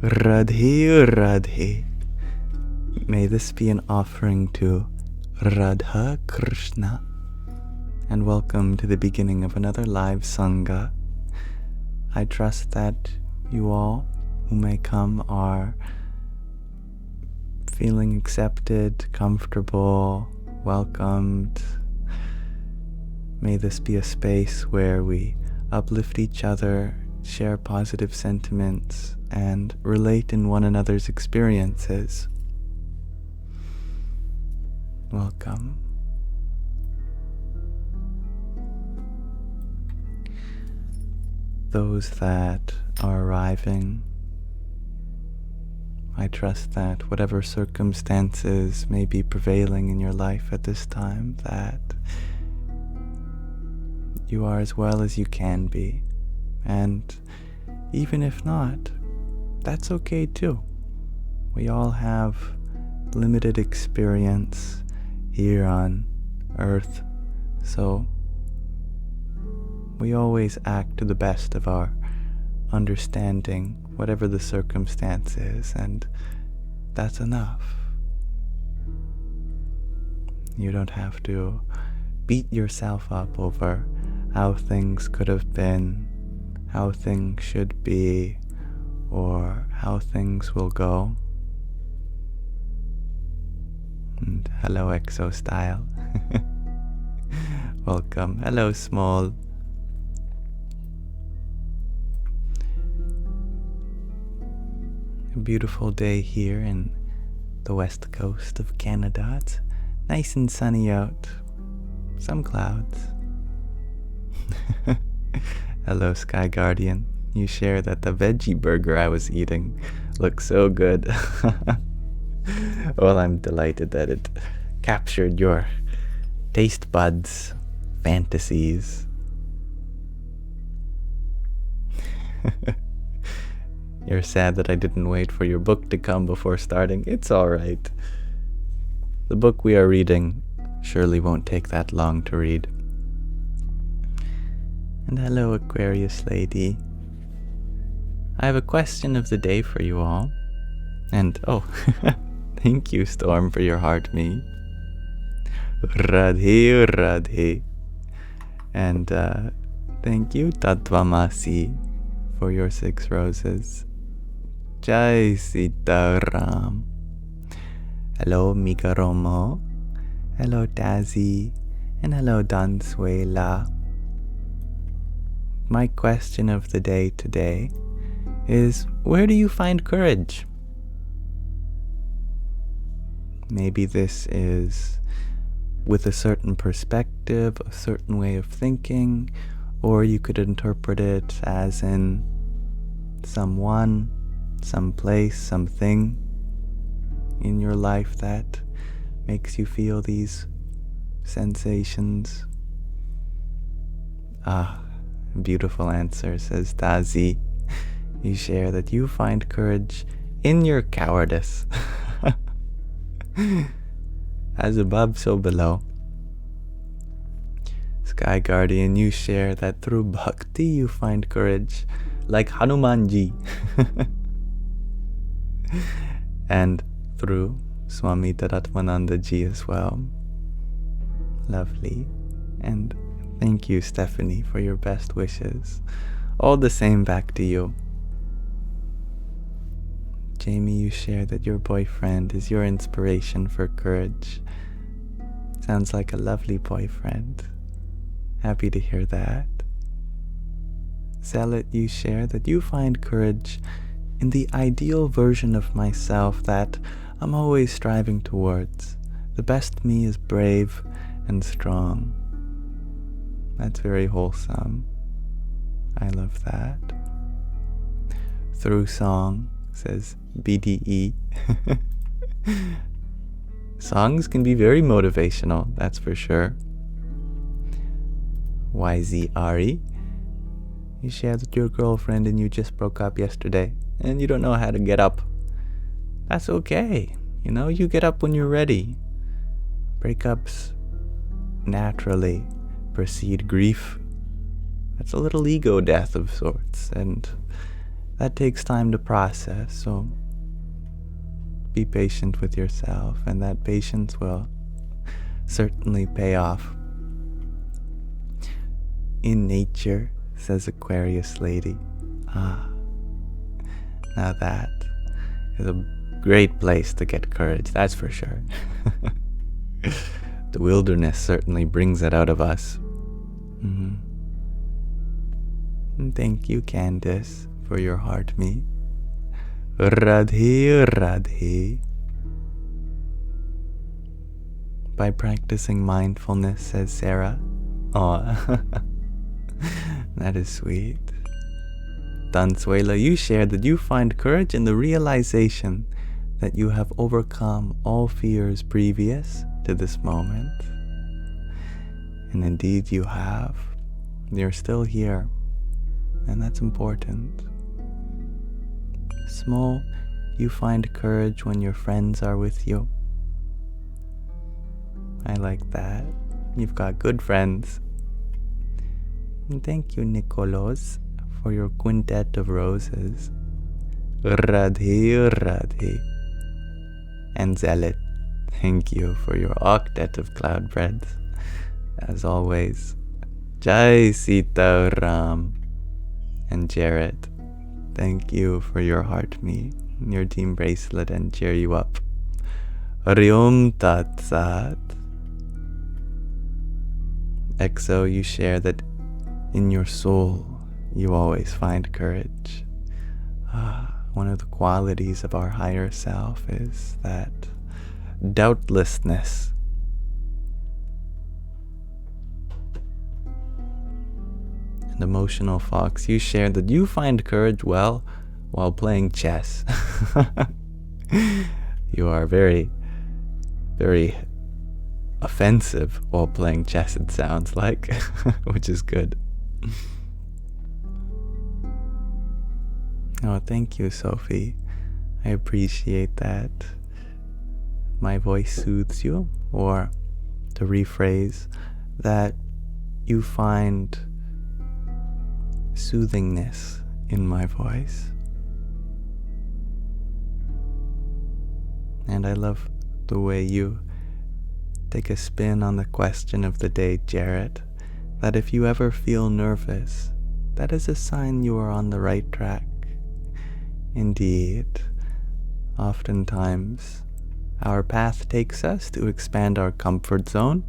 Radhe Radhe. May this be an offering to Radha Krishna, and welcome to the beginning of another live Sangha. I trust that you all who may come are feeling accepted, comfortable, welcomed. May this be a space where we uplift each other, share positive sentiments, and relate in one another's experiences. Welcome. Those that are arriving, I trust that whatever circumstances may be prevailing in your life at this time, that you are as well as you can be. And even if not, that's okay too. We all have limited experience here on Earth, so we always act to the best of our understanding, whatever the circumstance is, and that's enough. You don't have to beat yourself up over how things could have been, how things should be, or how things will go. And hello, Exo Style. Welcome. Hello, Small. A beautiful day here in the west coast of Canada. It's nice and sunny out. Some clouds. Hello, Sky Guardian. You share that the veggie burger I was eating looks so good. Well, I'm delighted that it captured your taste buds, fantasies. You're sad that I didn't wait for your book to come before starting. It's alright. The book we are reading surely won't take that long to read. And hello, Aquarius lady. I have a question of the day for you all. And, thank you, Storm, for your heart me. Radhe Radhe. And thank you, Tatvamasi, for your 6 roses. Jai Sitaram. Hello, Mika Romo. Hello, Tazi. And hello, Dansuela. My question of the day today is, where do you find courage? Maybe this is with a certain perspective, a certain way of thinking, or you could interpret it as in someone, some place, something in your life that makes you feel these sensations. Beautiful answer, says Tazi. You share that you find courage in your cowardice. As above, so below. Sky Guardian, you share that through bhakti you find courage, like Hanumanji. And through Swami Taratmananda ji as well. Lovely. And thank you, Stephanie, for your best wishes. All the same back to you. Jamie, you share that your boyfriend is your inspiration for courage. Sounds like a lovely boyfriend. Happy to hear that. Zealot, you share that you find courage in the ideal version of myself that I'm always striving towards. The best me is brave and strong. That's very wholesome. I love that. Through song, says BDE. Songs can be very motivational, that's for sure. YZRE, you share that your girlfriend and you just broke up yesterday and you don't know how to get up. That's okay. You get up when you're ready. Breakups naturally precede grief. That's a little ego death of sorts, and that takes time to process, so be patient with yourself, and that patience will certainly pay off. In nature, says Aquarius lady. Now that is a great place to get courage, that's for sure. The wilderness certainly brings it out of us. And thank you, Candice, for your heart me. Radhe, Radhe. By practicing mindfulness, says Sarah. Oh, that is sweet. Dansuela, you shared that you find courage in the realization that you have overcome all fears previous to this moment. And indeed you have. You're still here, and that's important. Small, you find courage when your friends are with you. I like that. You've got good friends. And thank you, Nicolos, for your quintet of roses. Radhe, Radhe. And Zealot, thank you for your octet of cloud breads. As always, Jai Sita Ram. And Jarrett, thank you for your heart me, your team bracelet, and cheer you up. Hariom Tat Sat. Exo, you share that in your soul you always find courage. One of the qualities of our higher self is that doubtlessness. And Emotional Fox, you share that you find courage while playing chess. You are very, very offensive while playing chess, it sounds like, which is good. Oh, thank you, Sophie. I appreciate that. My voice soothes you, or to rephrase, that you find soothingness in my voice. And I love the way you take a spin on the question of the day, Jarrett, that if you ever feel nervous, that is a sign you are on the right track. Indeed, oftentimes our path takes us to expand our comfort zone,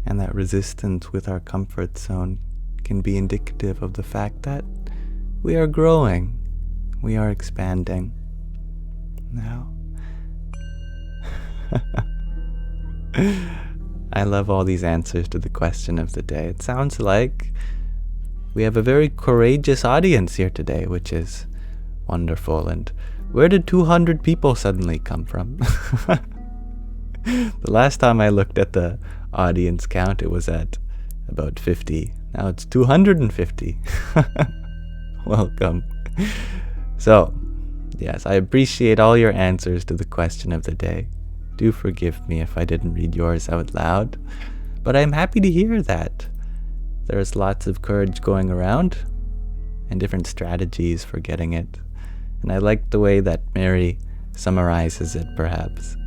and that resistance with our comfort zone can be indicative of the fact that we are growing, we are expanding. Now, I love all these answers to the question of the day. It sounds like we have a very courageous audience here today, which is wonderful. And where did 200 people suddenly come from? The last time I looked at the audience count, it was at about 50. Now it's 250. Welcome. So, yes, I appreciate all your answers to the question of the day. Do forgive me if I didn't read yours out loud, but I'm happy to hear that there's lots of courage going around and different strategies for getting it. And I like the way that Mary summarizes it, perhaps.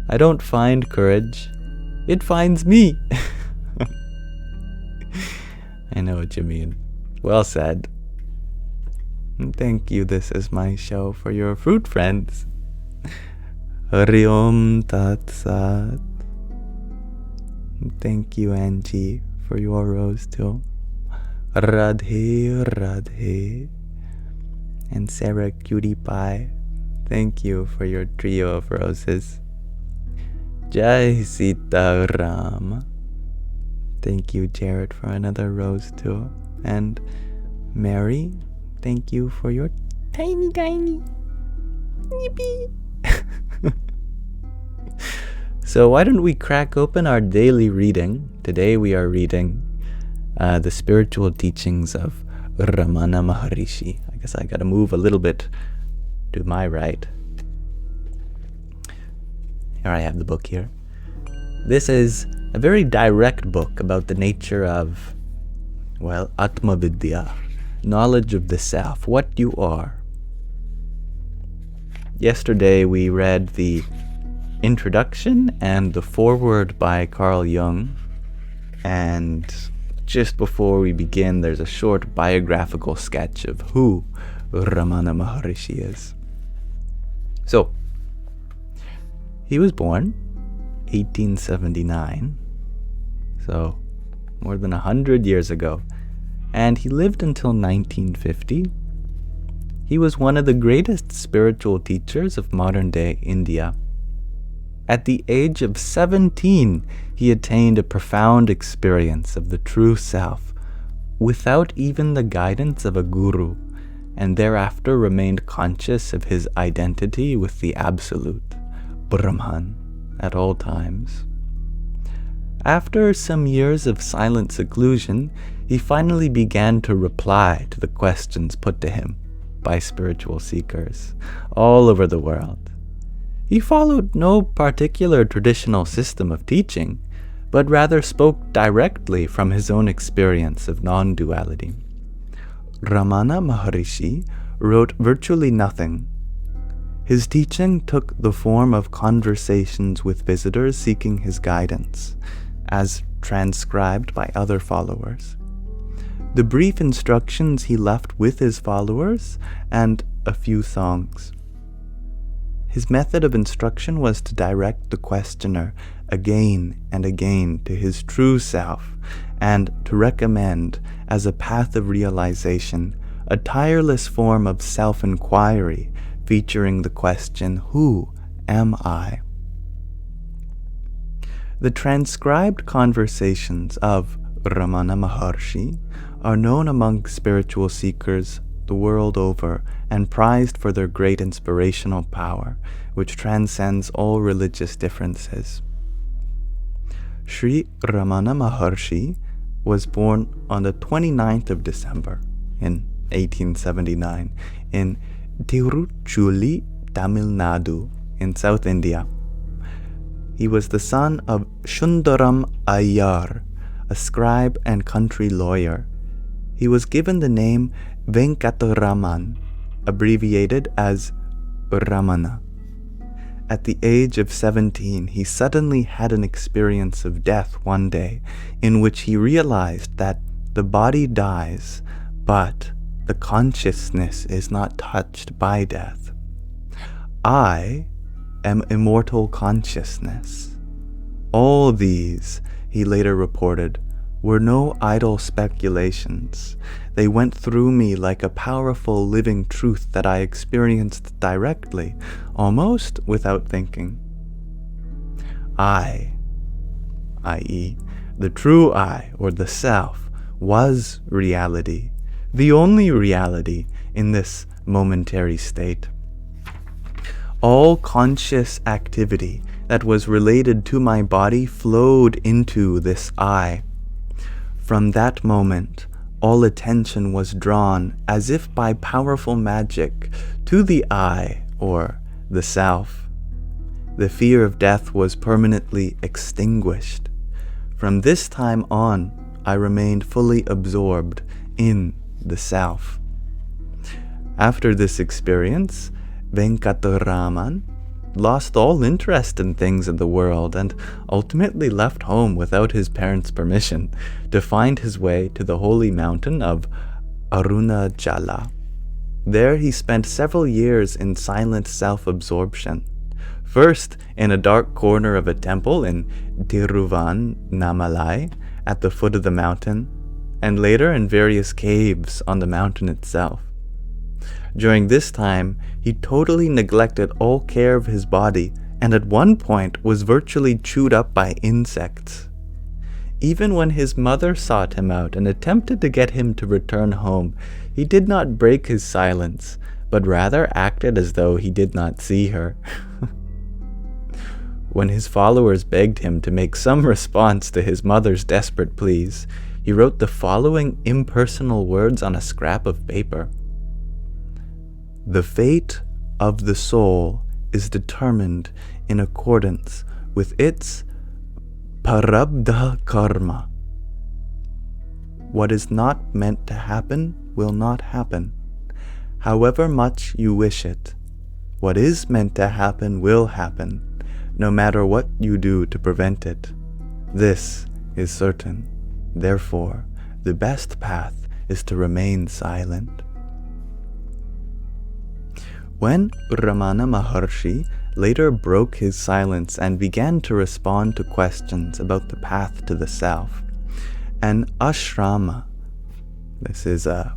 I don't find courage, it finds me. I know what you mean. Well said. And thank you, This Is My Show, for your fruit friends. Hari Om Tat Sat. Thank you, Angie, for your rose too. Radhe, Radhe. And Sarah Cutie Pie, thank you for your trio of roses. Jai Sita Ram. Thank you, Jared, for another rose too. And Mary, thank you for your tiny. Yippee. So why don't we crack open our daily reading? Today we are reading the spiritual teachings of Ramana Maharshi. I guess I gotta move a little bit to my right. Here I have the book here. This is a very direct book about the nature of, Atma Vidya, knowledge of the self, what you are. Yesterday we read the introduction and the foreword by Carl Jung, and just before we begin, there's a short biographical sketch of who Ramana Maharshi is. So, he was born 1879, so more than 100 years ago, and he lived until 1950. He was one of the greatest spiritual teachers of modern-day India. At the age of 17, he attained a profound experience of the true self without even the guidance of a guru, and thereafter remained conscious of his identity with the Absolute, Brahman, at all times. After some years of silent seclusion, he finally began to reply to the questions put to him by spiritual seekers all over the world. He followed no particular traditional system of teaching, but rather spoke directly from his own experience of non-duality. Ramana Maharshi wrote virtually nothing. His teaching took the form of conversations with visitors seeking his guidance, as transcribed by other followers. The brief instructions he left with his followers, and a few songs. His method of instruction was to direct the questioner again and again to his true self, and to recommend, as a path of realization, a tireless form of self-inquiry featuring the question, who am I? The transcribed conversations of Ramana Maharshi are known among spiritual seekers the world over and prized for their great inspirational power, which transcends all religious differences. Sri Ramana Maharshi was born on the 29th of December in 1879 in Tiruchuli, Tamil Nadu in South India. He was the son of Sundaram Ayyar, a scribe and country lawyer. He was given the name Venkataraman, abbreviated as Ramana. At the age of 17, he suddenly had an experience of death one day, in which he realized that the body dies, but the consciousness is not touched by death. I am immortal consciousness. All these, he later reported, were no idle speculations. They went through me like a powerful living truth that I experienced directly, almost without thinking. I, i.e., the true I, or the self, was reality, the only reality in this momentary state. All conscious activity that was related to my body flowed into this I. From that moment, all attention was drawn, as if by powerful magic, to the I, or the self. The fear of death was permanently extinguished. From this time on, I remained fully absorbed in the self. After this experience, Venkataraman lost all interest in things in the world and ultimately left home without his parents' permission to find his way to the holy mountain of Arunachala. There he spent several years in silent self-absorption, first in a dark corner of a temple in Tiruvannamalai at the foot of the mountain, and later in various caves on the mountain itself. During this time, he totally neglected all care of his body and at one point was virtually chewed up by insects. Even when his mother sought him out and attempted to get him to return home, he did not break his silence, but rather acted as though he did not see her. When his followers begged him to make some response to his mother's desperate pleas, he wrote the following impersonal words on a scrap of paper. "The fate of the soul is determined in accordance with its prarabdha karma. What is not meant to happen will not happen. However much you wish it, what is meant to happen will happen, no matter what you do to prevent it. This is certain. Therefore, the best path is to remain silent. When Ramana Maharshi later broke his silence and began to respond to questions about the path to the self, an ashrama, this is an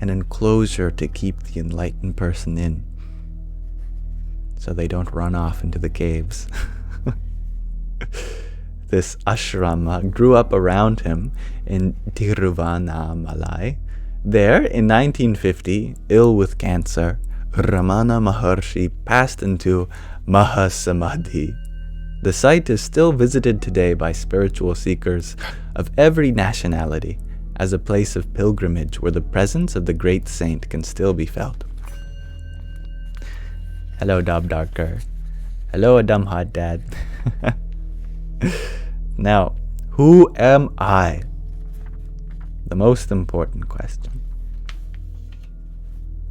enclosure to keep the enlightened person in, so they don't run off into the caves. This ashrama grew up around him in Tiruvannamalai. There, in 1950, ill with cancer, Ramana Maharshi passed into Mahasamadhi. The site is still visited today by spiritual seekers of every nationality as a place of pilgrimage where the presence of the great saint can still be felt. Hello, Dob Darker. Hello, Adam Hot Dad. Now, who am I? The most important question.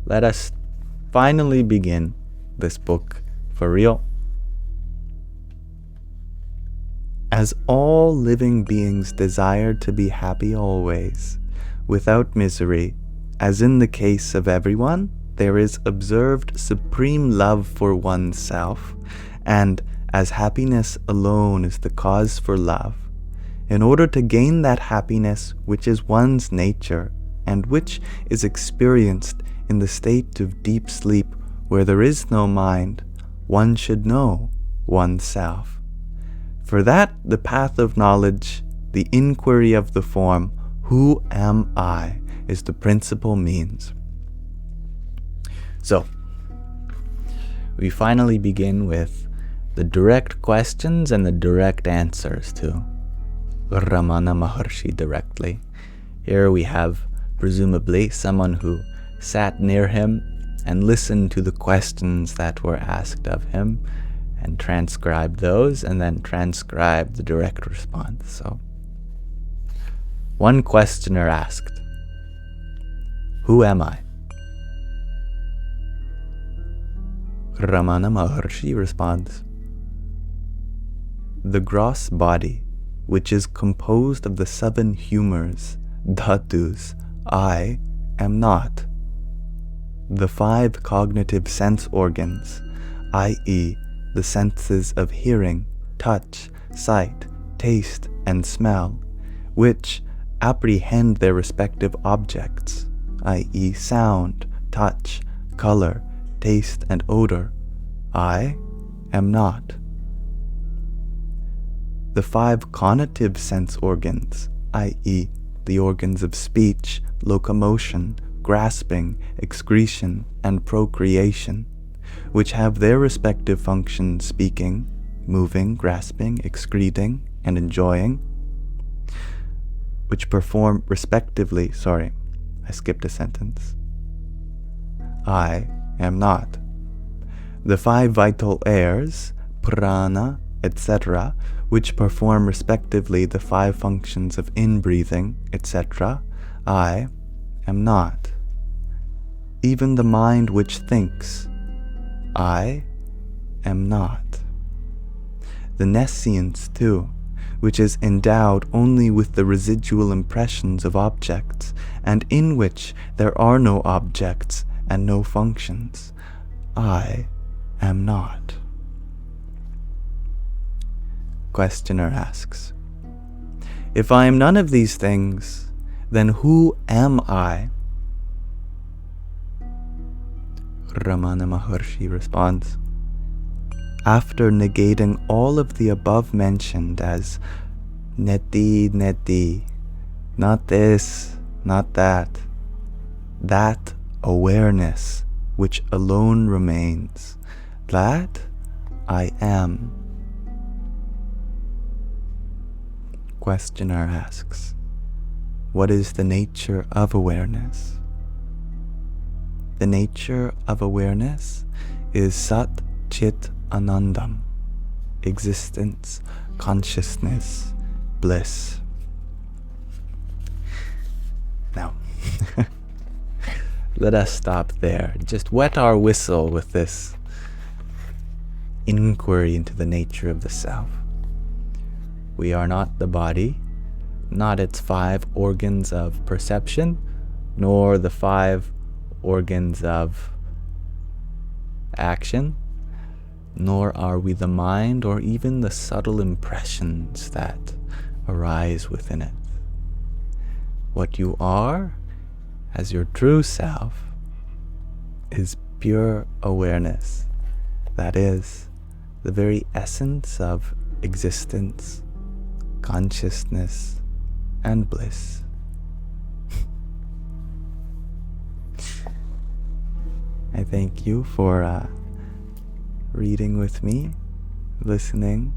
Let us finally begin this book for real. As all living beings desire to be happy always, without misery, as in the case of everyone, there is observed supreme love for oneself, and as happiness alone is the cause for love, in order to gain that happiness which is one's nature, and which is experienced in the state of deep sleep where there is no mind, one should know oneself. For that, the path of knowledge, the inquiry of the form, who am I, is the principal means. So, we finally begin with the direct questions and the direct answers to Ramana Maharshi directly. Here we have, presumably, someone who sat near him and listened to the questions that were asked of him and transcribed those and then transcribed the direct response. So, one questioner asked, "Who am I?" Ramana Maharshi responds, "The gross body, which is composed of the 7 humors, dhatus, I am not. The 5 cognitive sense organs, i.e., the senses of hearing, touch, sight, taste, and smell, which apprehend their respective objects, i.e., sound, touch, color, taste, and odor, I am not. The 5 conative sense organs, i.e., the organs of speech, locomotion, grasping, excretion, and procreation, which have their respective functions speaking, moving, grasping, excreting, and enjoying, which perform respectively, I skipped a sentence. I am not. The 5 vital airs, prana, etc., which perform respectively the 5 functions of inbreathing, etc., I am not. Even the mind which thinks, I am not. The nescience, too, which is endowed only with the residual impressions of objects, and in which there are no objects and no functions, I am not. Questioner asks, if I am none of these things, then who am I? Ramana Maharshi responds, after negating all of the above mentioned as neti, not this, not that awareness which alone remains, that I am. Questioner asks, what is the nature of awareness? The nature of awareness is Sat Chit Anandam, existence, consciousness, bliss. Now, let us stop there. Just wet our whistle with this inquiry into the nature of the self. We are not the body, not its 5 organs of perception, nor the 5 organs of action, nor are we the mind or even the subtle impressions that arise within it. What you are as your true self is pure awareness. That is the very essence of existence, consciousness, and bliss. I thank you for reading with me, listening.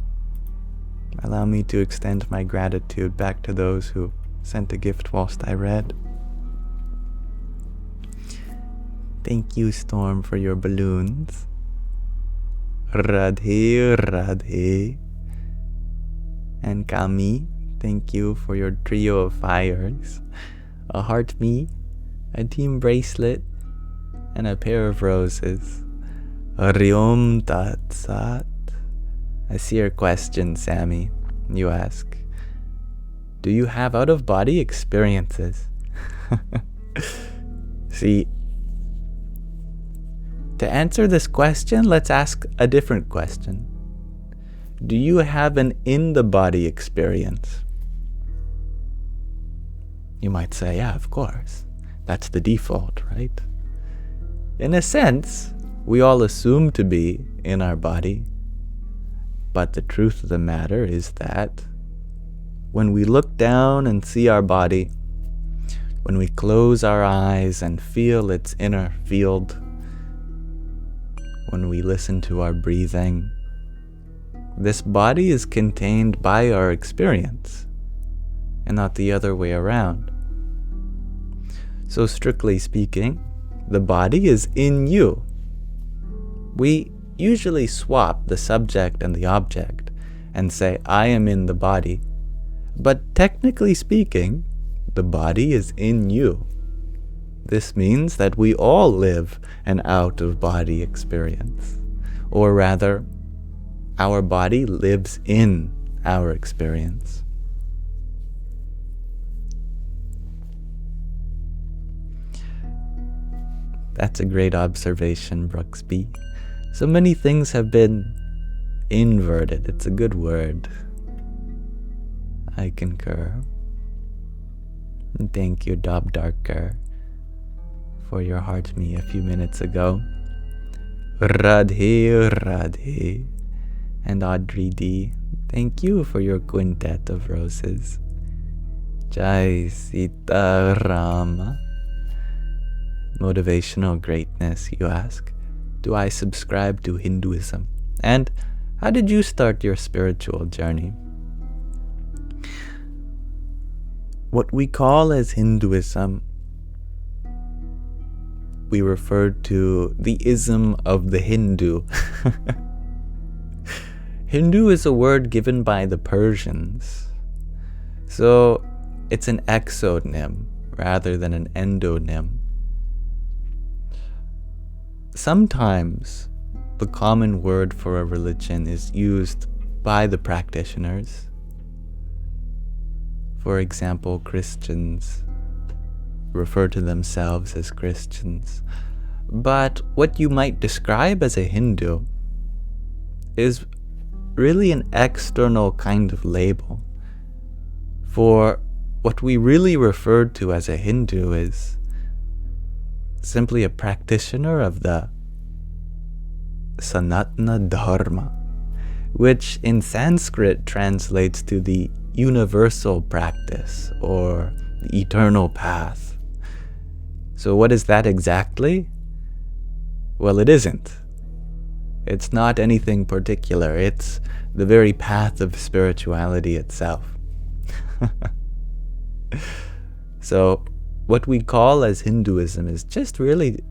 Allow me to extend my gratitude back to those who sent a gift whilst I read. Thank you, Storm, for your balloons. Radhe, Radhe. And Kami, thank you for your trio of fires. A heart me, a team bracelet, and a pair of roses. Ariom Tat Sat. I see your question, Sammy. You ask, do you have out-of-body experiences? See, to answer this question, let's ask a different question. Do you have an in-the-body experience? You might say, yeah, of course. That's the default, right? In a sense, we all assume to be in our body. But the truth of the matter is that when we look down and see our body, when we close our eyes and feel its inner field, when we listen to our breathing, this body is contained by our experience and not the other way around. So strictly speaking, the body is in you. We usually swap the subject and the object and say, I am in the body. But technically speaking, the body is in you. This means that we all live an out-of-body experience. Or rather, our body lives in our experience. That's a great observation, Brooksby. So many things have been inverted. It's a good word. I concur. And thank you, Dob Darker, for your heart me a few minutes ago. Radhe, Radhe. And Audrey D, thank you for your quintet of roses. Jai Sita Rama. Motivational greatness, you ask. Do I subscribe to Hinduism? And how did you start your spiritual journey? What we call as Hinduism, we refer to the ism of the Hindu. Hindu is a word given by the Persians. So it's an exonym rather than an endonym. Sometimes the common word for a religion is used by the practitioners. For example, Christians refer to themselves as Christians. But what you might describe as a Hindu is really an external kind of label. For what we really refer to as a Hindu is simply a practitioner of the Sanatana Dharma, which in Sanskrit translates to the universal practice or the eternal path. So what is that exactly? Well, it isn't. It's not anything particular. It's the very path of spirituality itself. So what we call as Hinduism is just really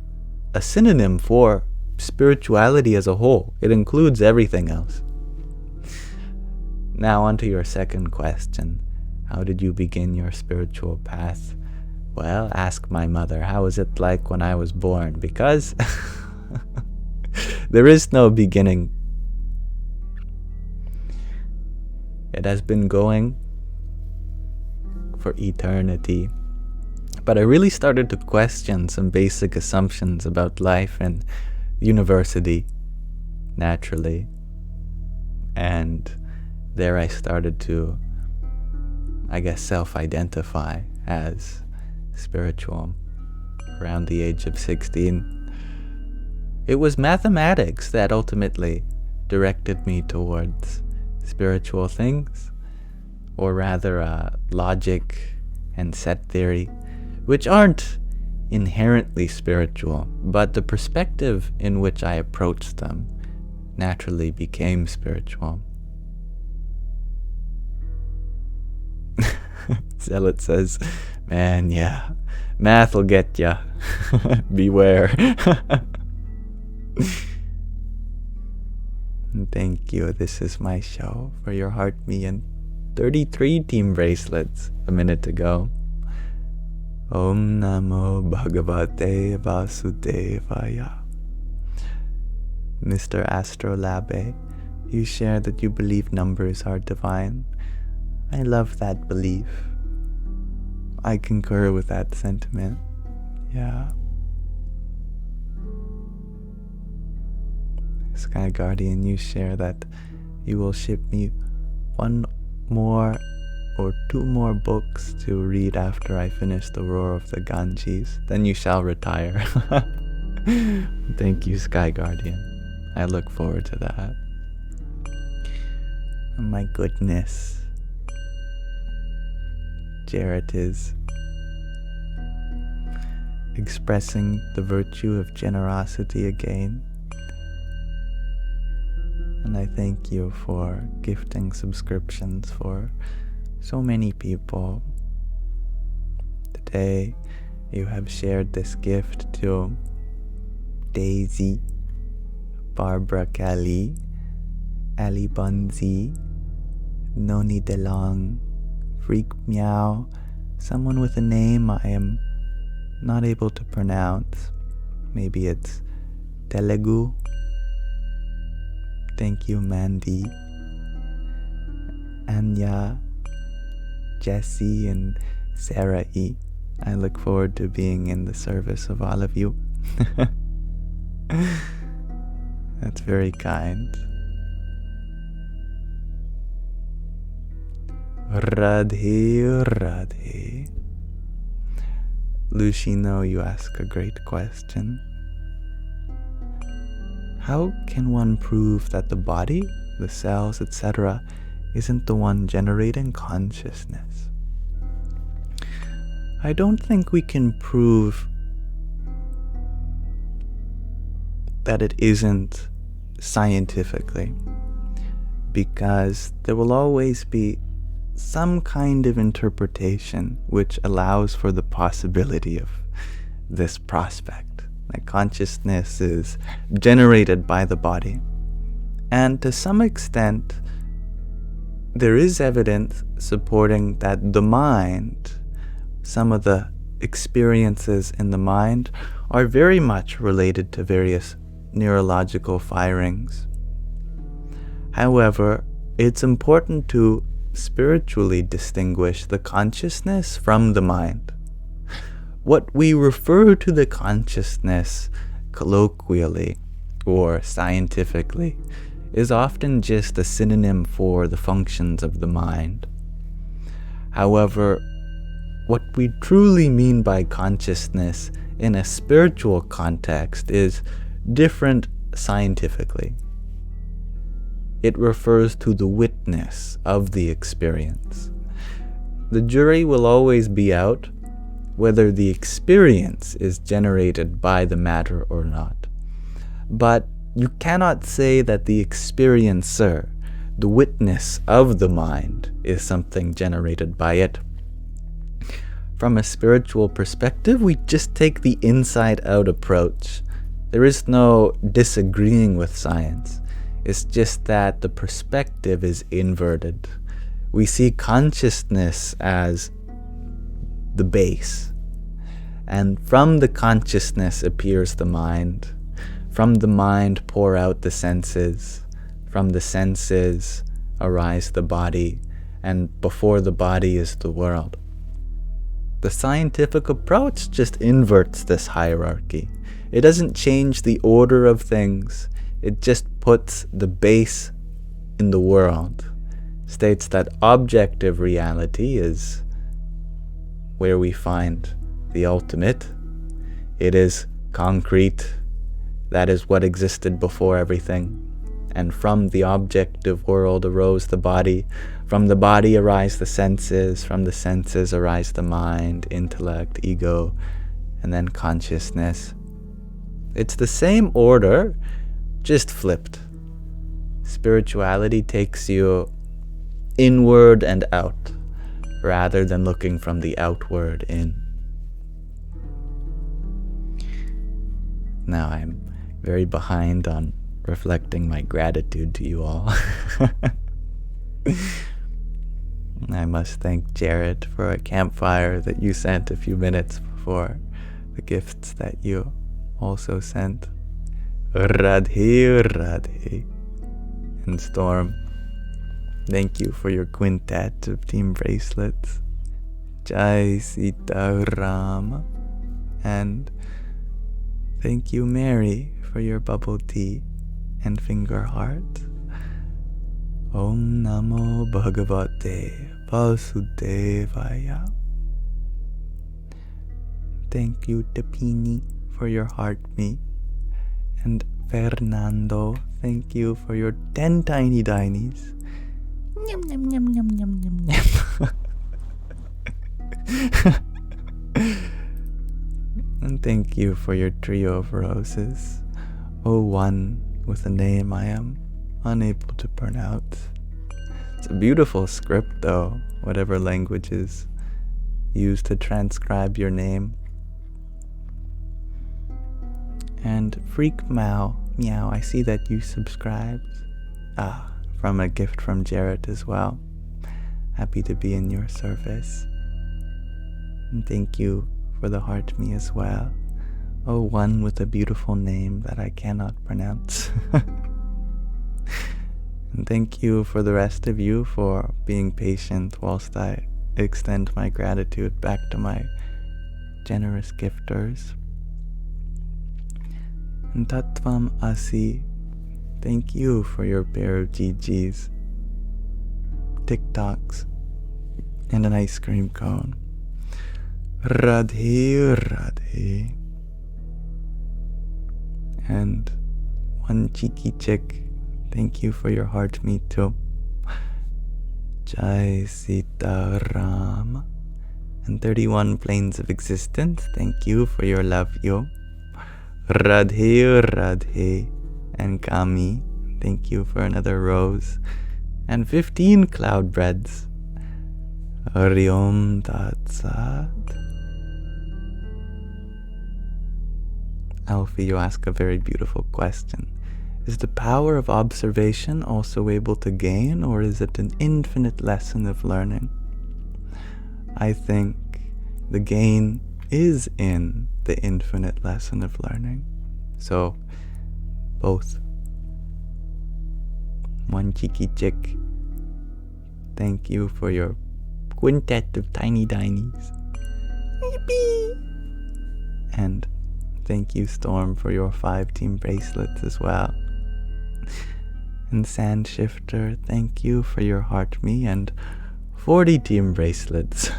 a synonym for spirituality as a whole. It includes everything else. Now on to your second question. How did you begin your spiritual path? Well, ask my mother, how was it like when I was born? Because there is no beginning. It has been going for eternity. But I really started to question some basic assumptions about life and university, naturally. And there I started to, I guess, self-identify as spiritual around the age of 16. It was mathematics that ultimately directed me towards spiritual things, or rather logic and set theory, which aren't inherently spiritual, but the perspective in which I approached them naturally became spiritual. Zealot says, man, yeah, math will get ya. Beware. Thank you. This is my show for your heart, me, and 33 team bracelets a minute ago. Om Namo Bhagavate Vasudevaya. Mr. Astrolabe, you share that you believe numbers are divine. I love that belief. I concur with that sentiment. Yeah. Sky Guardian, you share that you will ship me one more or two more books to read after I finish The Roar of the Ganges. Then you shall retire. Thank you, Sky Guardian. I look forward to that. Oh my goodness. Jarrett is expressing the virtue of generosity again. And I thank you for gifting subscriptions for so many people. Today, you have shared this gift to Daisy, Barbara Kelly, Ali Bunzi, Noni DeLong, Freak Meow, someone with a name I am not able to pronounce. Maybe it's Telugu. Thank you, Mandy, Anya, Jessie, and Sarah E. I look forward to being in the service of all of you. That's very kind. Radhe, Radhe. Lucino, you ask a great question. How can one prove that the body, the cells, etc., isn't the one generating consciousness? I don't think we can prove that it isn't scientifically, because there will always be some kind of interpretation which allows for the possibility of this prospect. Like consciousness is generated by the body. And to some extent, there is evidence supporting that the mind, some of the experiences in the mind, are very much related to various neurological firings. However, it's important to spiritually distinguish the consciousness from the mind. What we refer to the consciousness colloquially or scientifically is often just a synonym for the functions of the mind. However, what we truly mean by consciousness in a spiritual context is different scientifically. It refers to the witness of the experience. The jury will always be out whether the experience is generated by the matter or not. But you cannot say that the experiencer, the witness of the mind, is something generated by it. From a spiritual perspective, we just take the inside-out approach. There is no disagreeing with science. It's just that the perspective is inverted. We see consciousness as the base, And from the consciousness appears the mind. From the mind pour out the senses. From the senses arise the body. And before the body is the world. The scientific approach just inverts this hierarchy. It doesn't change the order of things. It just puts the base in the world. States that objective reality is where we find the ultimate. It is concrete. That is what existed before everything. And from the objective world arose the body. From the body arise the senses. From the senses arise the mind, intellect, ego, and then consciousness. It's the same order, just flipped. Spirituality takes you inward and out, rather than looking from the outward in. Now I'm very behind on reflecting my gratitude to you all. I must thank Jared for a campfire that you sent a few minutes before the gifts that you also sent. Radhe, Radhe. And Storm, thank you for your quintet of team bracelets. Jai Sita Rama. And thank you, Mary, for your bubble tea and finger heart. Om Namo Bhagavate Vasudevaya. Thank you, Tapini, for your heart me. And Fernando, thank you for your 10 tiny dinies. Nyam, nyam, nyam, nyam, nyam, nyam, nyam. And thank you for your trio of roses. Oh, one with a name I am unable to pronounce. It's a beautiful script, though, whatever language is used to transcribe your name. And Freak Meow, I see that you subscribed. From a gift from Jarrett as well. Happy to be in your service. And thank you for the heart me as well. Oh, one with a beautiful name that I cannot pronounce. And thank you for the rest of you for being patient whilst I extend my gratitude back to my generous gifters. And Tattvam Asi, thank you for your pair of GGs, TikToks, and an ice cream cone. Radhe, Radhe. And one cheeky chick, thank you for your heart me too. Jai Sita Rama. And 31 planes of existence, thank you for your love you. Radhe, Radhe. And Kami, thank you for another rose. And 15 cloud breads. Hari Om Tat Sat. Alfie, you ask a very beautiful question. Is the power of observation also able to gain, or is it an infinite lesson of learning? I think the gain is in the infinite lesson of learning. So, both. One cheeky chick, thank you for your quintet of tiny dinies. Yippee! And thank you, Storm, for your 5 team bracelets as well. And Sand Shifter, thank you for your heart me and 40 team bracelets.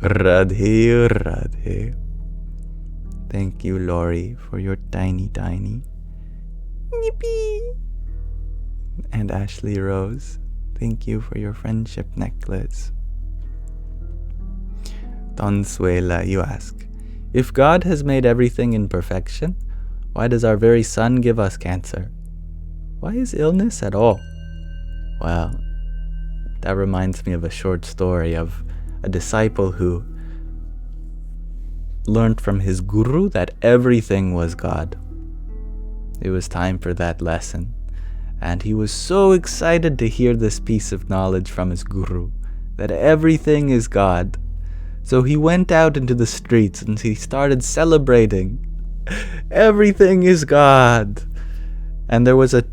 Radhe, Radhe. Thank you, Lori, for your tiny. Yippee! And Ashley Rose, thank you for your friendship necklace. Donsuela, you ask, if God has made everything in perfection, why does our very sun give us cancer? Why is illness at all? Well, that reminds me of a short story of a disciple who learned from his guru that everything was God. It was time for that lesson, and he was so excited to hear this piece of knowledge from his guru, that everything is God. So he went out into the streets and he started celebrating. Everything is God. And there was a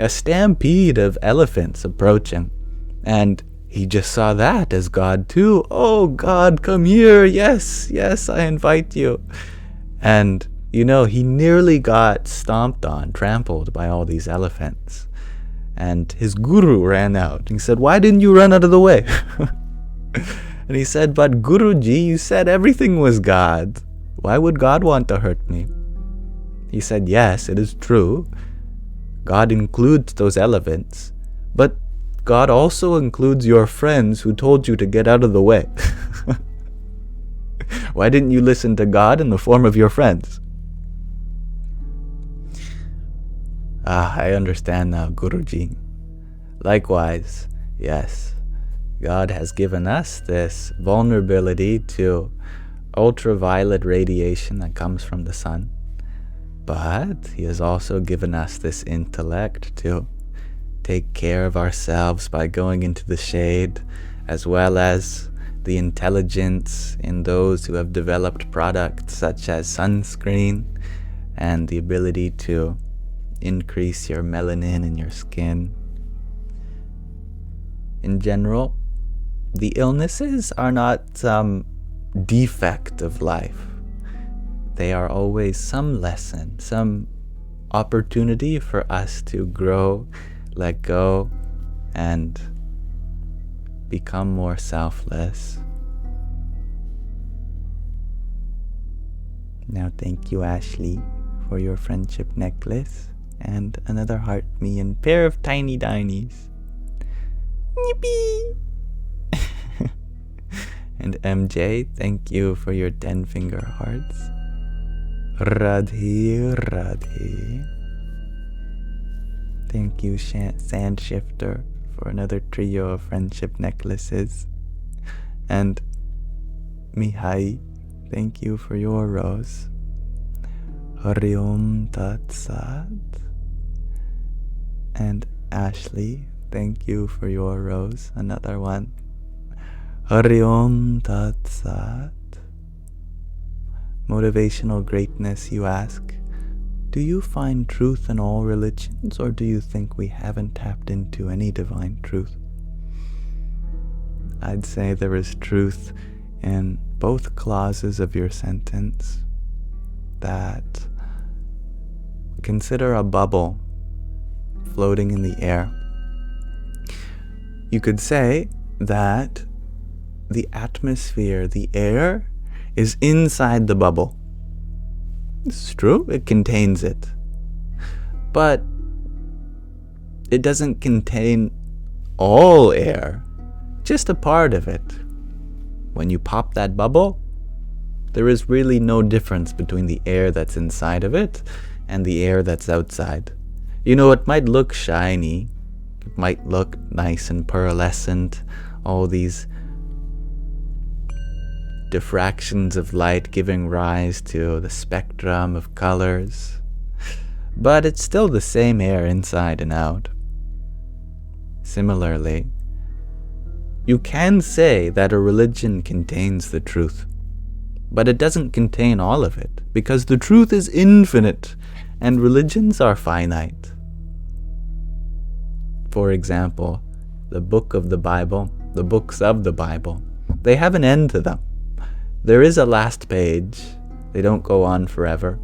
stampede of elephants approaching. And he just saw that as God too. Oh, God, come here. Yes, yes, I invite you. And, he nearly got stomped on, trampled by all these elephants. And his guru ran out. He said, why didn't you run out of the way? And he said, but Guruji, you said everything was God. Why would God want to hurt me? He said, yes, it is true. God includes those elephants. But God also includes your friends who told you to get out of the way. Why didn't you listen to God in the form of your friends? I understand now, Guruji. Likewise, yes, God has given us this vulnerability to ultraviolet radiation that comes from the sun. But He has also given us this intellect to take care of ourselves by going into the shade, as well as the intelligence in those who have developed products such as sunscreen and the ability to increase your melanin in your skin. In general, the illnesses are not some defect of life. They are always some lesson, some opportunity for us to grow, let go, and become more selfless. Now thank you, Ashley, for your friendship necklace and another heart me and pair of tiny dinies. Yippee! And MJ, thank you for your 10-finger hearts. Radhe, Radhe. Thank you, Sand Shifter, for another trio of friendship necklaces. And Mihai, thank you for your rose. Hari Om Tat Sat. And Ashley, thank you for your rose, another one. Hari Om Tat Sat. Motivational greatness, you ask. Do you find truth in all religions, or do you think we haven't tapped into any divine truth? I'd say there is truth in both clauses of your sentence. That consider a bubble floating in the air. You could say that the atmosphere, the air, is inside the bubble. This is true, it contains it. But it doesn't contain all air, just a part of it. When you pop that bubble, there is really no difference between the air that's inside of it and the air that's outside. It might look shiny, it might look nice and pearlescent, all these diffractions of light giving rise to the spectrum of colors, but it's still the same air inside and out. Similarly, you can say that a religion contains the truth, but it doesn't contain all of it, because the truth is infinite and religions are finite. For example, the book of the Bible, the books of the Bible, they have an end to them. There is a last page. They don't go on forever.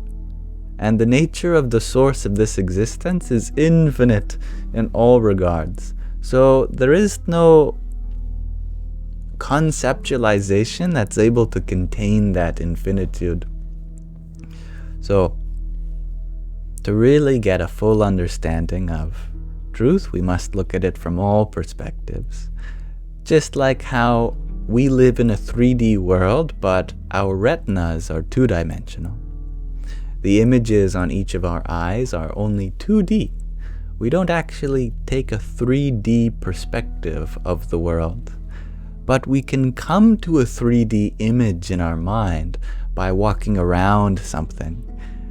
And the nature of the source of this existence is infinite in all regards. So there is no conceptualization that's able to contain that infinitude. So to really get a full understanding of truth, we must look at it from all perspectives. Just like how we live in a 3D world, but our retinas are 2-dimensional. The images on each of our eyes are only 2D. We don't actually take a 3D perspective of the world. But we can come to a 3D image in our mind by walking around something.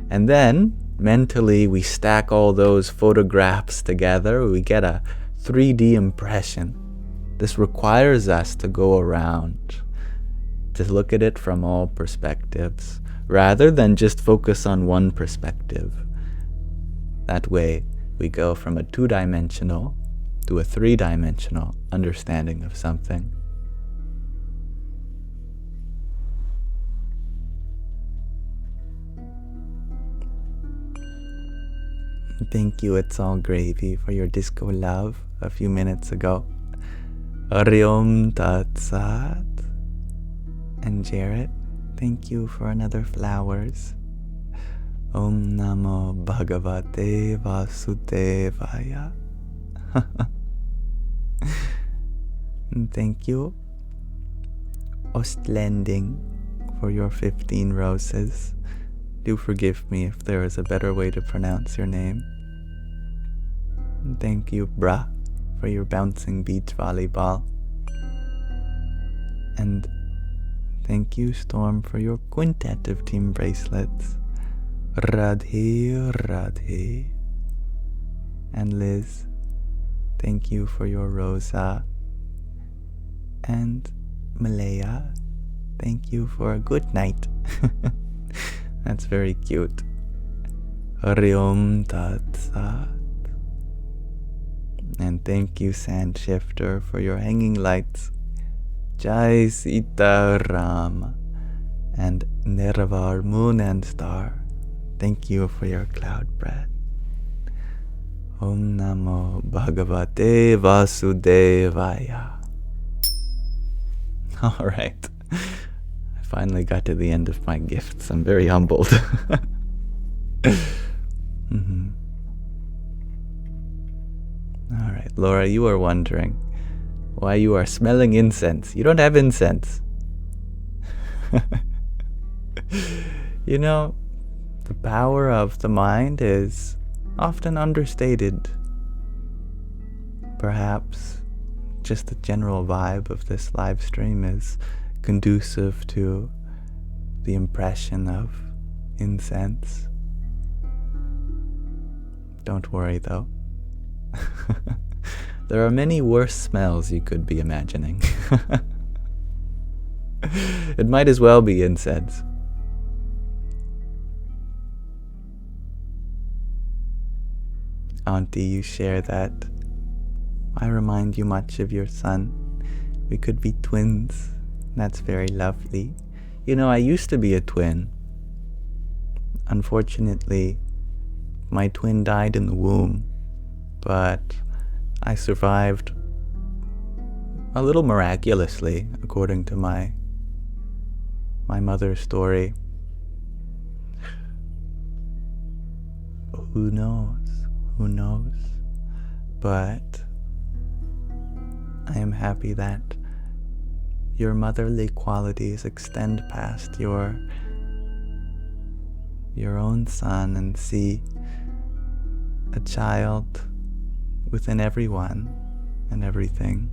And then, mentally, we stack all those photographs together, we get a 3D impression. This requires us to go around to look at it from all perspectives, rather than just focus on one perspective. That way, we go from a two-dimensional to a three-dimensional understanding of something. Thank you, It's All Gravy, for your disco love a few minutes ago. Ariom Tat Sat. And Jarrett, thank you for another flowers. Om Namo Bhagavate Vasudevaya. And thank you, Ostlending, for your 15 roses. Do forgive me if there is a better way to pronounce your name. And thank you, Bra, for your bouncing beach volleyball. And thank you, Storm, for your quintet of team bracelets. Radhe, Radhe. And Liz, thank you for your rosa. And Malaya, thank you for a good night. That's very cute. Hariom Tat Sat. And thank you, Sand Shifter, for your hanging lights. Jai Sita Ram. And Nirvar, Moon and Star, thank you for your cloud bread. Om Namo Bhagavate Vasudevaya. All right. I finally got to the end of my gifts. I'm very humbled. All right, Laura, you are wondering why you are smelling incense. You don't have incense. You know, the power of the mind is often understated. Perhaps just the general vibe of this live stream is conducive to the impression of incense. Don't worry though. There are many worse smells you could be imagining. It might as well be incense. Auntie, you share that. I remind you much of your son. We could be twins. That's very lovely. You know, I used to be a twin. Unfortunately, my twin died in the womb, but I survived a little miraculously, according to my mother's story. Who knows? Who knows? But I am happy that your motherly qualities extend past your own son and see a child within everyone and everything.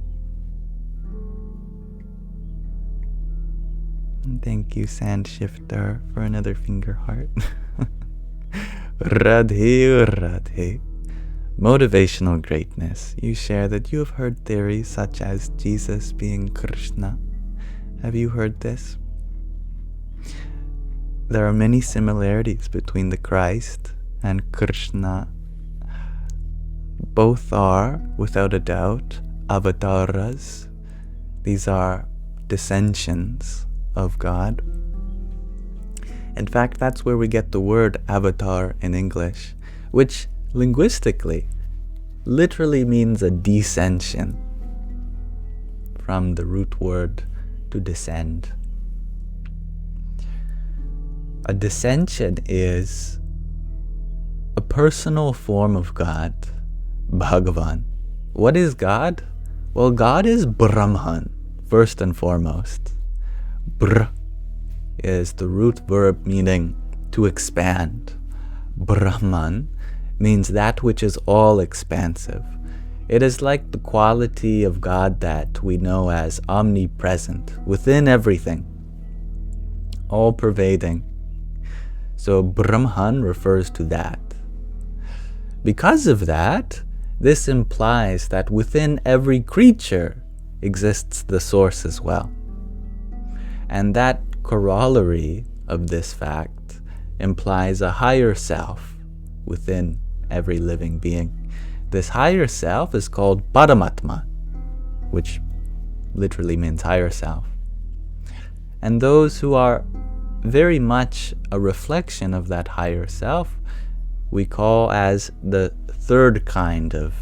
And thank you, Sand Shifter, for another finger heart. Radhe, Radhe. Motivational greatness. You share that you have heard theories such as Jesus being Krishna. Have you heard this? There are many similarities between the Christ and Krishna. Both are, without a doubt, Avataras. These are dissensions of God. In fact, that's where we get the word avatar in English, which linguistically literally means a descension, from the root word to descend. A dissension is a personal form of God, Bhagavan. What is God? Well, God is Brahman, first and foremost. Br is the root verb meaning to expand. Brahman means that which is all expansive. It is like the quality of God that we know as omnipresent, within everything, all pervading. So Brahman refers to that. Because of that, this implies that within every creature exists the source as well. And that corollary of this fact implies a higher self within every living being. This higher self is called Paramatma, which literally means higher self. And those who are very much a reflection of that higher self, we call as the third kind of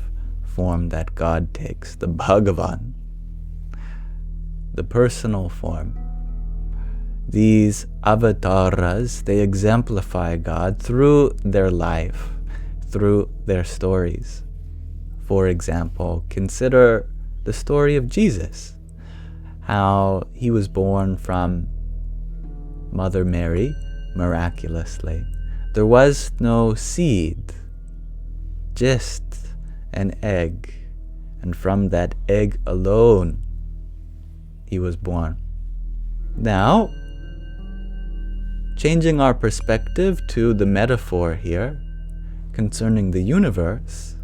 form that God takes, the Bhagavan, the personal form. These Avataras, they exemplify God through their life, through their stories. For example, consider the story of Jesus, how he was born from Mother Mary miraculously. There was no seed, just an egg, and from that egg alone he was born. Now, changing our perspective to the metaphor here concerning the universe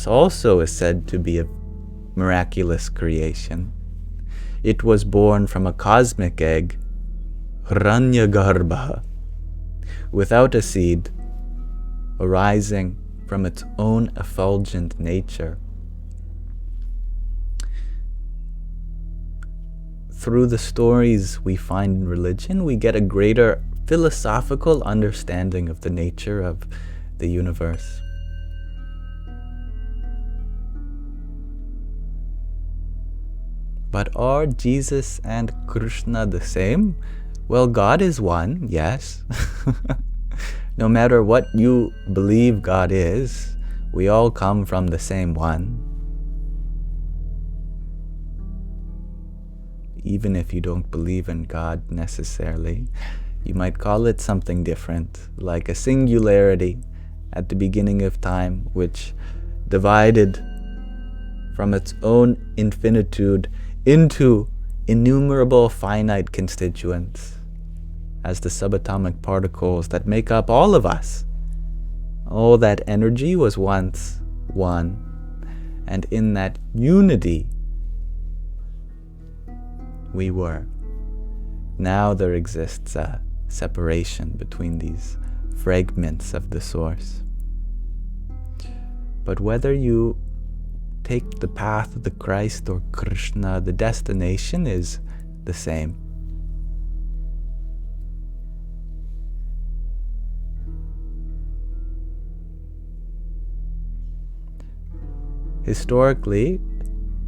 also is said to be a miraculous creation. It was born from a cosmic egg, Hiranyagarbha, without a seed, arising from its own effulgent nature. Through the stories we find in religion, we get a greater philosophical understanding of the nature of the universe. But are Jesus and Krishna the same? Well, God is one, yes. No matter what you believe God is, we all come from the same one. Even if you don't believe in God necessarily, you might call it something different, like a singularity at the beginning of time, which divided from its own infinitude into innumerable finite constituents as the subatomic particles that make up all of us. All that energy was once one, and in that unity we were. Now there exists a separation between these fragments of the source. But whether you take the path of the Christ or Krishna, the destination is the same. Historically,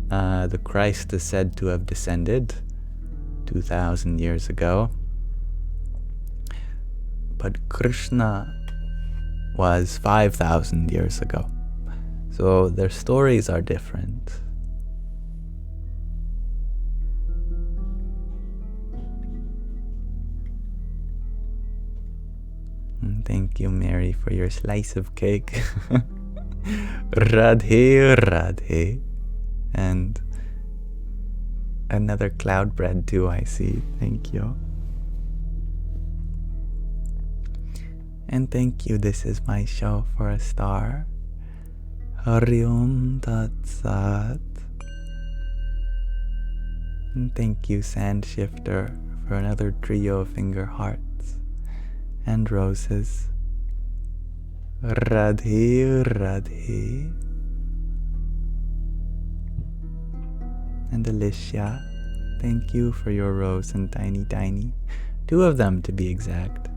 the Christ is said to have descended 2,000 years ago, but Krishna was 5,000 years ago. So their stories are different. And thank you, Mary, for your slice of cake. Radhe, Radhe. And another cloud bread too, I see. Thank you. And thank you, this is my show for a star. Hari Om Tat Sat. And thank you, Sand Shifter, for another trio of finger hearts and roses. Radhe, Radhe. And Alicia, thank you for your rose and tiny, tiny. 2 of them to be exact.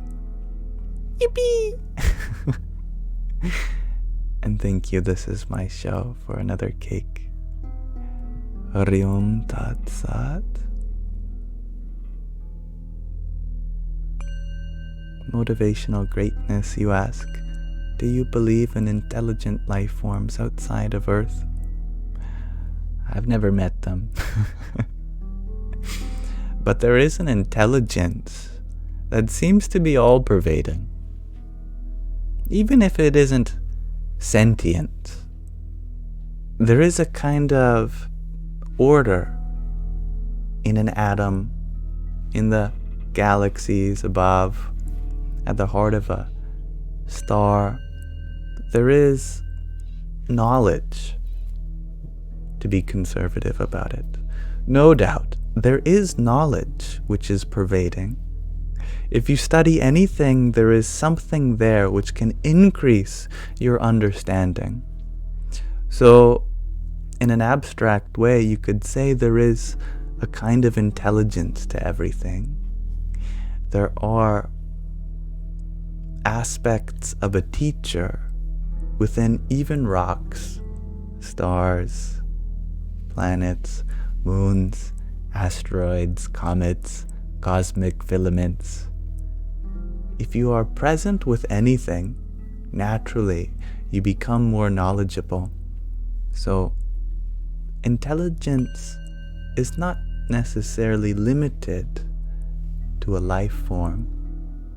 Yippee! And thank you, this is my show, for another cake. Hari Om Tat Sat. Motivational greatness, you ask. Do you believe in intelligent life forms outside of Earth? I've never met them. But there is an intelligence that seems to be all-pervading. Even if it isn't sentient, there is a kind of order in an atom, in the galaxies above, at the heart of a star. There is knowledge, to be conservative about it. No doubt, there is knowledge which is pervading. If you study anything, there is something there which can increase your understanding. So, in an abstract way, you could say there is a kind of intelligence to everything. There are aspects of a teacher within even rocks, stars, planets, moons, asteroids, comets, cosmic filaments. If you are present with anything, naturally you become more knowledgeable. So, intelligence is not necessarily limited to a life form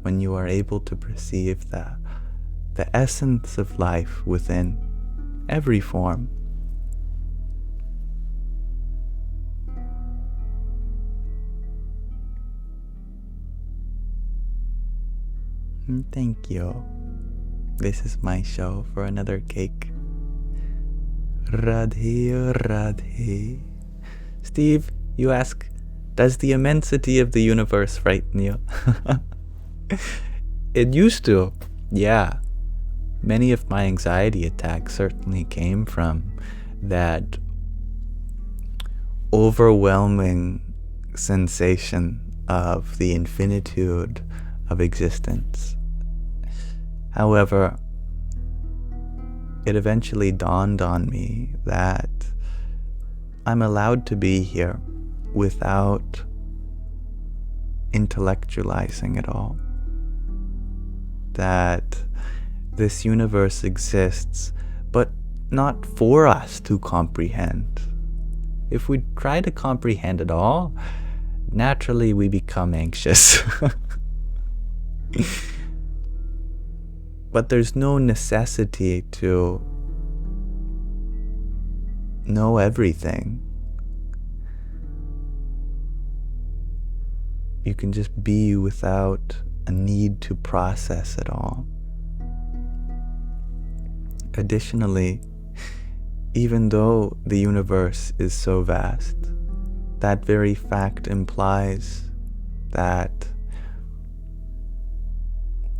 when you are able to perceive the essence of life within every form. Thank you. This is my show for another cake. Radhe, Radhe. Steve, you ask, does the immensity of the universe frighten you? It used to, yeah. Many of my anxiety attacks certainly came from that overwhelming sensation of the infinitude of existence. However, it eventually dawned on me that I'm allowed to be here without intellectualizing it all. That this universe exists, but not for us to comprehend. If we try to comprehend it all, naturally we become anxious. But there's no necessity to know everything. You can just be without a need to process it all. Additionally, even though the universe is so vast, that very fact implies that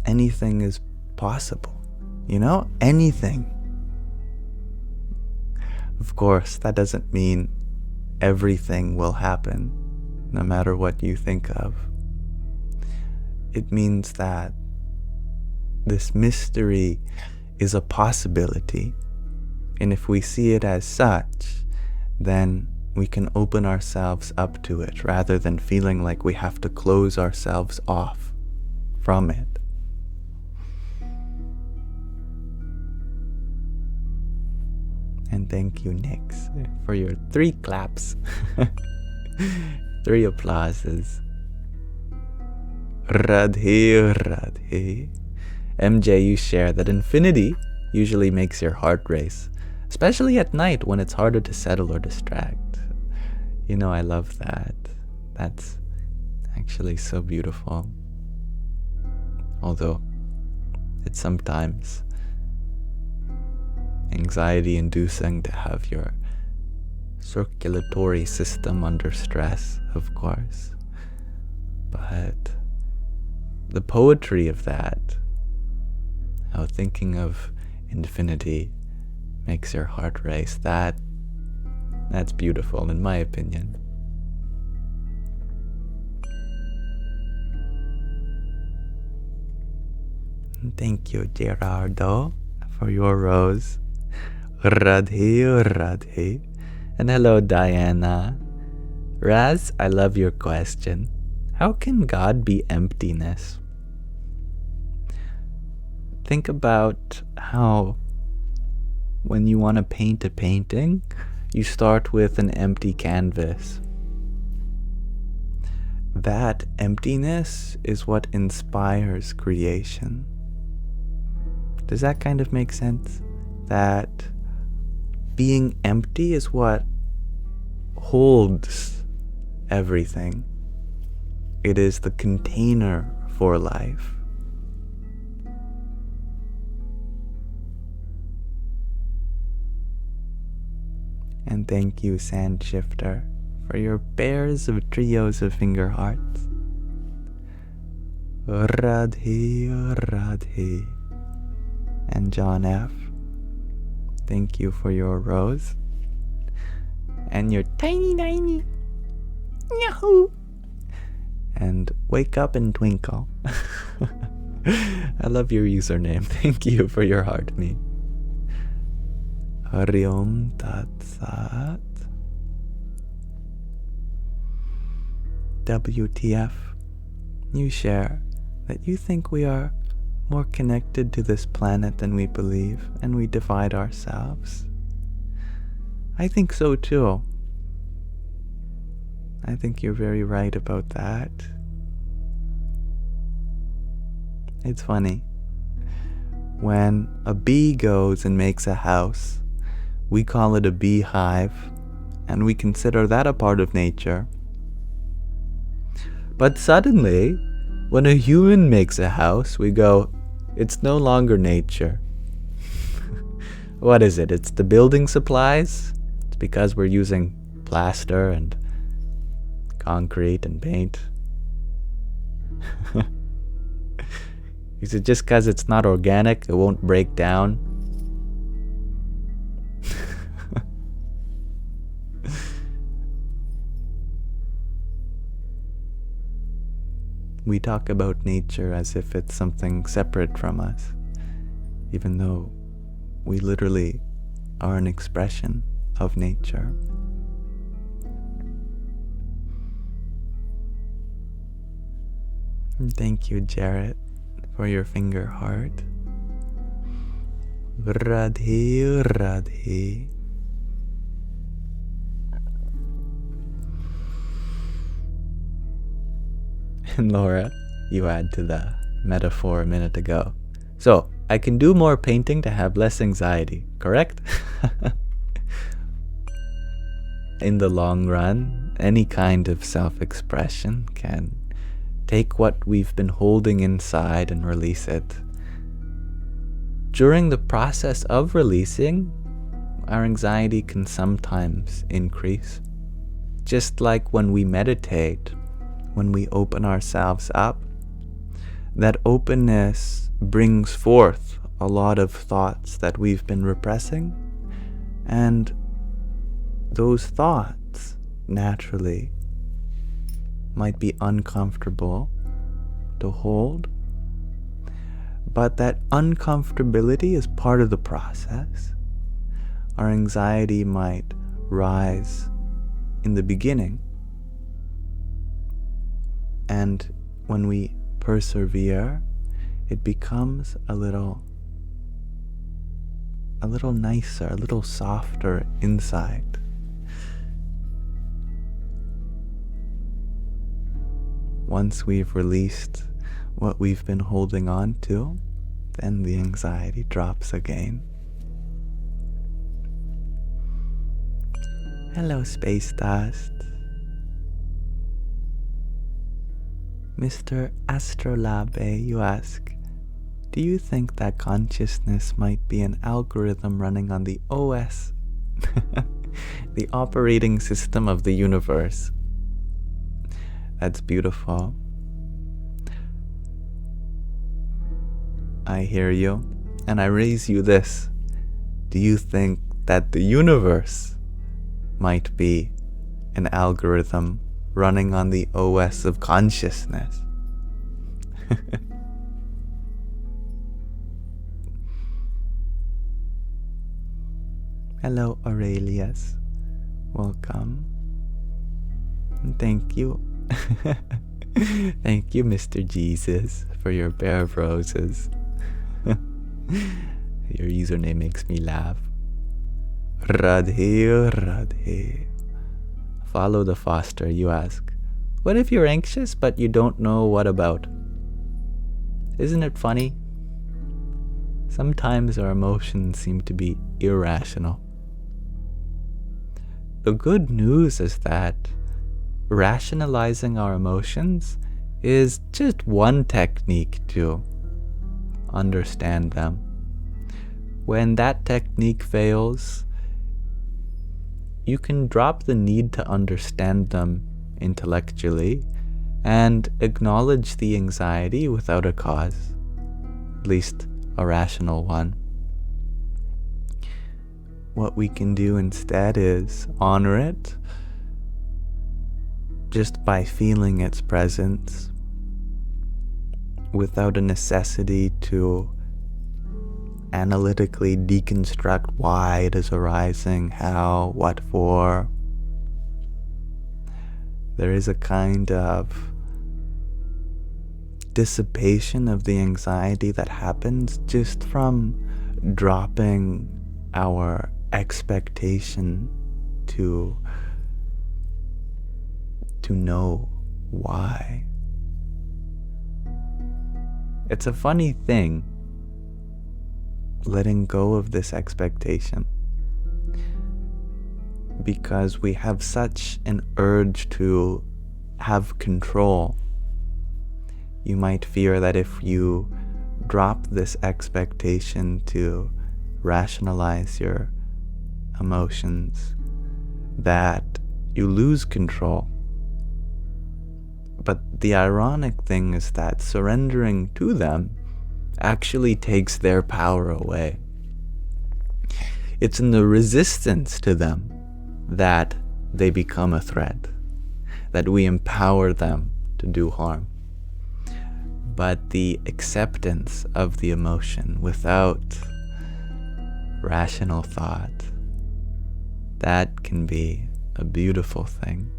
anything is possible. You know, anything. Of course, that doesn't mean everything will happen, no matter what you think of. It means that this mystery is a possibility, and if we see it as such, then we can open ourselves up to it rather than feeling like we have to close ourselves off from it. And thank you, Nix, for your 3 claps, 3 applauses. Radhe, Radhe. MJ, you share that infinity usually makes your heart race, especially at night when it's harder to settle or distract. You know, I love that. That's actually so beautiful. Although it's sometimes anxiety-inducing to have your circulatory system under stress, of course. But the poetry of that, how thinking of infinity makes your heart race, that's beautiful in my opinion. Thank you, Gerardo, for your rose. Radhe, Radhe. And hello, Diana. Raz, I love your question. How can God be emptiness? Think about how when you want to paint a painting, you start with an empty canvas. That emptiness is what inspires creation. Does that kind of make sense? That being empty is what holds everything. It is the container for life. And thank you, Sand Shifter, for your pairs of trios of finger hearts. Radhe, Radhe. And John F., thank you for your rose. And your tiny, yahoo! And wake up and twinkle. I love your username. Thank you for your heart me. Hari Om Tat Sat. WTF, you share that you think we are more connected to this planet than we believe, and we divide ourselves. I think so too. I think you're very right about that. It's funny. When a bee goes and makes a house, we call it a beehive, and we consider that a part of nature. But suddenly, when a human makes a house, we go, it's no longer nature. What is it? It's the building supplies? It's because we're using plaster and concrete and paint. Is it just because it's not organic, it won't break down? We talk about nature as if it's something separate from us, even though we literally are an expression of nature. And thank you, Jarrett, for your finger heart. Radhe, Radhe. And Laura, you add to the metaphor a minute ago. So, I can do more painting to have less anxiety, correct? In the long run, any kind of self-expression can take what we've been holding inside and release it. During the process of releasing, our anxiety can sometimes increase. Just like when we meditate, when we open ourselves up, that openness brings forth a lot of thoughts that we've been repressing, and those thoughts naturally might be uncomfortable to hold, but that uncomfortability is part of the process. Our anxiety might rise in the beginning, and when we persevere, it becomes a little nicer, a little softer inside. Once we've released what we've been holding on to, then the anxiety drops again. Hello, Space Dust. Mr. Astrolabe, you ask, do you think that consciousness might be an algorithm running on the OS, the operating system of the universe? That's beautiful. I hear you, and I raise you this. Do you think that the universe might be an algorithm running on the OS of consciousness? Hello, Aurelius. Welcome. And thank you. Thank you, Mr. Jesus, for your pair of roses. Your username makes me laugh. Radhe, Radhe. Follow the Foster, you ask. What if you're anxious but you don't know what about? Isn't it funny? Sometimes our emotions seem to be irrational. The good news is that rationalizing our emotions is just one technique to understand them. When that technique fails, you can drop the need to understand them intellectually and acknowledge the anxiety without a cause, at least a rational one. What we can do instead is honor it just by feeling its presence without a necessity to analytically deconstruct why it is arising, how, what for. There is a kind of dissipation of the anxiety that happens just from dropping our expectation to know why. It's a funny thing, letting go of this expectation, because we have such an urge to have control. You might fear that if you drop this expectation to rationalize your emotions, that you lose control. But the ironic thing is that surrendering to them actually takes their power away. It's in the resistance to them that they become a threat, that we empower them to do harm. But the acceptance of the emotion without rational thought, that can be a beautiful thing.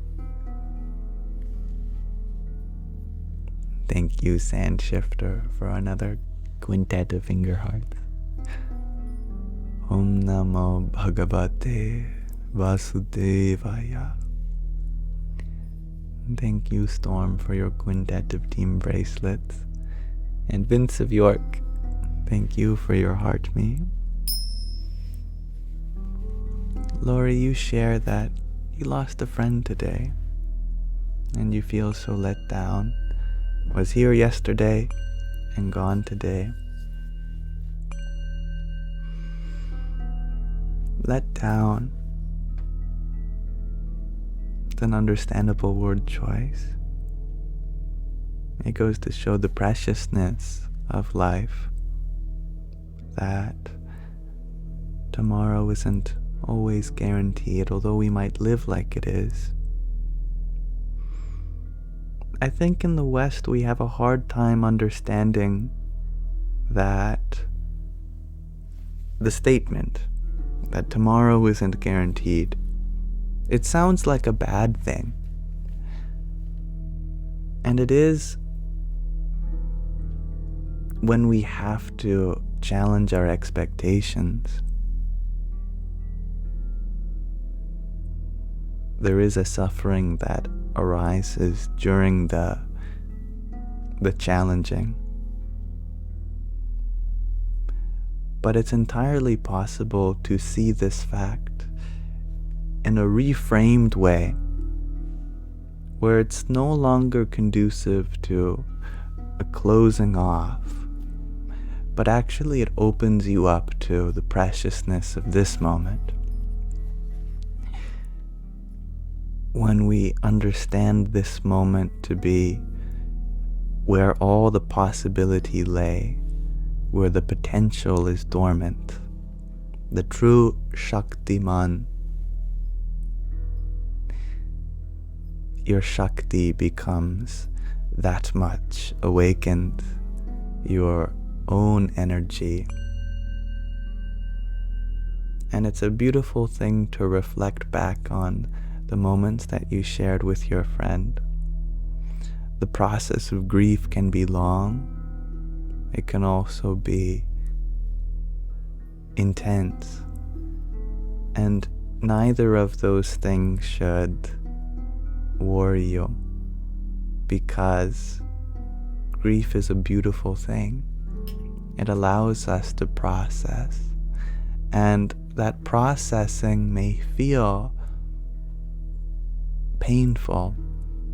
Thank you, Sand Shifter, for another quintet of finger hearts. Om Namo Bhagavate Vasudevaya. Thank you, Storm, for your quintet of team bracelets. And Vince of York, thank you for your heart me. Lori, you share that you lost a friend today, and you feel so let down. Was here yesterday and gone today. Let down. It's an understandable word choice. It goes to show the preciousness of life, that tomorrow isn't always guaranteed, although we might live like it is. I think in the West we have a hard time understanding that the statement that tomorrow isn't guaranteed, it sounds like a bad thing. And it is when we have to challenge our expectations. There is a suffering that arises during the challenging. But it's entirely possible to see this fact in a reframed way, where it's no longer conducive to a closing off, but actually it opens you up to the preciousness of this moment. When we understand this moment to be where all the possibility lay, where the potential is dormant, the true Shaktiman, your Shakti becomes that much awakened, your own energy. And it's a beautiful thing to reflect back on the moments that you shared with your friend. The process of grief can be long. It can also be intense. And neither of those things should worry you, because grief is a beautiful thing. It allows us to process, and that processing may feel painful,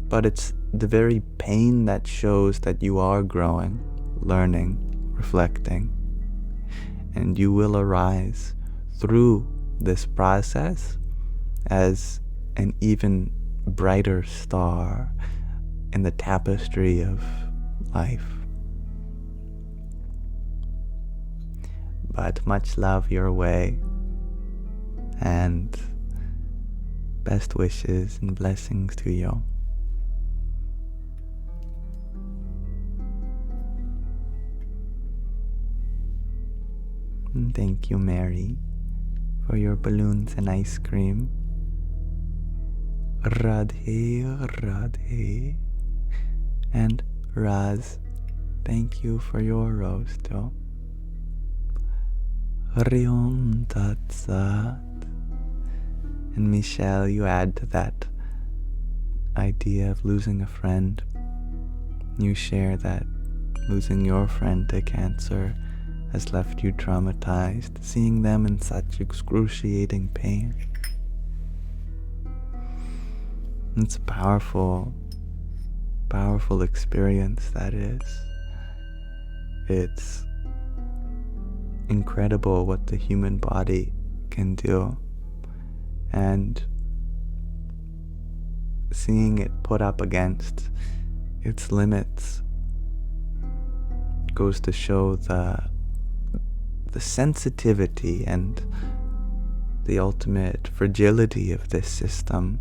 but it's the very pain that shows that you are growing, learning, reflecting, and you will arise through this process as an even brighter star in the tapestry of life. But much love your way, and best wishes and blessings to you. And thank you, Mary, for your balloons and ice cream. Radhe, Radhe. And Raz, thank you for your rose too. Riom Tat Sat. And Michelle, you add to that idea of losing a friend. You share that losing your friend to cancer has left you traumatized, seeing them in such excruciating pain. It's a powerful, powerful experience, that is. It's incredible what the human body can do, and seeing it put up against its limits goes to show the sensitivity and the ultimate fragility of this system.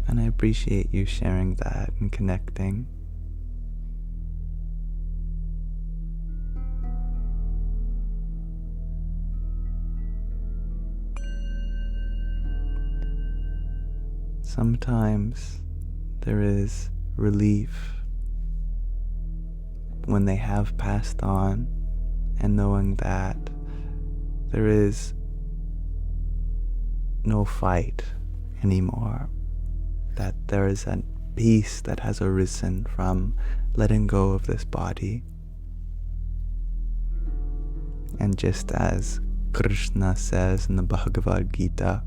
And I appreciate you sharing that and connecting. Sometimes there is relief when they have passed on, and knowing that there is no fight anymore, that there is a peace that has arisen from letting go of this body. And just as Krishna says in the Bhagavad Gita,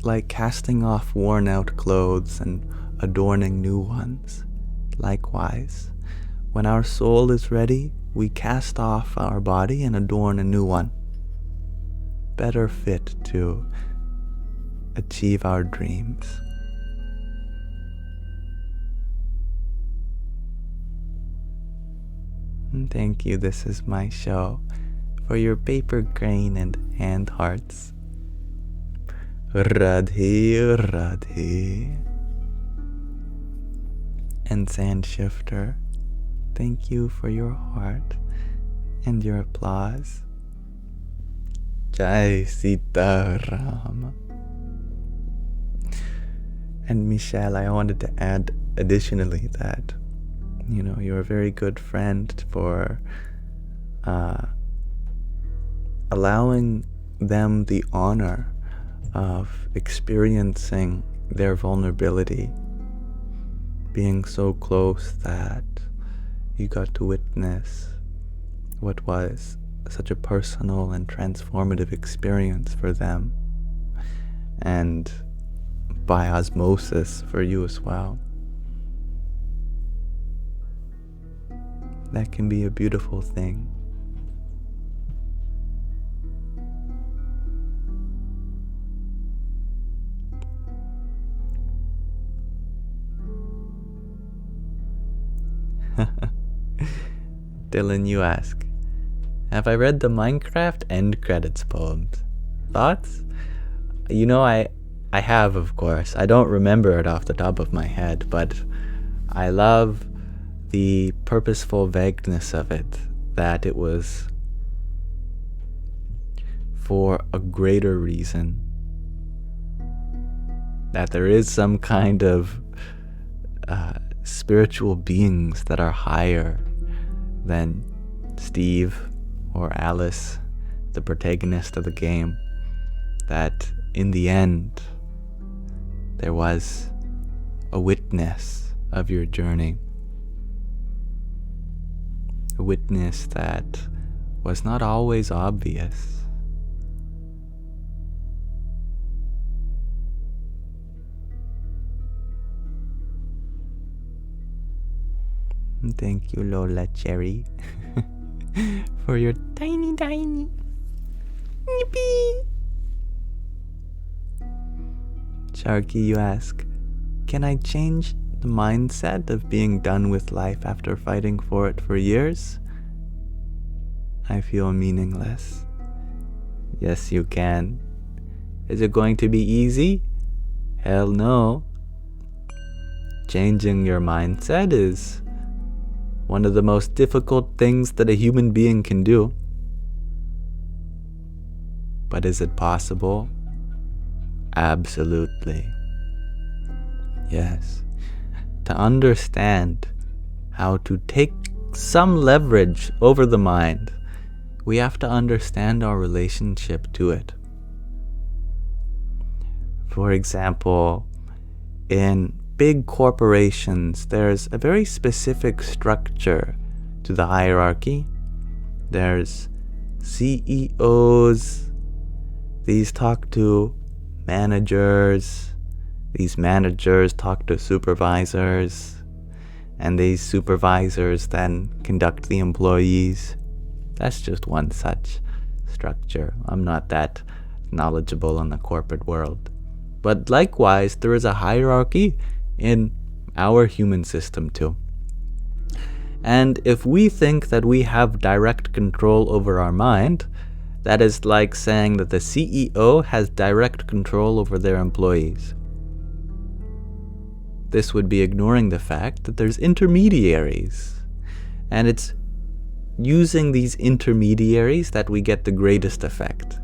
like casting off worn out clothes and adorning new ones, likewise, when our soul is ready, we cast off our body and adorn a new one, better fit to achieve our dreams. And thank you, This Is My Show, for your paper crane and hand hearts. Radhe, Radhe. And Sand Shifter, thank you for your heart and your applause. Jai Sita Rama. And Michelle, I wanted to add additionally that, you're a very good friend for allowing them the honor of experiencing their vulnerability, being so close that you got to witness what was such a personal and transformative experience for them, and by osmosis for you as well. That can be a beautiful thing. Dylan, you ask, have I read the Minecraft end credits poems? Thoughts? I have, of course. I don't remember it off the top of my head, but I love the purposeful vagueness of it, that it was for a greater reason, that there is some kind of spiritual beings that are higher than Steve or Alice, the protagonist of the game, that in the end there was a witness of your journey, a witness that was not always obvious. Thank you, Lola Cherry, for your tiny Yippee! Sharky, you ask, can I change the mindset of being done with life after fighting for it for years? I feel meaningless. Yes, you can. Is it going to be easy? Hell no. Changing your mindset is one of the most difficult things that a human being can do. But is it possible? Absolutely. Yes. To understand how to take some leverage over the mind, we have to understand our relationship to it. For example, in big corporations, there's a very specific structure to the hierarchy. There's CEOs. These talk to managers. These managers talk to supervisors. And these supervisors then conduct the employees. That's just one such structure. I'm not that knowledgeable in the corporate world. But likewise, there is a hierarchy in our human system too. And if we think that we have direct control over our mind, that is like saying that the CEO has direct control over their employees. This would be ignoring the fact that there's intermediaries. And it's using these intermediaries that we get the greatest effect.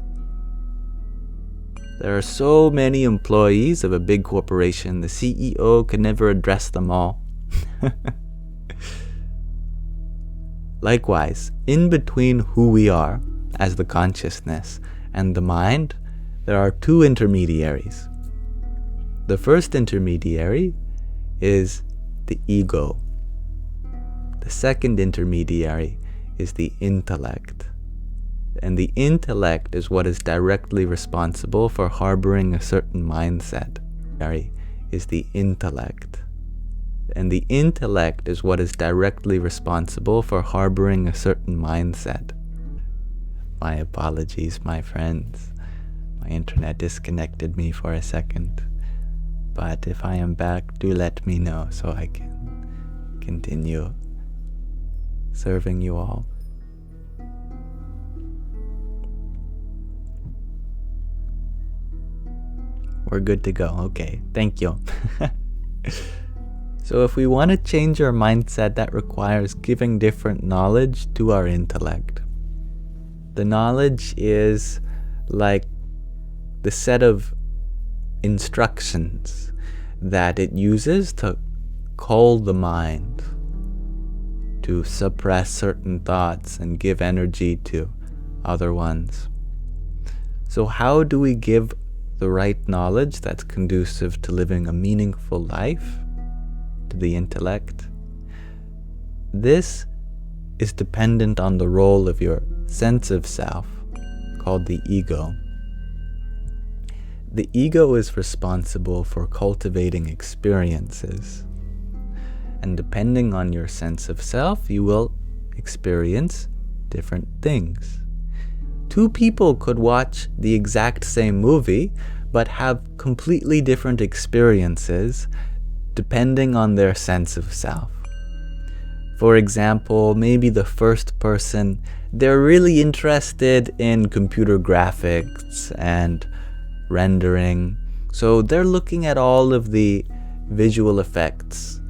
There are so many employees of a big corporation, the CEO can never address them all. Likewise, in between who we are as the consciousness and the mind, there are two intermediaries. The first intermediary is the ego. The second intermediary is the intellect. And the intellect is what is directly responsible for harboring a certain mindset. Is the intellect. And the intellect is what is directly responsible for harboring a certain mindset. My apologies, my friends. My internet disconnected me for a second. But if I am back, do let me know so I can continue serving you all. We're good to go. Okay, thank you. So if we want to change our mindset, that requires giving different knowledge to our intellect. The knowledge is like the set of instructions that it uses to cull the mind, to suppress certain thoughts and give energy to other ones. So how do we give the right knowledge that's conducive to living a meaningful life to the intellect? This is dependent on the role of your sense of self, called the ego. The ego is responsible for cultivating experiences. And depending on your sense of self, you will experience different things. Two people could watch the exact same movie, but have completely different experiences depending on their sense of self. For example, maybe the first person, they're really interested in computer graphics and rendering. So they're looking at all of the visual effects.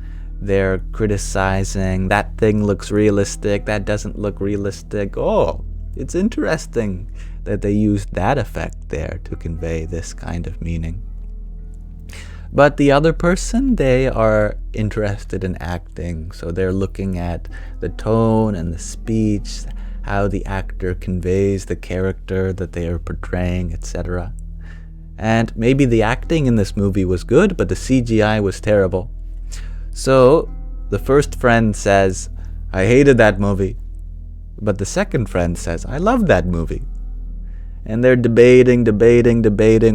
They're criticizing, that thing looks realistic, that doesn't look realistic. Oh, it's interesting that they used that effect there to convey this kind of meaning. But the other person, they are interested in acting, so they're looking at the tone and the speech, how the actor conveys the character that they are portraying, etc. And maybe the acting in this movie was good, but the CGI was terrible. So the first friend says, I hated that movie. But the second friend says, I love that movie. And they're debating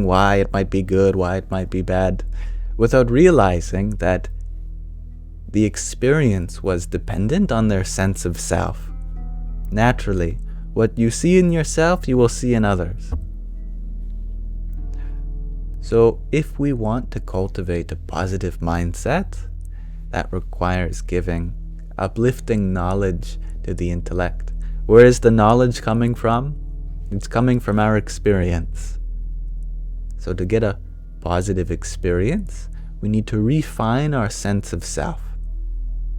why it might be good, why it might be bad, without realizing that the experience was dependent on their sense of self. Naturally, What you see in yourself, you will see in others. So if we want to cultivate a positive mindset, that requires giving uplifting knowledge to the intellect. Where is the knowledge coming from? It's coming from our experience. So to get a positive experience, we need to refine our sense of self.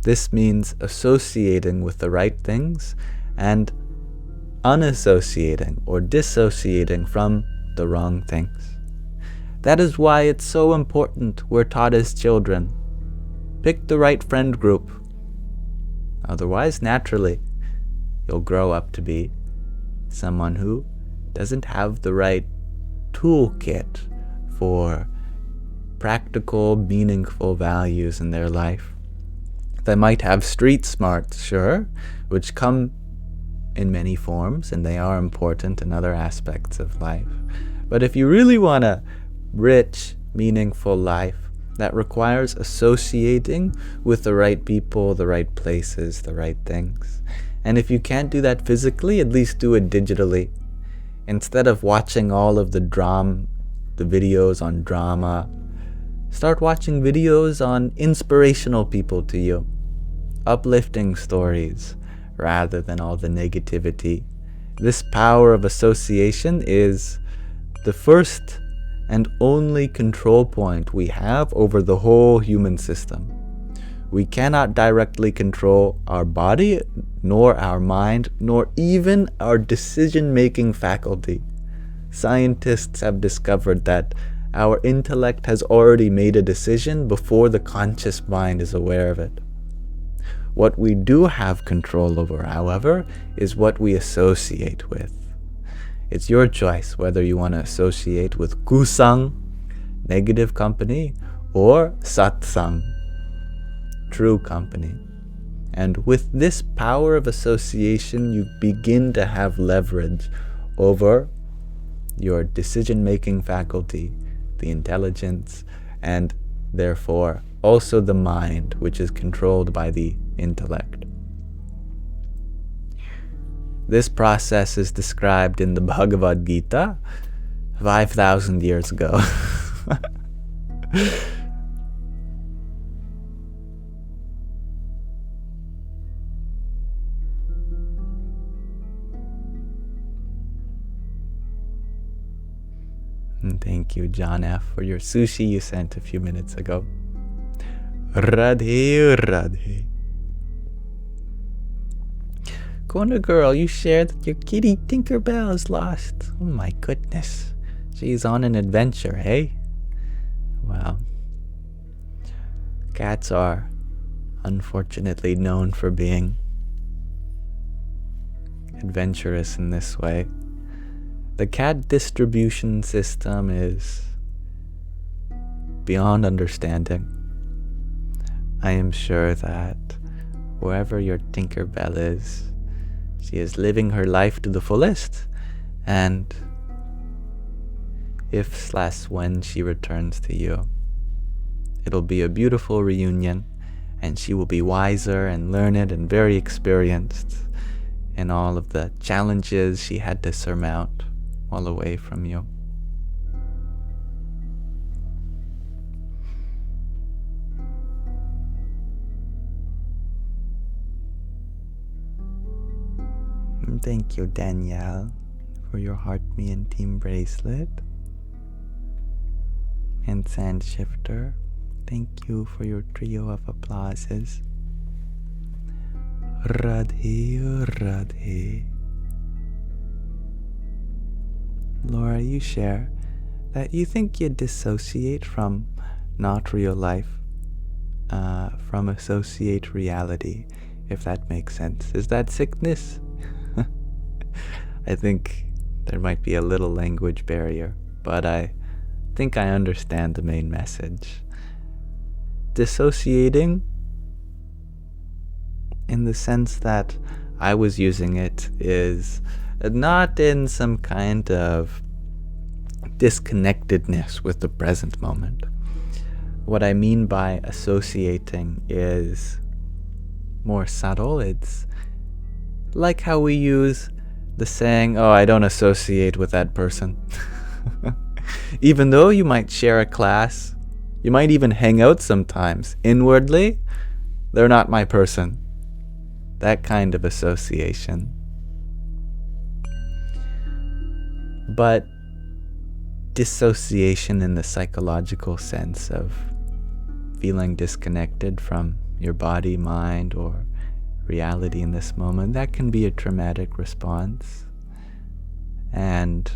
This means associating with the right things and unassociating or dissociating from the wrong things. That is why it's so important we're taught as children. Pick the right friend group. Otherwise, naturally, you'll grow up to be someone who doesn't have the right toolkit for practical, meaningful values in their life. They might have street smarts, sure, which come in many forms, and they are important in other aspects of life. But if you really want a rich, meaningful life, that requires associating with the right people, the right places, the right things. And if you can't do that physically, at least do it digitally. Instead of watching all of the videos on drama, start watching videos on inspirational people to you, uplifting stories, rather than all the negativity. This power of association is the first and only control point we have over the whole human system. We cannot directly control our body, nor our mind, nor even our decision-making faculty. Scientists have discovered that our intellect has already made a decision before the conscious mind is aware of it. What we do have control over, however, is what we associate with. It's your choice whether you want to associate with kusang, negative company, or satsang, true company. And with this power of association, you begin to have leverage over your decision-making faculty, the intelligence, and therefore also the mind, which is controlled by the intellect. This process is described in the Bhagavad Gita 5,000 years ago. And thank you, John F., for your sushi you sent a few minutes ago. Radhe, Radhe. Corner girl, you shared that your kitty Tinkerbell is lost. Oh my goodness. She's on an adventure, hey? Well, cats are unfortunately known for being adventurous in this way. The cat distribution system is beyond understanding. I am sure that wherever your Tinkerbell is, she is living her life to the fullest, and if/when she returns to you, it'll be a beautiful reunion, and she will be wiser and learned and very experienced in all of the challenges she had to surmount while away from you. Thank you, Danielle, for your Heart Me and Team bracelet. And Sand Shifter, thank you for your trio of applauses. Radhe, Radhe. Laura, you share that you think you dissociate from not real life, from associate reality, if that makes sense. Is that sickness? I think there might be a little language barrier, but I think I understand the main message. Dissociating, in the sense that I was using it, is not in some kind of disconnectedness with the present moment. What I mean by associating is more subtle. It's like how we use the saying, oh, I don't associate with that person. Even though you might share a class, you might even hang out sometimes, inwardly, they're not my person. That kind of association. But dissociation in the psychological sense of feeling disconnected from your body, mind, or reality in this moment, that can be a traumatic response. And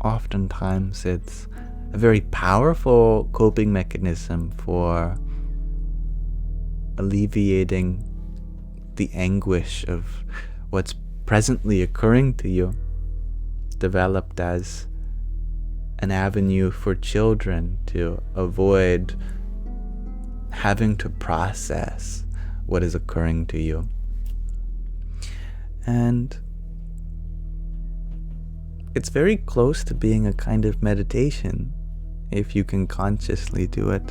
oftentimes it's a very powerful coping mechanism for alleviating the anguish of what's presently occurring to you, developed as an avenue for children to avoid having to process what is occurring to you. And it's very close to being a kind of meditation if you can consciously do it.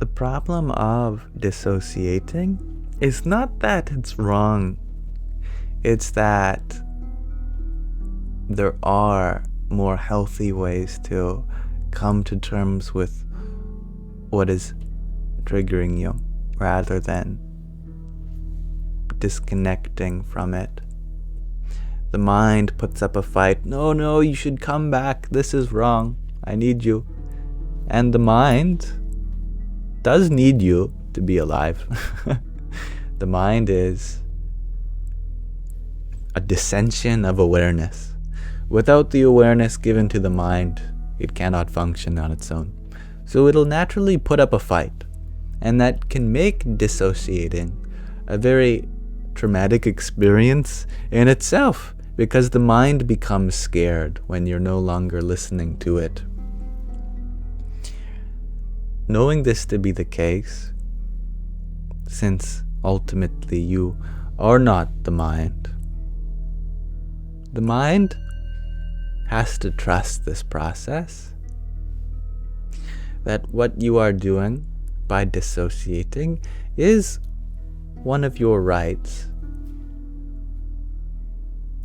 The problem of dissociating is not that it's wrong. It's that there are more healthy ways to come to terms with what is triggering you rather than disconnecting from it. The mind puts up a fight. No, you should come back. This is wrong. I need you. And the mind does need you to be alive. The mind is a dissension of awareness. Without the awareness given to the mind, it cannot function on its own. So it'll naturally put up a fight. And that can make dissociating a very traumatic experience in itself, because the mind becomes scared when you're no longer listening to it. Knowing this to be the case, since ultimately you are not the mind has to trust this process, that what you are doing by dissociating is one of your rights.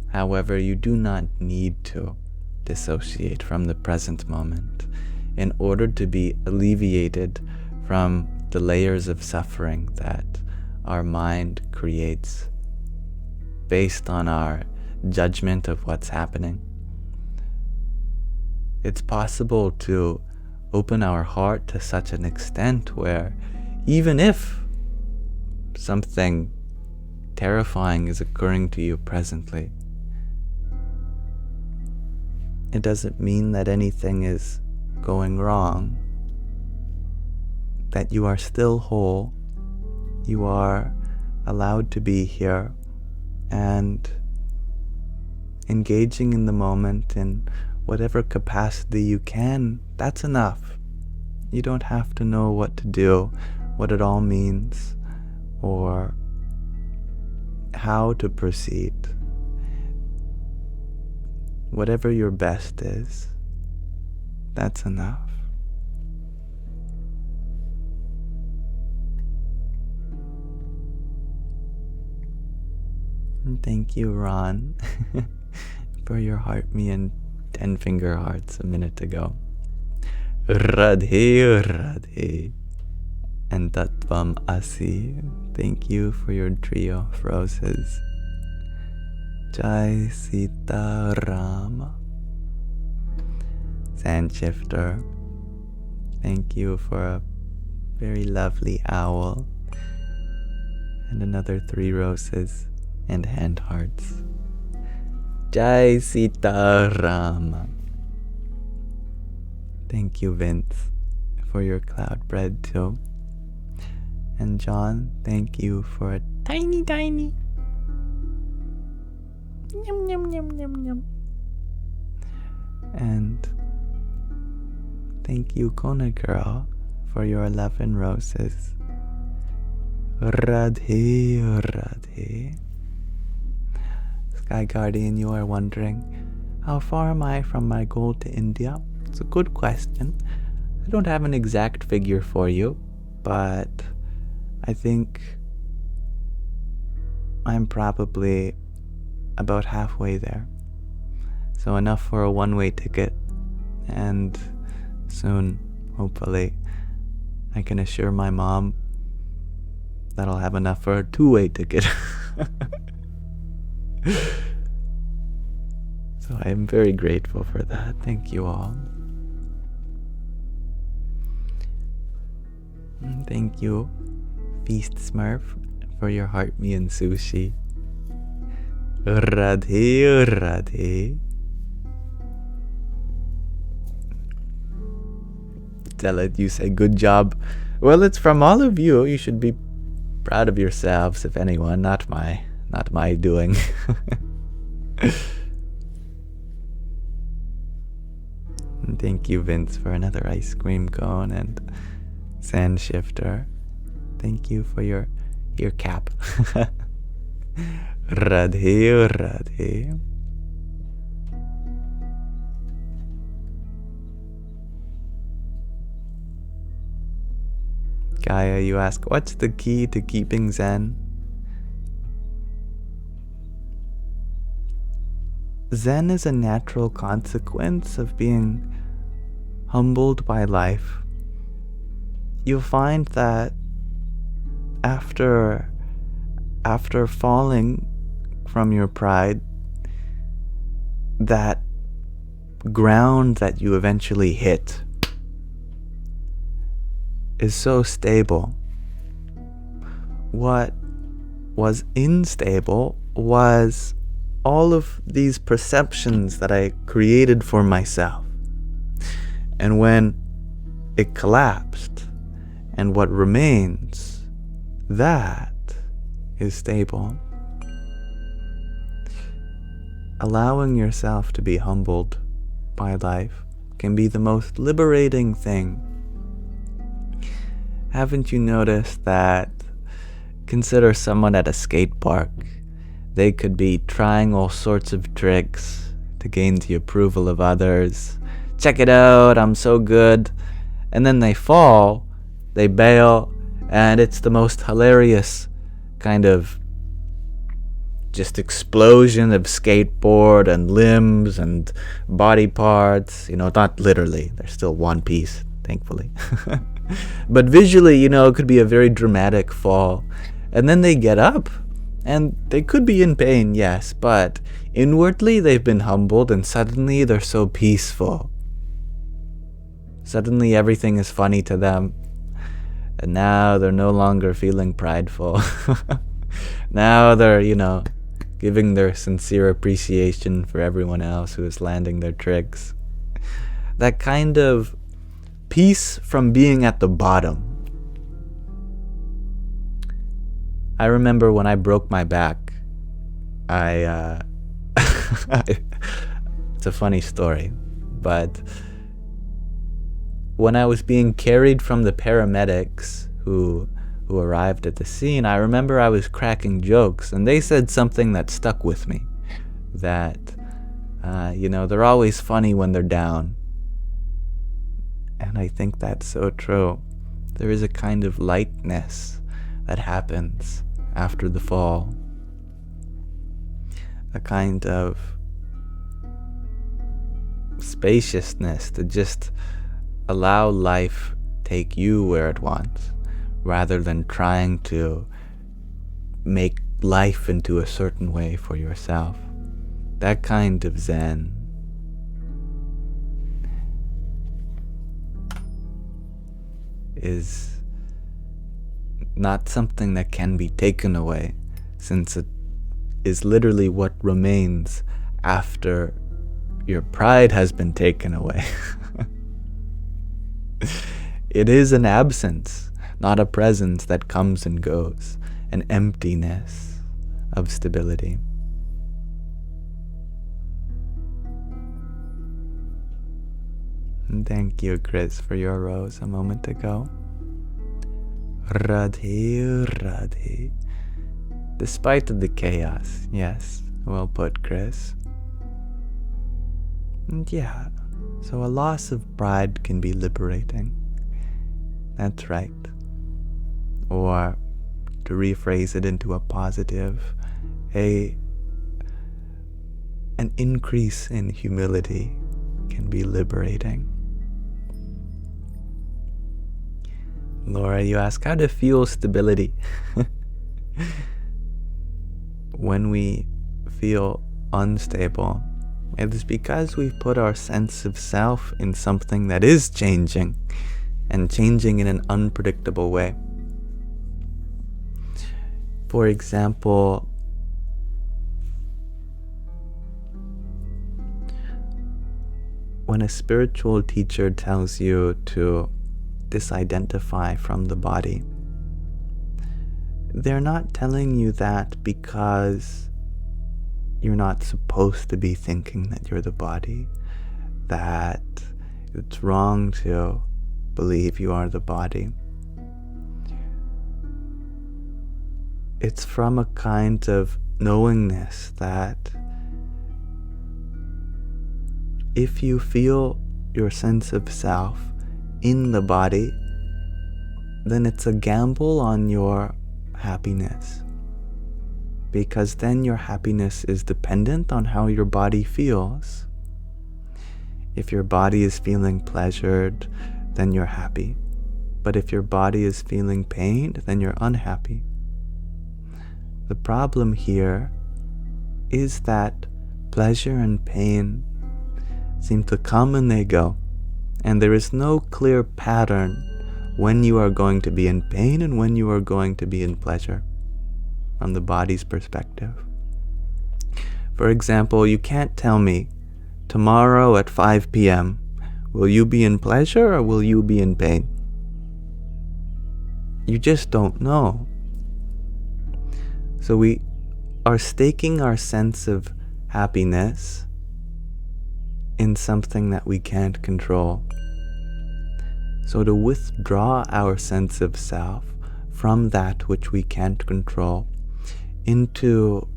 However, you do not need to dissociate from the present moment in order to be alleviated from the layers of suffering that our mind creates based on our judgment of what's happening. It's possible to open our heart to such an extent where even if something terrifying is occurring to you presently, it doesn't mean that anything is going wrong, that you are still whole, you are allowed to be here and engaging in the moment in whatever capacity you can. That's enough. You don't have to know what to do, what it all means, or how to proceed. Whatever your best is, that's enough. And thank you, Ron, for your heart me and 10 finger hearts a minute ago. Radhe Radhe and Tattvam Asi. Thank you for your trio of roses. Jai Sita Rama. Sandshifter, thank you for a very lovely owl and another 3 roses and hand hearts. Jai Sita Rama. Thank you, Vince, for your cloud bread too. And John, thank you for a tiny Yum, yum, yum, yum, yum. And thank you, Kona Girl, for your 11 roses. Radhe, Radhe. Sky Guardian, you are wondering, how far am I from my goal to India? It's a good question. I don't have an exact figure for you, but I think I'm probably about halfway there. So enough for a one-way ticket, and soon, hopefully, I can assure my mom that I'll have enough for a two-way ticket. So I am very grateful for that. Thank you all. Thank you, Feast Smurf, for your heart me and sushi. Radhe, Radhe. Stella, you say good job. Well, it's from all of you. You should be proud of yourselves, if anyone, not my doing. And thank you, Vince, for another ice cream cone, and Sand Shifter, thank you for your cap. Radhe, Radhe. Gaia, you ask, what's the key to keeping Zen? Zen is a natural consequence of being humbled by life. You'll find that after falling from your pride, that ground that you eventually hit is so stable. What was unstable was all of these perceptions that I created for myself. And when it collapsed, and what remains, that is stable. Allowing yourself to be humbled by life can be the most liberating thing. Haven't you noticed that? Consider someone at a skate park. They could be trying all sorts of tricks to gain the approval of others. Check it out, I'm so good. And then they fall, they bail, and it's the most hilarious kind of just explosion of skateboard and limbs and body parts. Not literally, they're still one piece, thankfully. But visually, it could be a very dramatic fall. And then they get up, and they could be in pain, yes, but inwardly they've been humbled, and suddenly they're so peaceful. Suddenly everything is funny to them, and now they're no longer feeling prideful. Now they're, giving their sincere appreciation for everyone else who is landing their tricks. That kind of peace from being at the bottom. I remember when I broke my back, it's a funny story, but when I was being carried from the paramedics who arrived at the scene, I remember I was cracking jokes, and they said something that stuck with me, that, they're always funny when they're down. And I think that's so true. There is a kind of lightness that happens after the fall. A kind of spaciousness to just allow life take you where it wants, rather than trying to make life into a certain way for yourself. That kind of Zen is not something that can be taken away, since it is literally what remains after your pride has been taken away. It is an absence, not a presence that comes and goes, an emptiness of stability. And thank you, Chris, for your rose a moment ago. Radhe, Radhe. Despite the chaos, yes, well put, Chris. And yeah, so a loss of pride can be liberating. That's right. Or, to rephrase it into a positive, an increase in humility can be liberating. Laura, you ask how to feel stability. When we feel unstable, it is because we've put our sense of self in something that is changing, and changing in an unpredictable way. For example, when a spiritual teacher tells you to disidentify from the body, they're not telling you that because you're not supposed to be thinking that you're the body, that it's wrong to believe you are the body. It's from a kind of knowingness that if you feel your sense of self in the body, then it's a gamble on your happiness, because then your happiness is dependent on how your body feels. If your body is feeling pleasured, then you're happy. But if your body is feeling pained, then you're unhappy. The problem here is that pleasure and pain seem to come and they go, and there is no clear pattern when you are going to be in pain and when you are going to be in pleasure from the body's perspective. For example, you can't tell me, tomorrow at 5 p.m., will you be in pleasure or will you be in pain? You just don't know. So we are staking our sense of happiness in something that we can't control. So to withdraw our sense of self from that which we can't control into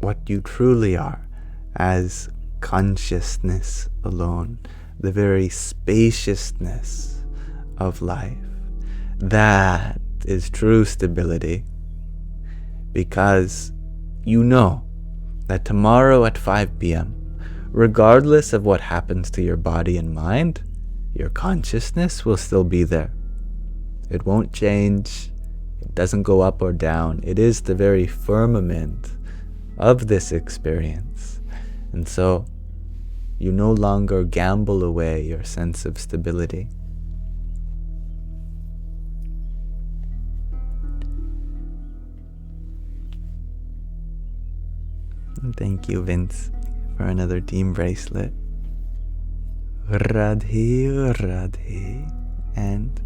what you truly are as consciousness alone, the very spaciousness of life, that is true stability, because you know that tomorrow at 5 p.m., regardless of what happens to your body and mind, your consciousness will still be there. It won't change. It doesn't go up or down. It is the very firmament of this experience. And so you no longer gamble away your sense of stability. And thank you, Vince, for another team bracelet. Radhe Radhe. And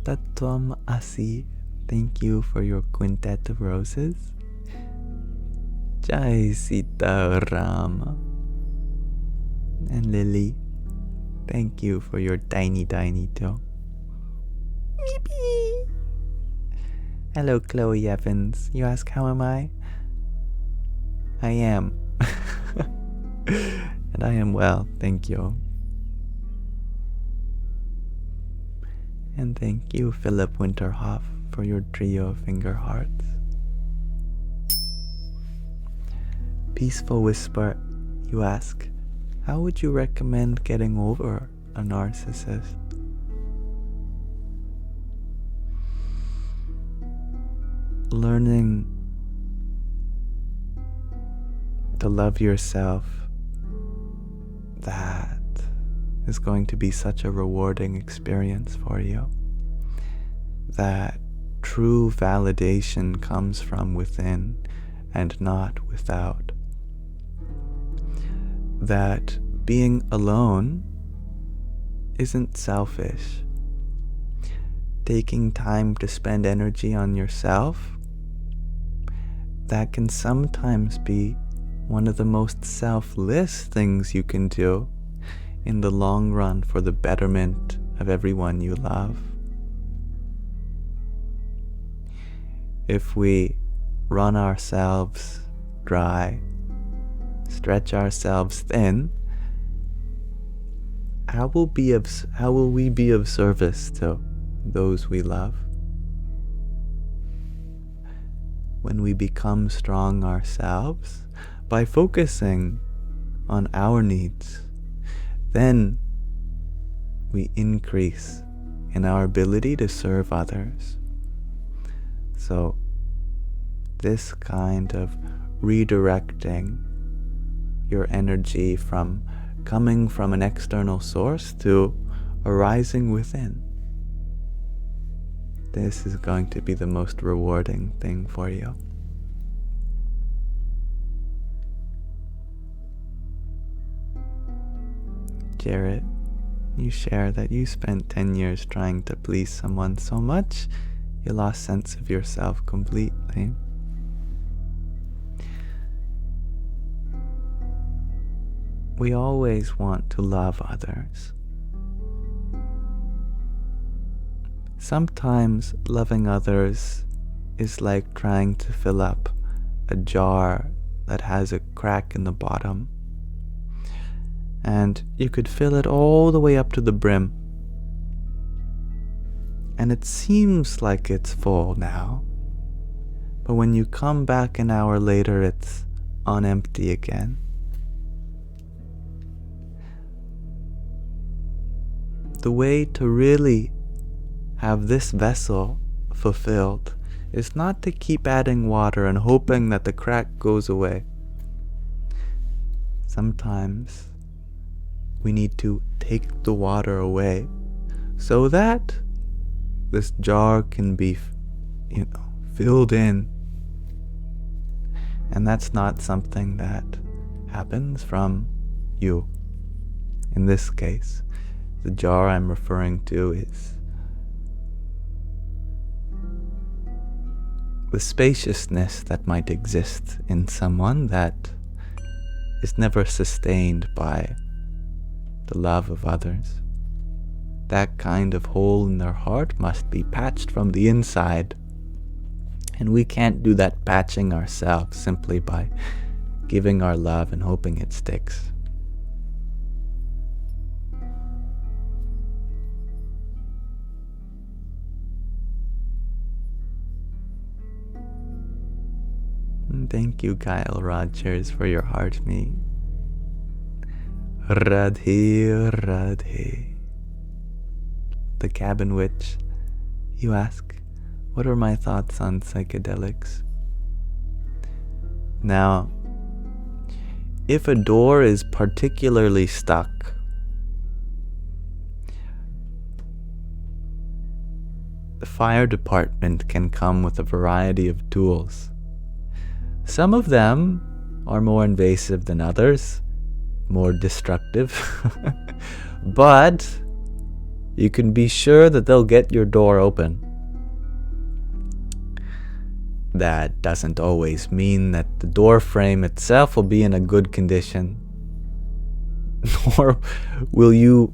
Tatvam Asi, thank you for your quintet of roses. Jai Sita Rama. And Lily, thank you for your tiny toe. Meepy. Hello, Chloe Evans. You ask, how am I? I am. And I am well, thank you. And thank you, Philip Winterhoff, for your trio of finger hearts. Peaceful Whisper, you ask, how would you recommend getting over a narcissist? Learning to love yourself, that is going to be such a rewarding experience for you. That true validation comes from within and not without. That being alone isn't selfish. Taking time to spend energy on yourself, that can sometimes be one of the most selfless things you can do in the long run for the betterment of everyone you love. If we run ourselves dry, stretch ourselves thin, how will we be of service to those we love? when we become strong ourselves by focusing on our needs, then we increase in our ability to serve others. So this kind of redirecting your energy from coming from an external source to arising within, this is going to be the most rewarding thing for you. Jarrett, you share that you spent 10 years trying to please someone so much, you lost sense of yourself completely. We always want to love others. Sometimes loving others is like trying to fill up a jar that has a crack in the bottom. And you could fill it all the way up to the brim. And it seems like it's full now. But when you come back an hour later, it's on empty again. The way to really have this vessel fulfilled is not to keep adding water and hoping that the crack goes away. Sometimes we need to take the water away so that this jar can be, filled in. And that's not something that happens from you. In this case, the jar I'm referring to is the spaciousness that might exist in someone that is never sustained by the love of others. That kind of hole in their heart must be patched from the inside. And we can't do that patching ourselves simply by giving our love and hoping it sticks. And thank you, Kyle Rogers, for your heart me. Radhe, Radhe. The Cabin Witch, you ask, what are my thoughts on psychedelics? Now, if a door is particularly stuck, the fire department can come with a variety of tools. Some of them are more invasive than others, more destructive, but you can be sure that they'll get your door open. That doesn't always mean that the door frame itself will be in a good condition, nor will you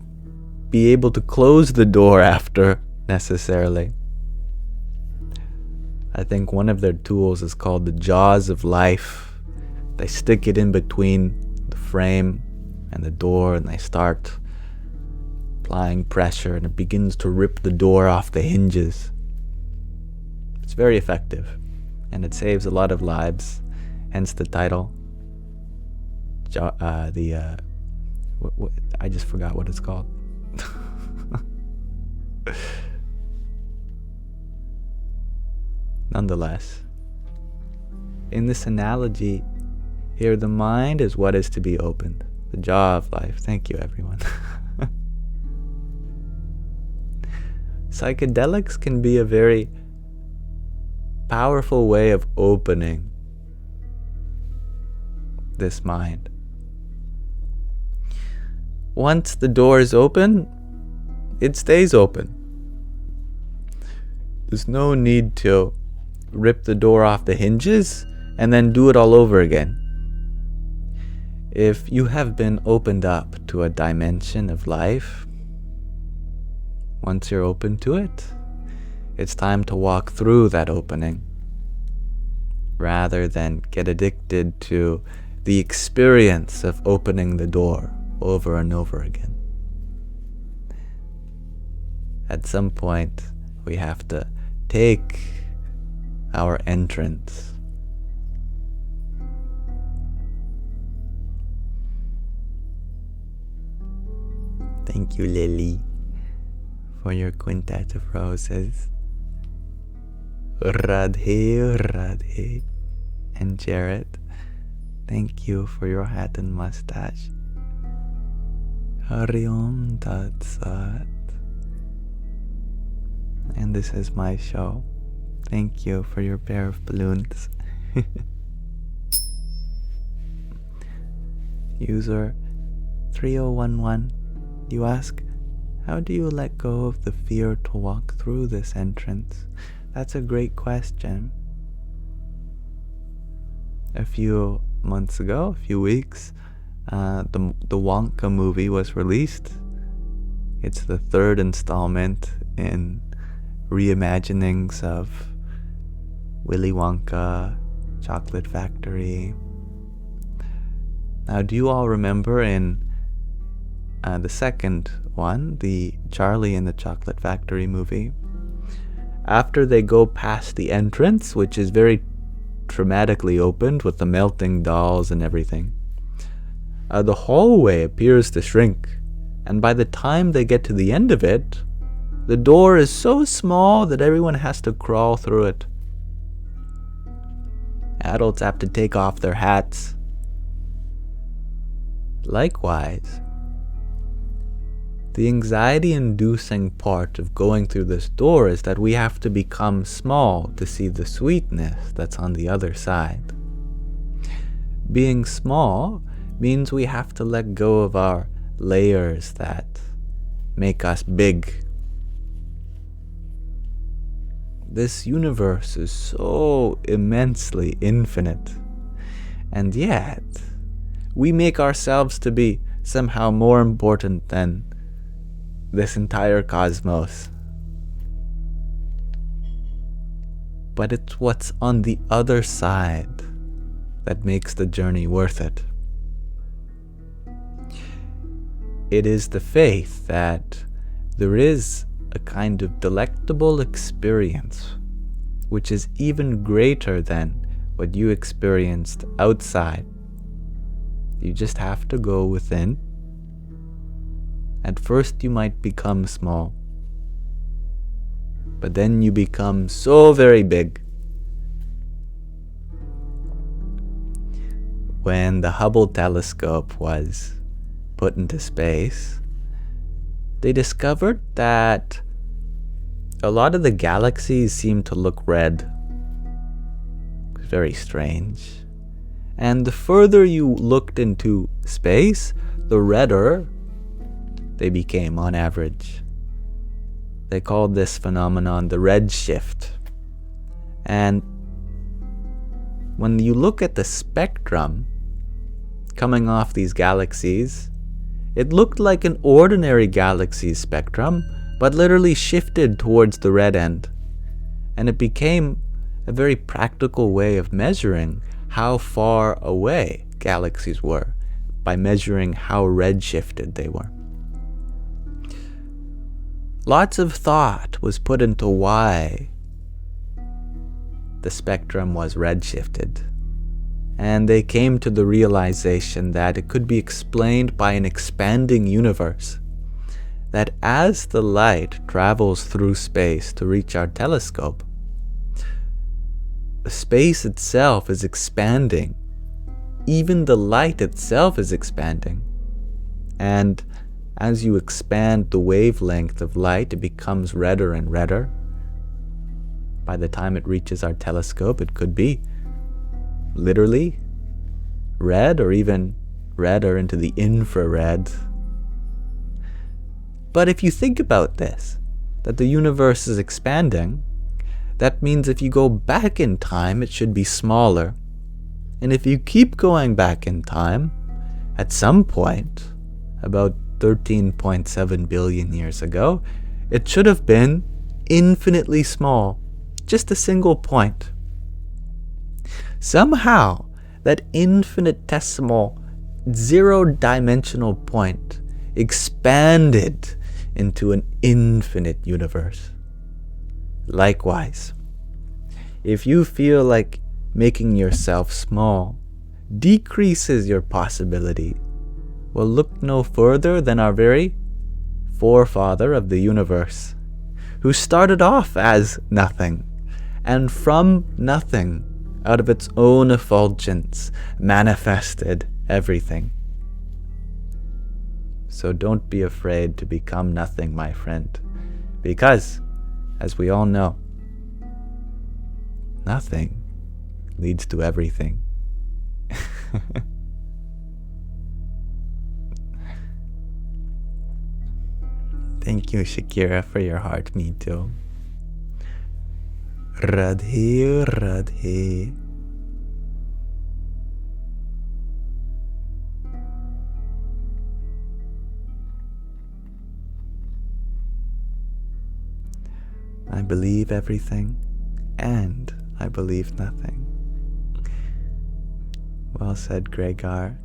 be able to close the door after necessarily. I think one of their tools is called the jaws of life. They stick it in between the frame and the door, and they start applying pressure, and it begins to rip the door off the hinges. It's very effective, and it saves a lot of lives, hence the title. I just forgot what it's called. Nonetheless, in this analogy here, the mind is what is to be opened, the jaw of life. Thank you, everyone. Psychedelics can be a very powerful way of opening this mind. Once the door is open, it stays open. There's no need to rip the door off the hinges and then do it all over again. If you have been opened up to a dimension of life, once you're open to it, it's time to walk through that opening, rather than get addicted to the experience of opening the door over and over again. At some point, we have to take our entrance Thank you, Lily, for your quintet of roses. Radhe, Radhe. And Jared, thank you for your hat and mustache. Hari Om Tat Sat. And this is my show. Thank you for your pair of balloons. User 3011, you ask, how do you let go of the fear to walk through this entrance? That's a great question. A few months ago, a few weeks, the Wonka movie was released. It's the third installment in reimaginings of Willy Wonka, Chocolate Factory. Now, do you all remember in the second one, the Charlie and the Chocolate Factory movie, after they go past the entrance, which is very dramatically opened with the melting dolls and everything, the hallway appears to shrink, and by the time they get to the end of it, the door is so small that everyone has to crawl through it. Adults have to take off their hats. Likewise, the anxiety-inducing part of going through this door is that we have to become small to see the sweetness that's on the other side. Being small means we have to let go of our layers that make us big. This universe is so immensely infinite, and yet we make ourselves to be somehow more important than this entire cosmos. But it's what's on the other side that makes the journey worth it. It is the faith that there is a kind of delectable experience which is even greater than what you experienced outside. You just have to go within. At first you might become small, but then you become so very big. When the Hubble telescope was put into space, they discovered that a lot of the galaxies seemed to look red. It was very strange. And the further you looked into space, the redder they became on average. They called this phenomenon the redshift. And when you look at the spectrum coming off these galaxies, it looked like an ordinary galaxy spectrum, but literally shifted towards the red end. And it became a very practical way of measuring how far away galaxies were by measuring how redshifted they were. Lots of thought was put into why the spectrum was redshifted, and they came to the realization that it could be explained by an expanding universe, that as the light travels through space to reach our telescope, the space itself is expanding. Even the light itself is expanding. And as you expand the wavelength of light, it becomes redder and redder. By the time it reaches our telescope, it could be literally red or even redder into the infrared. But if you think about this, that the universe is expanding, that means if you go back in time, it should be smaller. And if you keep going back in time, at some point, about 13.7 billion years ago, it should have been infinitely small, just a single point. Somehow, that infinitesimal, zero-dimensional point expanded into an infinite universe. Likewise, if you feel like making yourself small decreases your possibility, well, look no further than our very forefather of the universe, who started off as nothing, and from nothing, out of its own effulgence, manifested everything. So don't be afraid to become nothing, my friend, because, as we all know, nothing leads to everything. Thank you, Shakira, for your heart. Me too. Radhe, Radhe. I believe everything, and I believe nothing. Well said, Gregor.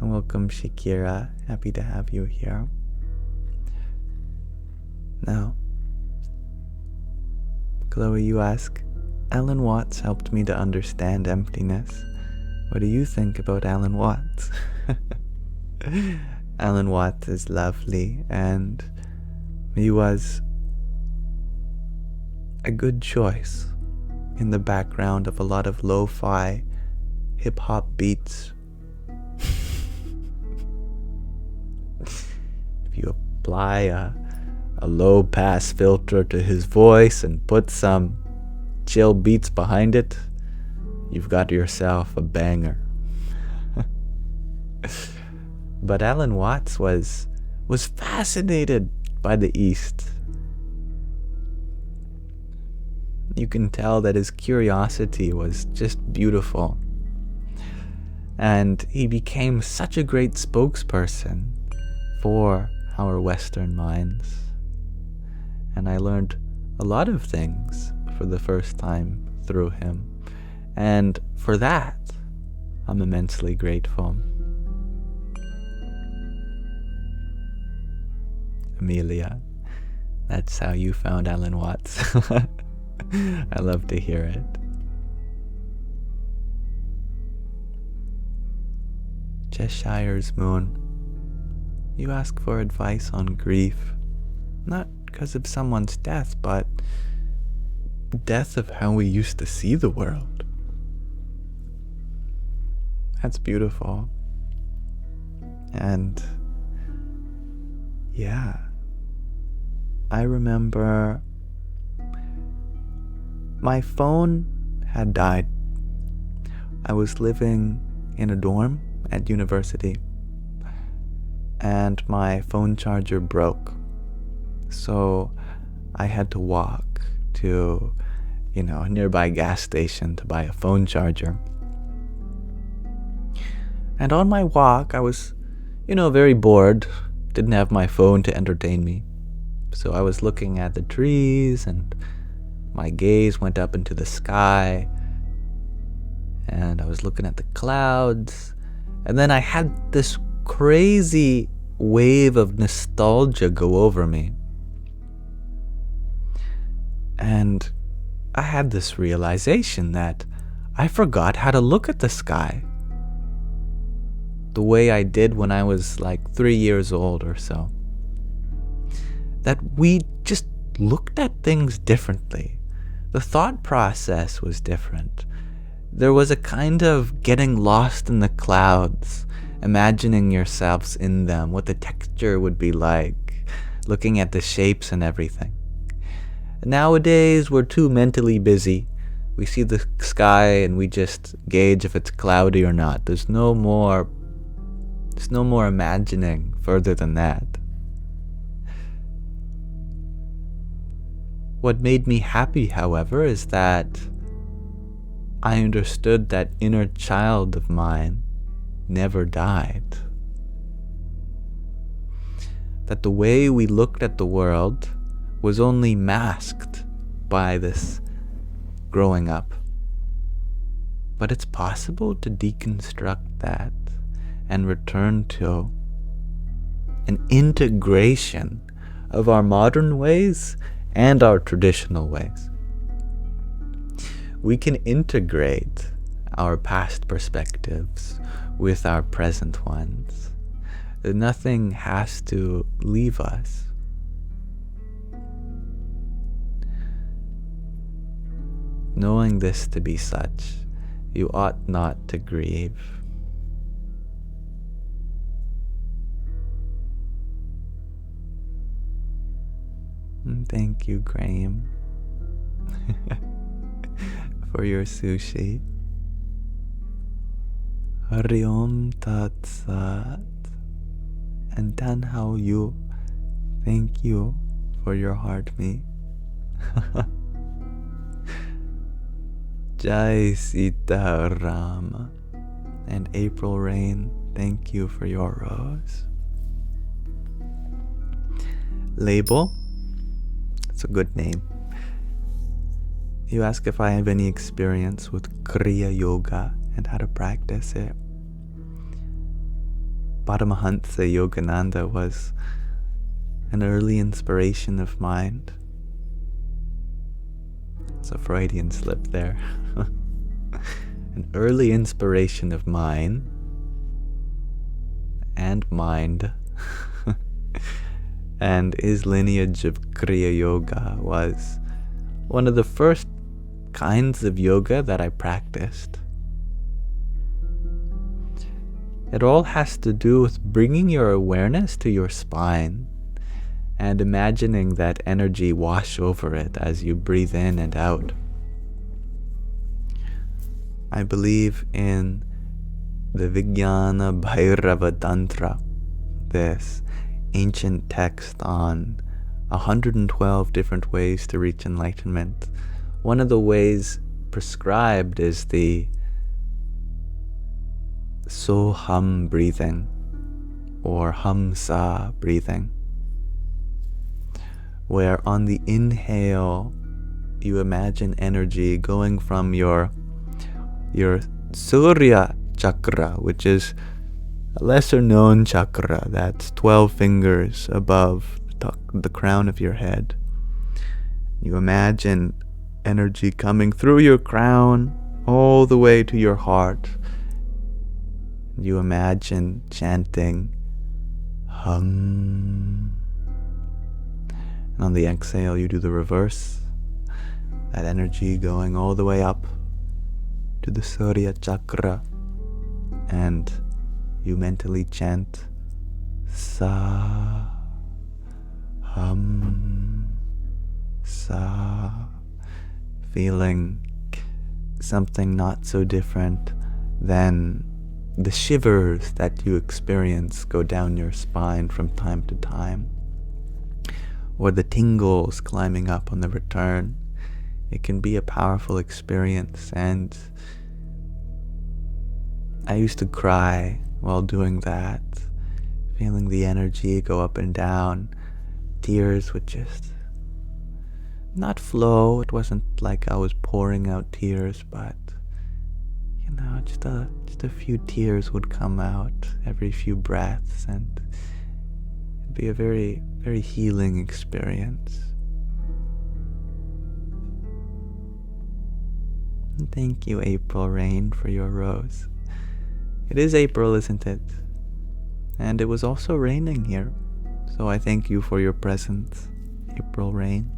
And welcome, Shakira. Happy to have you here. Now, Chloe, you ask, Alan Watts helped me to understand emptiness. What do you think about Alan Watts? Alan Watts is lovely, and he was a good choice in the background of a lot of lo-fi hip-hop beats. If you apply a low-pass filter to his voice and put some chill beats behind it, you've got yourself a banger. But Alan Watts was fascinated by the East. You can tell that his curiosity was just beautiful. And he became such a great spokesperson for our Western minds. And I learned a lot of things for the first time through him. And for that, I'm immensely grateful. Amelia, that's how you found Alan Watts. I love to hear it. Cheshire's Moon, you ask for advice on grief, not because of someone's death, but death of how we used to see the world. That's beautiful. And yeah, I remember my phone had died. I was living in a dorm at university, and my phone charger broke. So I had to walk to, a nearby gas station to buy a phone charger. And on my walk, I was, very bored, didn't have my phone to entertain me. So I was looking at the trees, and my gaze went up into the sky, and I was looking at the clouds, and then I had this crazy wave of nostalgia go over me. And I had this realization that I forgot how to look at the sky the way I did when I was like 3 years old or so. That we just looked at things differently. The thought process was different. There was a kind of getting lost in the clouds, imagining yourselves in them, what the texture would be like, looking at the shapes and everything. Nowadays, we're too mentally busy. We see the sky and we just gauge if it's cloudy or not. There's no more imagining further than that. What made me happy, however, is that I understood that inner child of mine never died. That the way we looked at the world was only masked by this growing up. But it's possible to deconstruct that and return to an integration of our modern ways and our traditional ways. We can integrate our past perspectives with our present ones. Nothing has to leave us. Knowing this to be such, you ought not to grieve. And thank you, Graham, for your sushi. Hari Om Tat Sat. And Tan Hao Yu, thank you for your heart me. Jai Sita Rama. And April Rain, thank you for your rose. Label, it's a good name. You ask if I have any experience with Kriya Yoga and how to practice it. Paramahansa Yogananda was an early inspiration of mine. It's a Freudian slip there. An early inspiration of mine and mind. And his lineage of Kriya Yoga was one of the first kinds of yoga that I practiced. It all has to do with bringing your awareness to your spine and imagining that energy wash over it as you breathe in and out. I believe in the Vijnana Bhairava Tantra, this ancient text on 112 different ways to reach enlightenment. One of the ways prescribed is the So-hum breathing, or Hamsa breathing, where on the inhale you imagine energy going from your Surya chakra, which is a lesser known chakra that's 12 fingers above the crown of your head. You imagine energy coming through your crown all the way to your heart. You imagine chanting hum. And on the exhale, you do the reverse. That energy going all the way up to the Surya chakra. And you mentally chant Sa, hum, Sa, feeling something not so different than the shivers that you experience go down your spine from time to time, or the tingles climbing up on the return. It can be a powerful experience, and I used to cry while doing that, feeling the energy go up and down. Tears would just not flow. It wasn't like I was pouring out tears, but just a few tears would come out every few breaths, and it'd be a very, very healing experience. And thank you, April Rain, for your rose. It is April, isn't it? And it was also raining here, so I thank you for your presence, April Rain.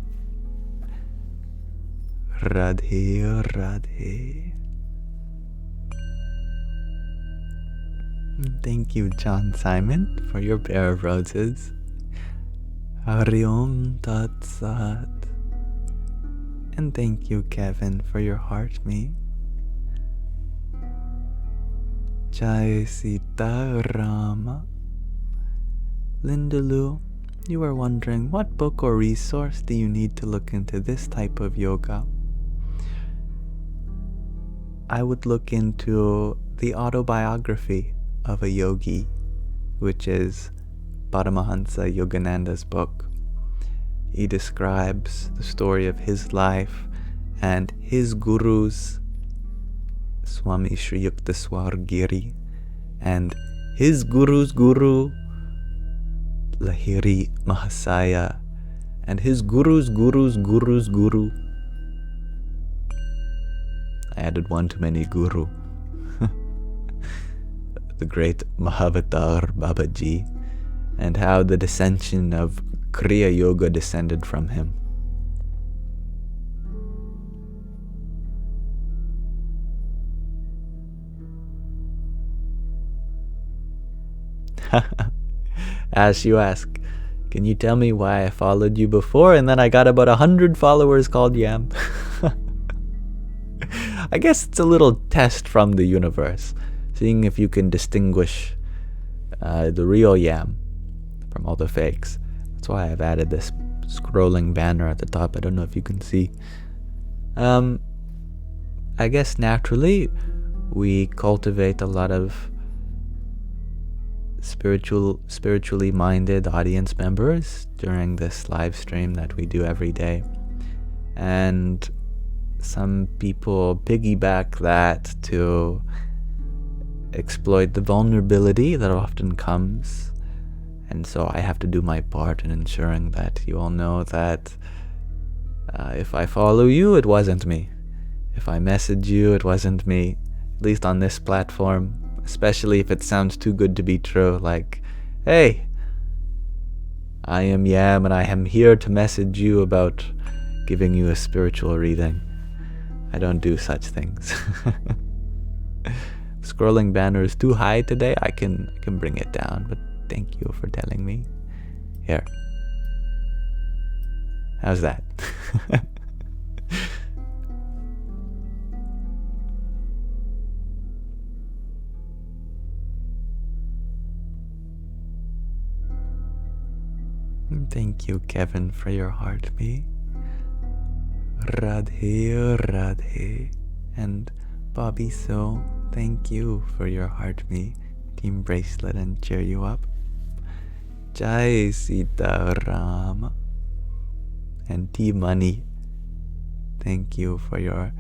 Radhe Radhe. Thank you, John Simon, for your pair of roses. Hari Om Tat Sat. And thank you, Kevin, for your heart me. Jai Sita Rama. Linda Lu, you are wondering, what book or resource do you need to look into this type of yoga? I would look into the autobiography of a yogi, which is Paramahansa Yogananda's book. He describes the story of his life and his gurus, Swami Shri Yukteswar Giri, and his guru's guru, Lahiri Mahasaya, and his guru's guru's guru's guru. I added one too many guru. The great Mahavatar Babaji, and how the descension of Kriya Yoga descended from him. Ash, you ask, can you tell me why I followed you before and then I got about 100 followers called Yam? I guess it's a little test from the universe, seeing if you can distinguish the real Yam from all the fakes. That's why I've added this scrolling banner at the top. I don't know if you can see. I guess naturally we cultivate a lot of spiritually minded audience members during this live stream that we do every day. And some people piggyback that to exploit the vulnerability that often comes. And so I have to do my part in ensuring that you all know that if I follow you, it wasn't me. If I message you, it wasn't me. At least on this platform. Especially if it sounds too good to be true, like, hey, I am Yam and I am here to message you about giving you a spiritual reading. I don't do such things. Scrolling banner is too high today. I can bring it down, but thank you for telling me. Here. How's that? Thank you, Kevin, for your heartbeat. Radhe, Radhe. And Bobby So, thank you for your heartbeat. Team Bracelet and cheer you up. Jai Sita Rama. And Team Money, thank you for your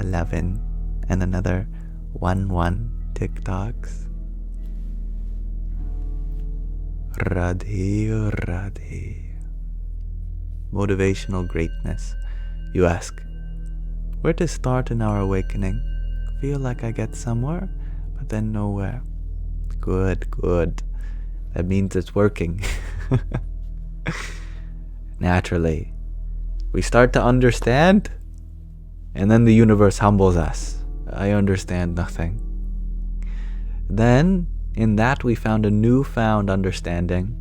11 and another 1 TikToks. Radhe, Radhe. Motivational greatness. You ask, where to start in our awakening? Feel like I get somewhere, but then nowhere. Good, good. That means it's working. Naturally, we start to understand, and then the universe humbles us. I understand nothing. Then, in that we found a newfound understanding.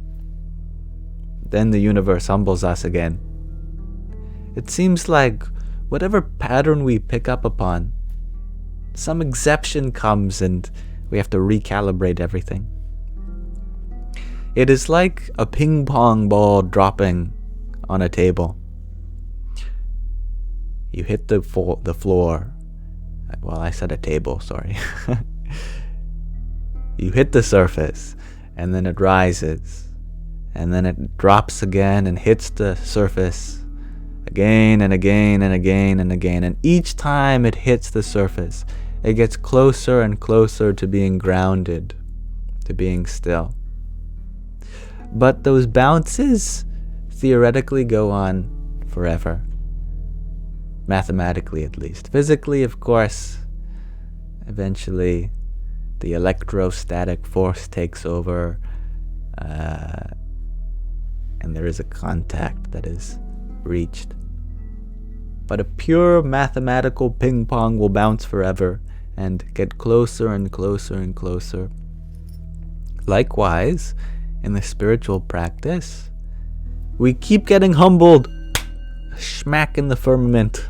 Then the universe humbles us again. It seems like whatever pattern we pick up upon, some exception comes and we have to recalibrate everything. It is like a ping pong ball dropping on a table. You hit the floor. Well, I said a table, sorry. You hit the surface, and then it rises, and then it drops again and hits the surface again and again and again and again. And each time it hits the surface, it gets closer and closer to being grounded, to being still. But those bounces theoretically go on forever. Mathematically, at least. Physically, of course, eventually the electrostatic force takes over, and there is a contact that is reached. But a pure mathematical ping pong will bounce forever and get closer and closer and closer. Likewise, in the spiritual practice, we keep getting humbled, smack in the firmament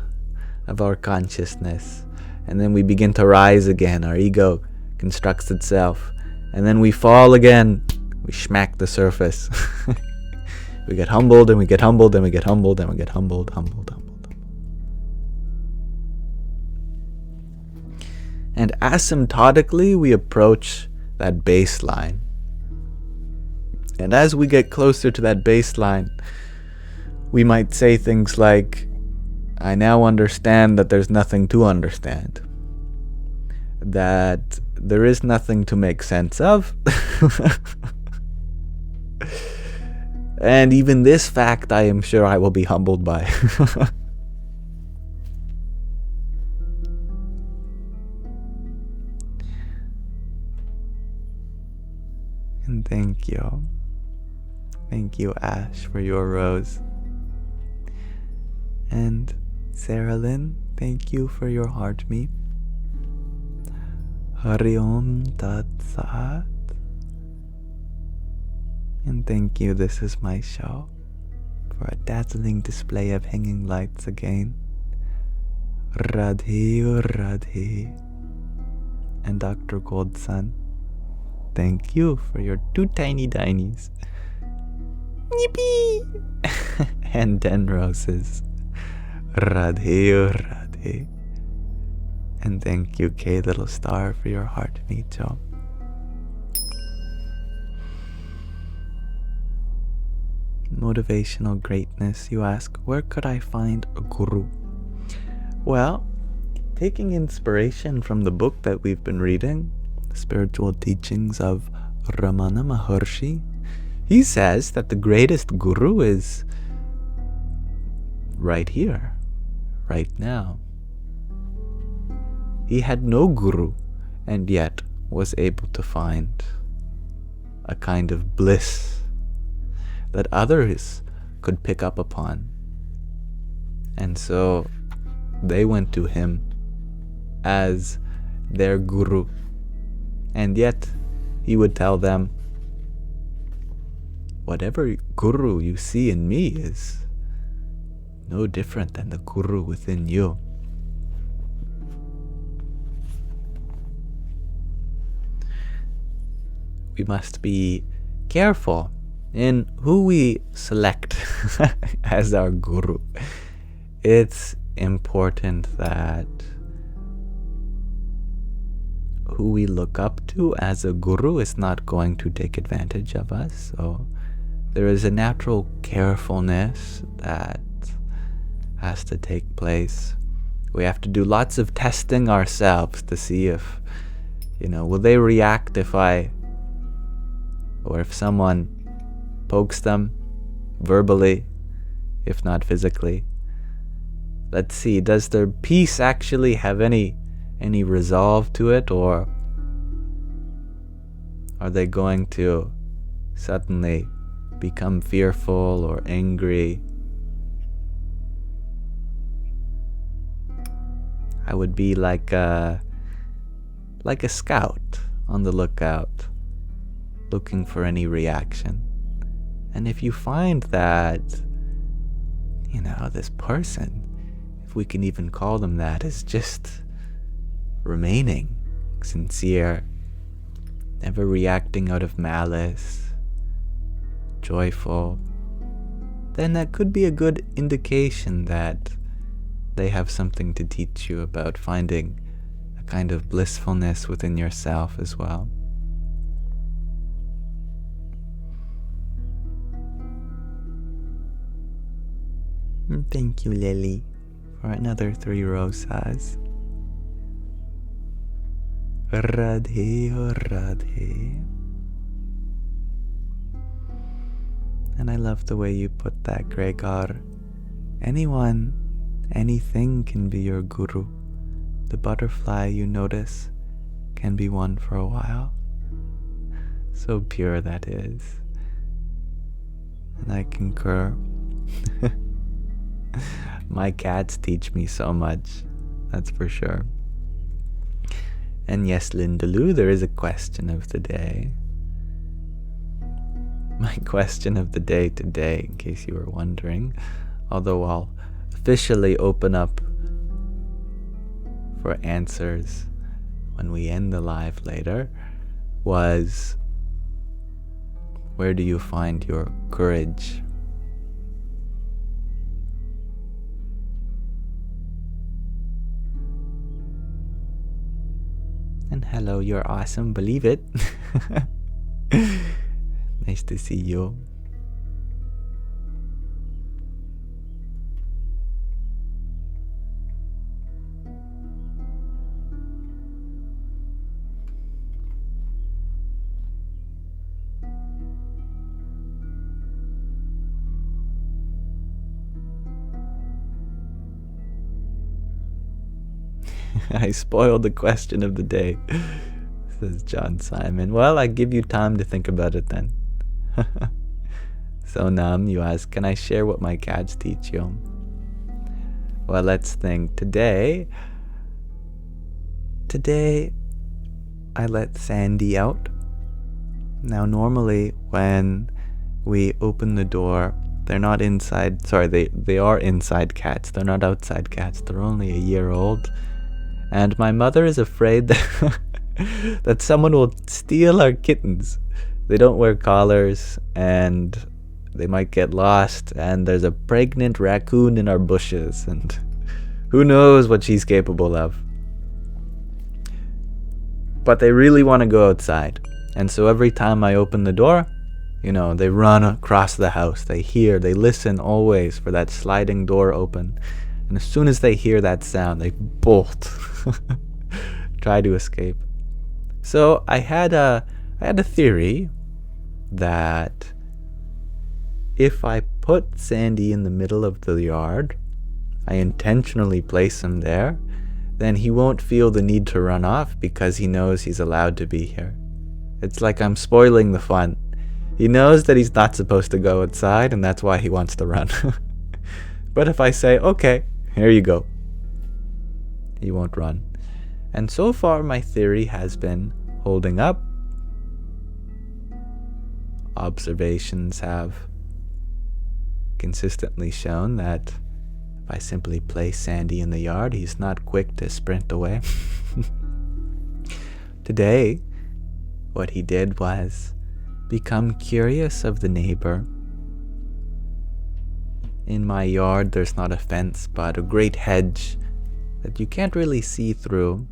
of our consciousness, and then we begin to rise again. Our ego constructs itself, and then we fall again. We smack the surface. We get humbled, and we get humbled, and we get humbled, and we get humbled. And asymptotically, we approach that baseline. And as we get closer to that baseline, we might say things like, I now understand that there's nothing to understand. That there is nothing to make sense of. And even this fact, I am sure I will be humbled by. And thank you. Thank you, Ash, for your rose. And Sarah Lynn, thank you for your heartbeat. Hari Om Tat Sat. And thank you, this is my show, for a dazzling display of hanging lights again. Radhe Radhe. And Dr. Goldson, thank you for your 2 tiny dinies. Yippee! And 10 roses. Radhe Radhe. And thank you, K Little Star, for your heart mecho. Motivational greatness, you ask, where could I find a guru? Well, taking inspiration from the book that we've been reading, the spiritual teachings of Ramana Maharshi, he says that the greatest guru is right here, right now. He had no guru and yet was able to find a kind of bliss that others could pick up upon. And so they went to him as their guru. And yet he would tell them, whatever guru you see in me is no different than the guru within you. We must be careful in who we select as our guru. It's important that who we look up to as a guru is not going to take advantage of us. So there is a natural carefulness that has to take place. We have to do lots of testing ourselves to see if, will they react if someone pokes them verbally, if not physically. Let's see, does their peace actually have any resolve to it, or are they going to suddenly become fearful or angry? I would be like a scout on the lookout, looking for any reaction. And if you find that, this person, if we can even call them that, is just remaining sincere, never reacting out of malice, joyful, then that could be a good indication that they have something to teach you about finding a kind of blissfulness within yourself as well. Thank you, Lily, for another 3 rosas. Radhe Radhe. And I love the way you put that, Gregor. Anyone, anything can be your guru. The butterfly you notice can be one for a while. So pure that is. And I concur. My cats teach me so much, that's for sure. And yes, Lindaloo, there is a question of the day. My question of the day today, in case you were wondering, although I'll officially open up for answers when we end the live later, was, where do you find your courage? And hello, you're awesome, believe it. Nice to see you. I spoiled the question of the day, says John Simon. Well, I give you time to think about it then. So Nam, you ask, can I share what my cats teach you? Well, let's think. Today, I let Sandy out. Now, normally when we open the door. They're not inside, sorry, they are inside cats. They're not outside cats. They're only a year old. And my mother is afraid that, that someone will steal our kittens. They don't wear collars, and they might get lost, and there's a pregnant raccoon in our bushes, and who knows what she's capable of. But they really want to go outside. And so every time I open the door, they run across the house. They listen always for that sliding door open. And as soon as they hear that sound, they bolt, try to escape. So I had a theory that if I put Sandy in the middle of the yard, I intentionally place him there, then he won't feel the need to run off because he knows he's allowed to be here. It's like I'm spoiling the fun. He knows that he's not supposed to go outside, and that's why he wants to run. But if I say, okay, here you go, he won't run. And so far my theory has been holding up. Observations have consistently shown that if I simply place Sandy in the yard, he's not quick to sprint away. Today, what he did was become curious of the neighbor. In my yard, there's not a fence, but a great hedge that you can't really see through.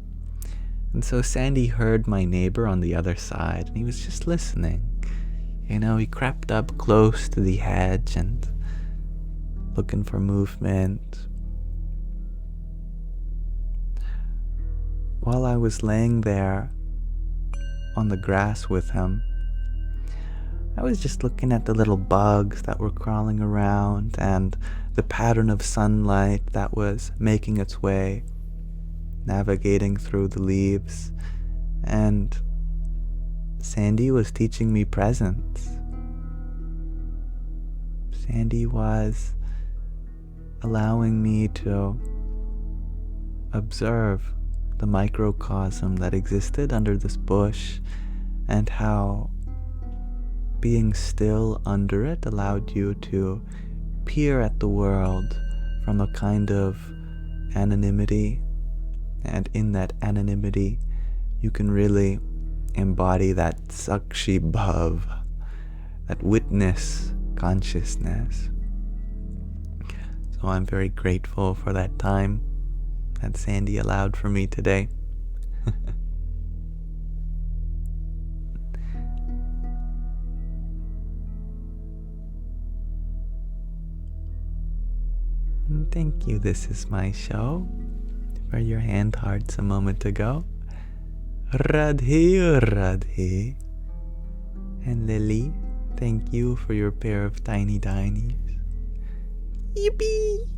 And so Sandy heard my neighbor on the other side, and he was just listening. He crept up close to the hedge and looking for movement. While I was laying there on the grass with him, I was just looking at the little bugs that were crawling around and the pattern of sunlight that was making its way, navigating through the leaves. And Sandy was teaching me presence. Sandy was allowing me to observe the microcosm that existed under this bush, and how being still under it allowed you to peer at the world from a kind of anonymity. And in that anonymity, you can really embody that sakshi bhav, that witness consciousness. So I'm very grateful for that time that Sandy allowed for me today. Thank you, This Is My Show, for your hand hearts a moment ago. Radhe, Radhe. And Lily, thank you for your pair of tiny tinies. Yippee!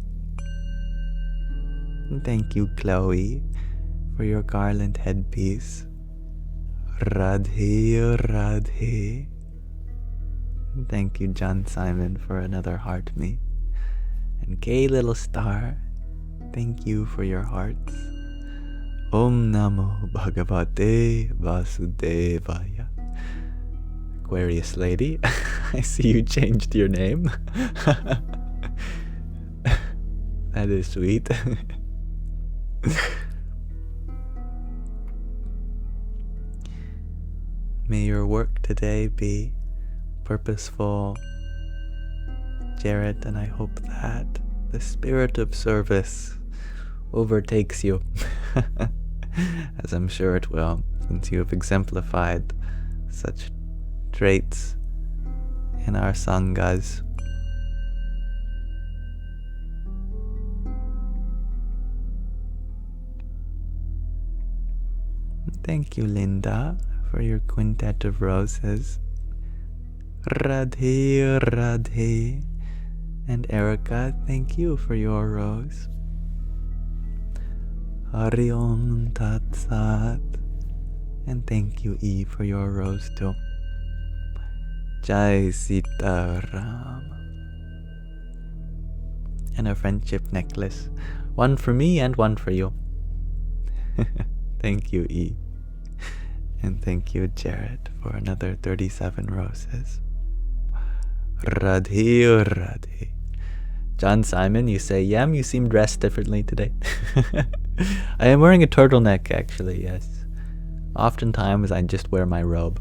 And thank you, Chloe, for your garland headpiece. Radhe, Radhe. And thank you, John Simon, for another heart me. And Kay Little Star, thank you for your hearts. Om Namo Bhagavate Vasudevaya. Aquarius lady, I see you changed your name. That is sweet. May your work today be purposeful, Jared, and I hope that the spirit of service overtakes you, as I'm sure it will, since you have exemplified such traits in our Sanghas. Thank you, Linda, for your quintet of roses. Radhe, Radhe. And Erica, thank you for your rose. Hari Om Tat Sat. And thank you, E, for your rose too. Jai Sita Ram. And a friendship necklace. One for me and one for you. Thank you, E. And thank you, Jared, for another 37 roses. Radhe, Radhe. John Simon, you say, Yam, you seem dressed differently today. I am wearing a turtleneck, actually, yes. Oftentimes, I just wear my robe.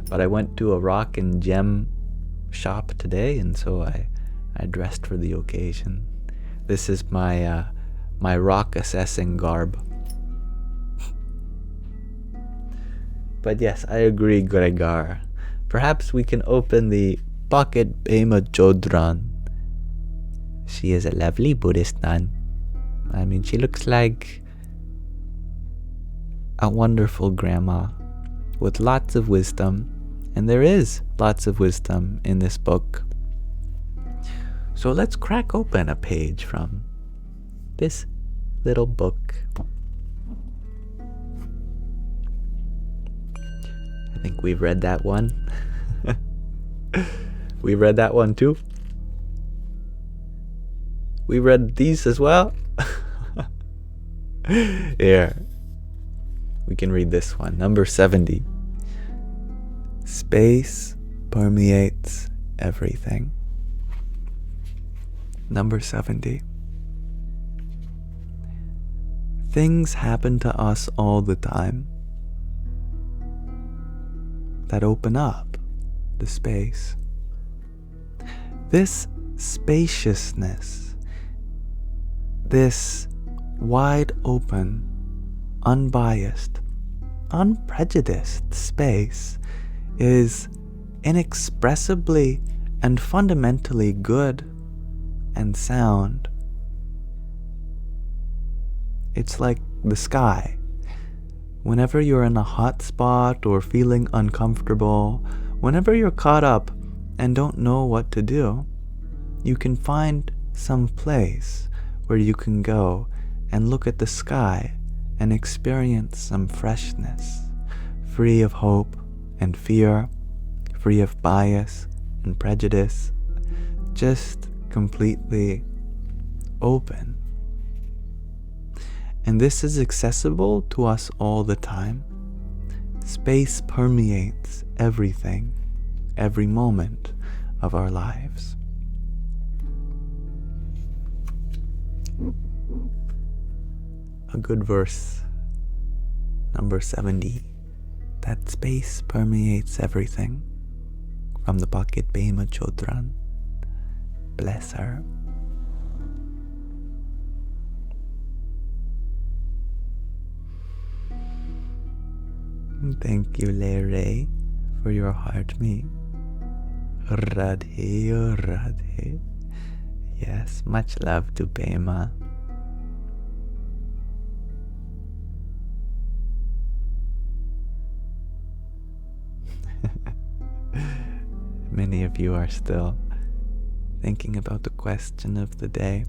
But I went to a rock and gem shop today, and so I dressed for the occasion. This is my rock assessing garb. But yes, I agree, Gregor. Perhaps we can open the pocket Bema Jodran. She is a lovely Buddhist nun. I mean, she looks like a wonderful grandma with lots of wisdom. And there is lots of wisdom in this book. So let's crack open a page from this little book. I think we've read that one. We read that one too. We read these as well. Here. We can read this one. Number 70. Space permeates everything. Number 70. Things happen to us all the time that open up the space. This spaciousness, this wide open, unbiased, unprejudiced space is inexpressibly and fundamentally good and sound. It's like the sky. Whenever you're in a hot spot or feeling uncomfortable, whenever you're caught up and don't know what to do, you can find some place where you can go and look at the sky and experience some freshness, free of hope and fear, free of bias and prejudice, just completely open. And this is accessible to us all the time. Space permeates everything, every moment of our lives. A good verse, number 70. That space permeates everything. From the pocket Bema Chodran. Bless her. Thank you, Lere, for your heart me. Radhe, Radhe. Yes, much love to Bema. Many of you are still thinking about the question of the day.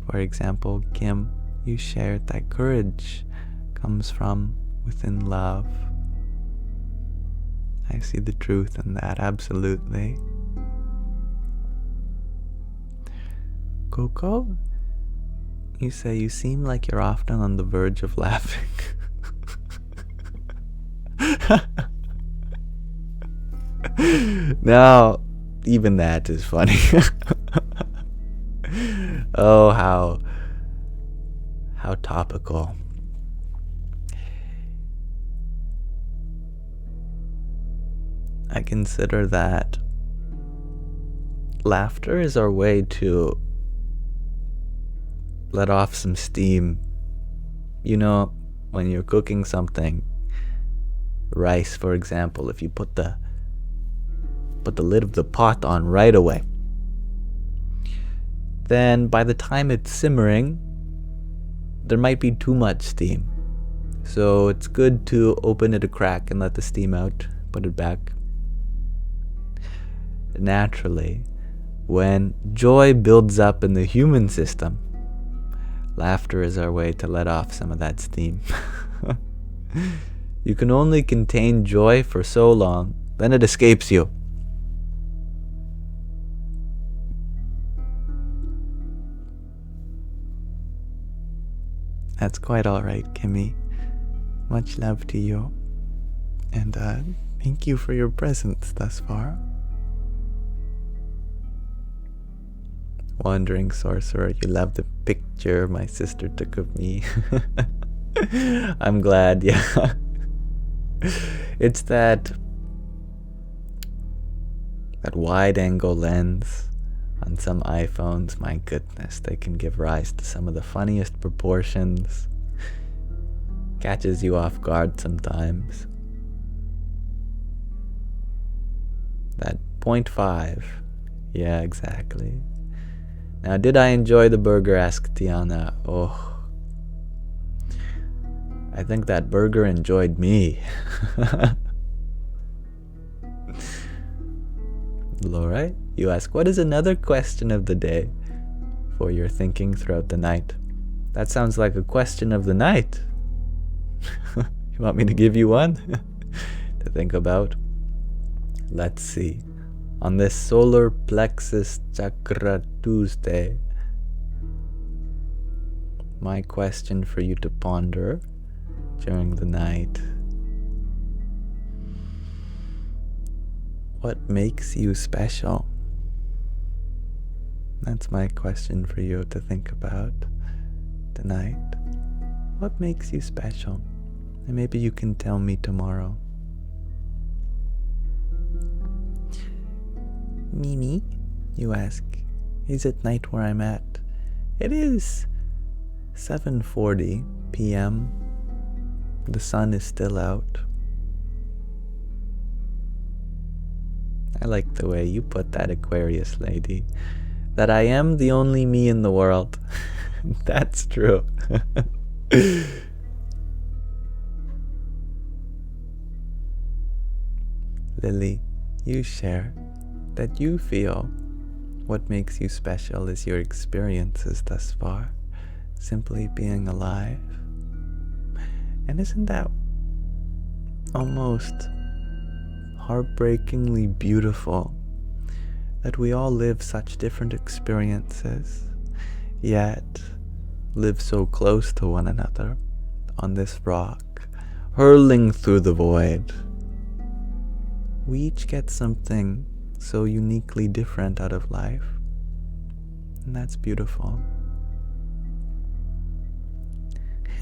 For example, Kim, you shared that courage comes from within love. I see the truth in that, absolutely. Coco, you say you seem like you're often on the verge of laughing. Now, even that is funny. Oh, how topical. I consider that laughter is our way to let off some steam. You know, when you're cooking something, rice for example, if you put the lid of the pot on right away, then by the time it's simmering, there might be too much steam. So it's good to open it a crack and let the steam out, put it back. Naturally, when joy builds up in the human system, laughter is our way to let off some of that steam. You can only contain joy for so long, then it escapes you. That's quite alright, Kimmy. Much love to you. And Thank you for your presence thus far. Wandering Sorcerer, you love the picture my sister took of me. I'm glad, yeah. It's that wide angle lens on some iPhones. My goodness, they can give rise to some of the funniest proportions. Catches you off guard sometimes. That 0.5. Yeah, exactly. Now, did I enjoy the burger? Asked Tiana. Oh, I think that burger enjoyed me. Laura, you ask, what is another question of the day for your thinking throughout the night? That sounds like a question of the night. You want me to give you one to think about? Let's see. On this solar plexus chakra Tuesday, my question for you to ponder during the night: what makes you special? That's my question for you to think about tonight. What makes you special? And maybe you can tell me tomorrow. Mimi, you ask, is it night where I'm at? It is 7:40 p.m. The sun is still out. I like the way you put that, Aquarius lady. That I am the only me in the world. That's true. Lily, you share that you feel what makes you special is your experiences thus far, simply being alive. And isn't that almost heartbreakingly beautiful that we all live such different experiences, yet live so close to one another on this rock, hurling through the void? We each get something so uniquely different out of life, and that's beautiful.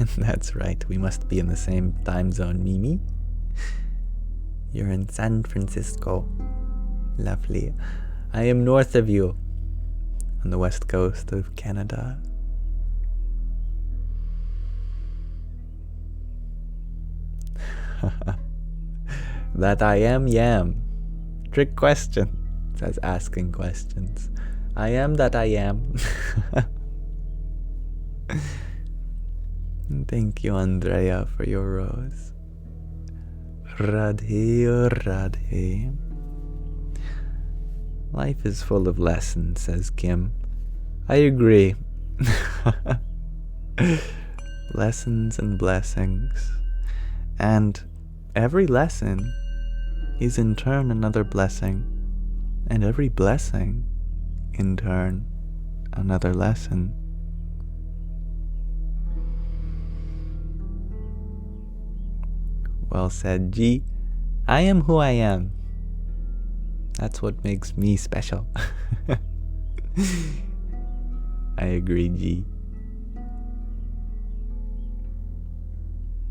And that's right, we must be in the same time zone, Mimi. You're in San Francisco. Lovely. I am north of you, on the west coast of Canada. That I am Yam. Trick question, says asking questions. I am that I am. Thank you, Andrea, for your rose. Radhe, Radhe. Life is full of lessons, says Kim. I agree. Lessons and blessings. And every lesson is in turn another blessing. And every blessing, in turn, another lesson. Well said, G. I am who I am. That's what makes me special. I agree, G.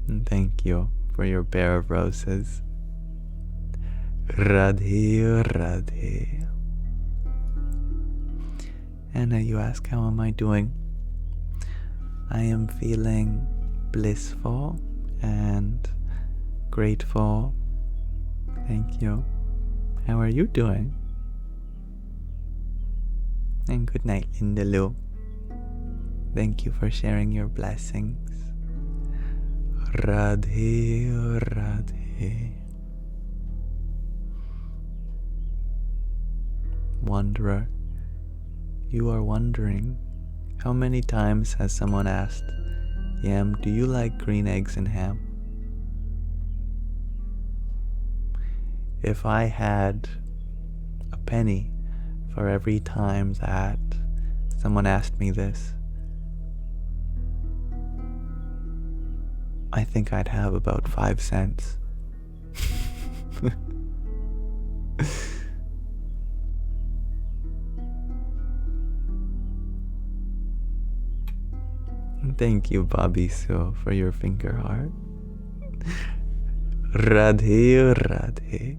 And thank you for your pair of roses. Radhe, Radhe. Anna, you ask, how am I doing? I am feeling blissful and grateful. Thank you. How are you doing? And good night, Linda Lou. Thank you for sharing your blessings. Radhe, Radhe. Wanderer, you are wondering, how many times has someone asked, Yam, do you like green eggs and ham? If I had a penny for every time that someone asked me this, I think I'd have about 5 cents. Thank you, Bobby Sue, for your finger heart. Radhe Radhe.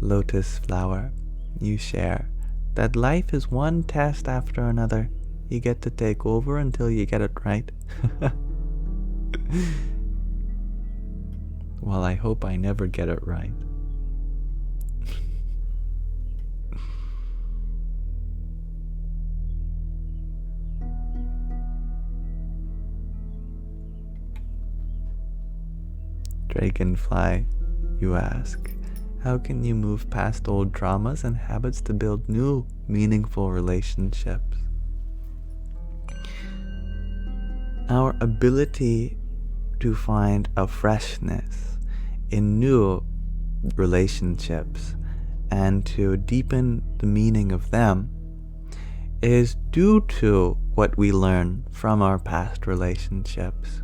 Lotus flower, you share that life is one test after another. You get to take over until you get it right. Well, I hope I never get it right. Dragonfly, you ask, how can you move past old traumas and habits to build new, meaningful relationships? Our ability to find a freshness in new relationships and to deepen the meaning of them is due to what we learn from our past relationships.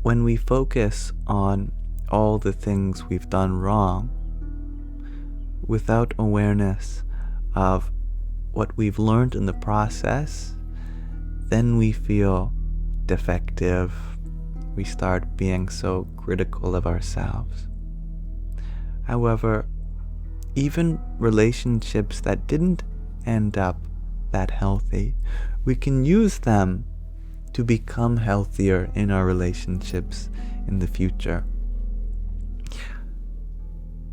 When we focus on all the things we've done wrong without awareness of what we've learned in the process, then we feel defective. We start being so critical of ourselves. However, even relationships that didn't end up that healthy, we can use them to become healthier in our relationships in the future.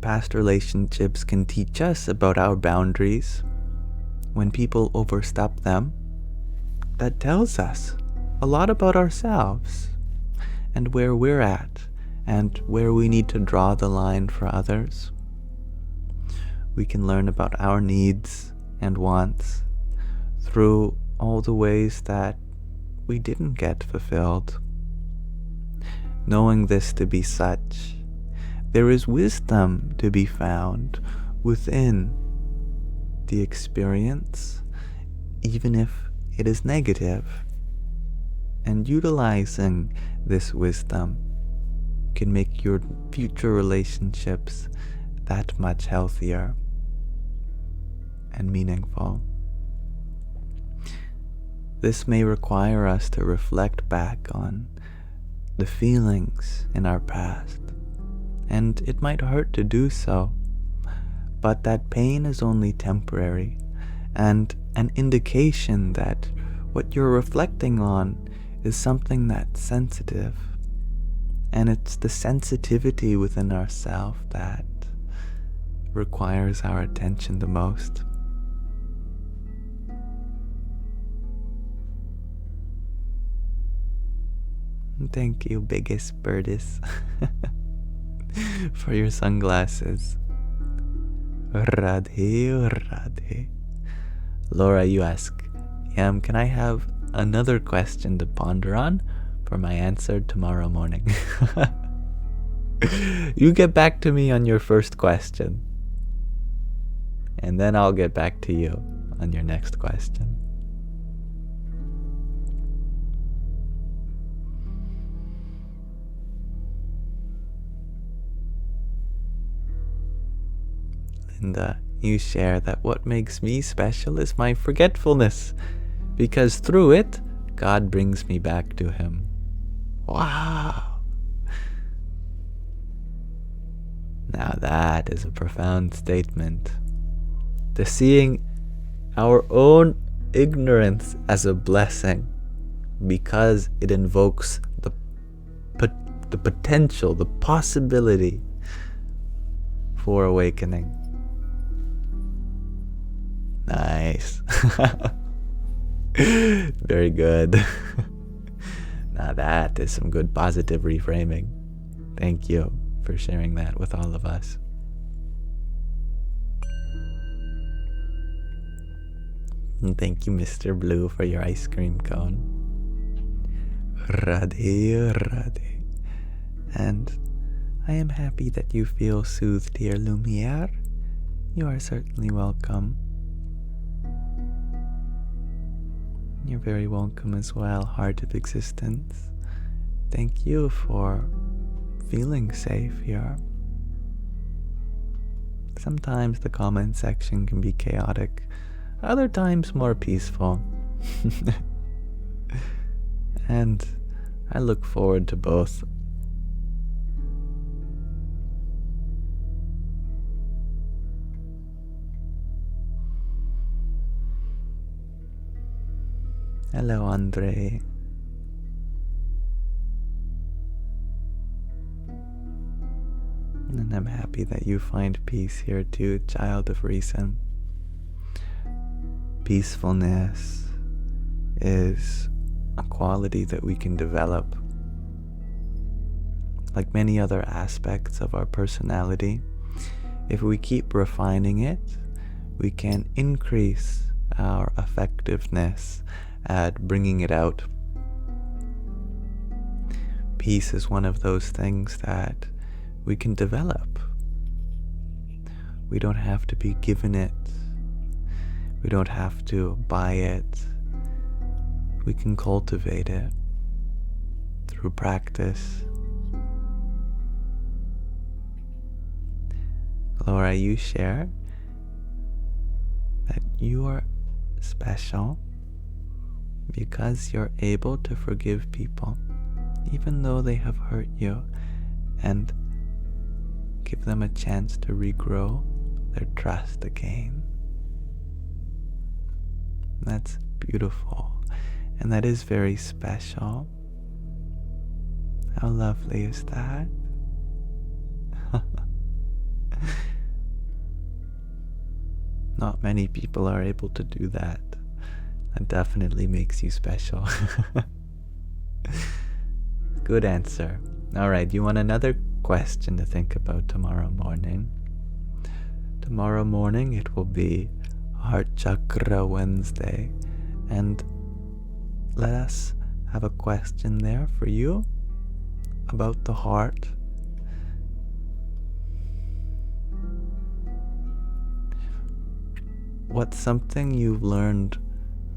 Past relationships can teach us about our boundaries. When people overstep them, that tells us a lot about ourselves and where we're at and where we need to draw the line for others. We can learn about our needs and wants through all the ways that we didn't get fulfilled. Knowing this to be such, there is wisdom to be found within the experience, even if it is negative. And utilizing this wisdom can make your future relationships that much healthier and meaningful. This may require us to reflect back on the feelings in our past, and it might hurt to do so, but that pain is only temporary and an indication that what you're reflecting on is something that's sensitive, and it's the sensitivity within ourselves that requires our attention the most. Thank you, biggest birdis, for your sunglasses. Radhe, Radhe. Laura, you ask, Yam, can I have another question to ponder on for my answer tomorrow morning? You get back to me on your first question, and then I'll get back to you on your next question. Linda, you share that what makes me special is my forgetfulness, because through it, God brings me back to Him. Wow! Now that is a profound statement. To seeing our own ignorance as a blessing, because it invokes the potential, the possibility for awakening. Nice. Very good. Now that is some good positive reframing. Thank you for sharing that with all of us. And thank you, Mr. Blue, for your ice cream cone. Radhe, Radhe. And I am happy that you feel soothed here, Lumiere. You are certainly welcome. You're very welcome as well, Heart of Existence. Thank you for feeling safe here. Sometimes the comment section can be chaotic, other times more peaceful. And I look forward to both. Hello, Andre. And I'm happy that you find peace here too, child of reason. Peacefulness is a quality that we can develop. Like many other aspects of our personality, if we keep refining it, we can increase our effectiveness at bringing it out. Peace is one of those things that we can develop. We don't have to be given it. We don't have to buy it. We can cultivate it through practice. Laura, you share that you are special because you're able to forgive people, even though they have hurt you, and give them a chance to regrow their trust again. That's beautiful, and that is very special. How lovely is that? Not many people are able to do that. That definitely makes you special. Good answer. Alright, you want another question to think about tomorrow morning? Tomorrow morning it will be Heart Chakra Wednesday, and let us have a question there for you about the heart. What's something you've learned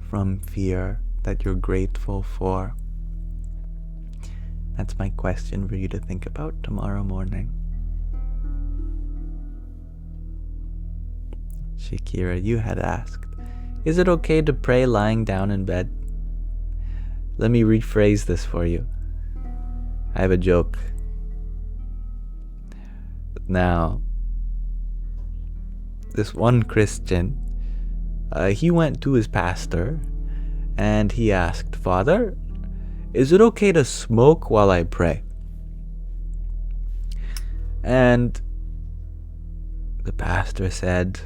from fear that you're grateful for? That's my question for you to think about tomorrow morning. Shakira, you had asked, is it okay to pray lying down in bed? Let me rephrase this for you. I have a joke. Now, this one Christian, he went to his pastor and he asked, Father, is it okay to smoke while I pray? And the pastor said,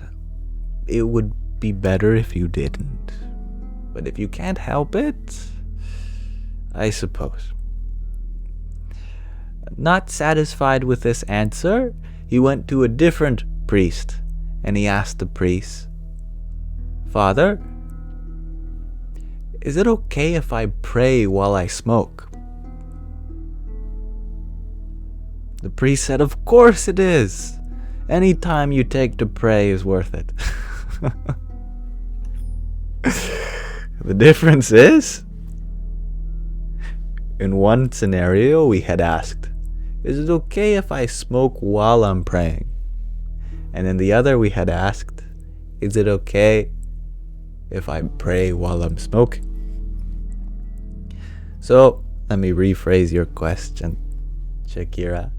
it would be better if you didn't. But if you can't help it, I suppose. Not satisfied with this answer, he went to a different priest and he asked the priest, Father, is it okay if I pray while I smoke? The priest said, of course it is. Any time you take to pray is worth it. The difference is, in one scenario we had asked, is it okay if I smoke while I'm praying? And in the other we had asked, is it okay if I pray while I'm smoking? So, let me rephrase your question, Shakira.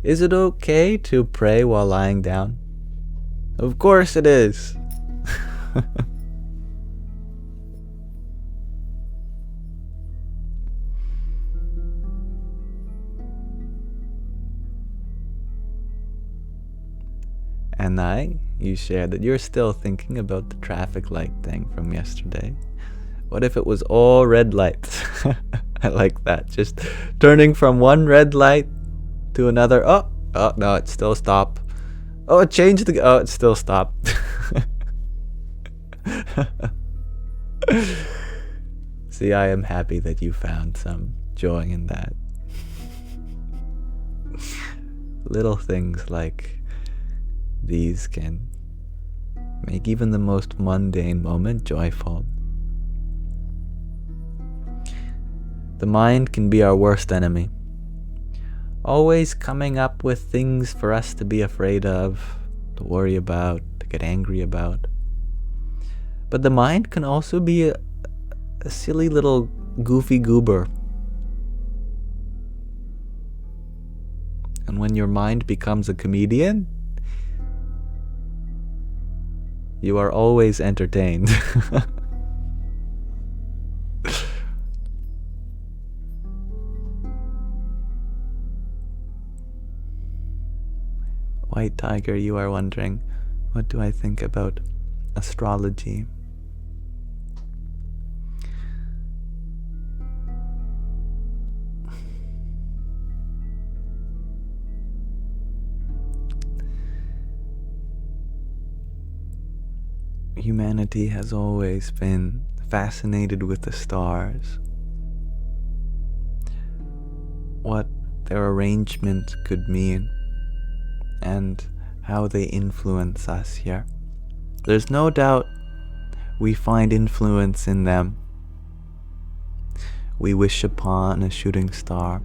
Is it okay to pray while lying down? Of course it is. And you shared that you're still thinking about the traffic light thing from yesterday. What if it was all red lights? I like that. Just turning from one red light to another. Oh, no, it still stopped. Oh, it changed it still stopped. See, I am happy that you found some joy in that. Little things like these can make even the most mundane moment joyful. The mind can be our worst enemy, always coming up with things for us to be afraid of, to worry about, to get angry about. But the mind can also be a silly little goofy goober And when your mind becomes a comedian, you are always entertained. White Tiger, you are wondering, what do I think about astrology? Humanity has always been fascinated with the stars, what their arrangement could mean, and how they influence us here. There's no doubt we find influence in them. We wish upon a shooting star.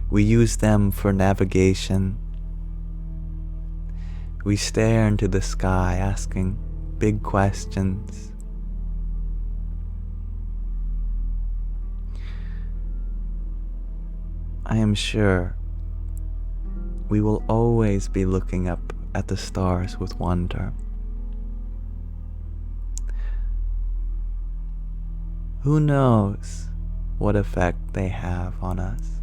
We use them for navigation. We stare into the sky asking big questions. I am sure we will always be looking up at the stars with wonder. Who knows what effect they have on us?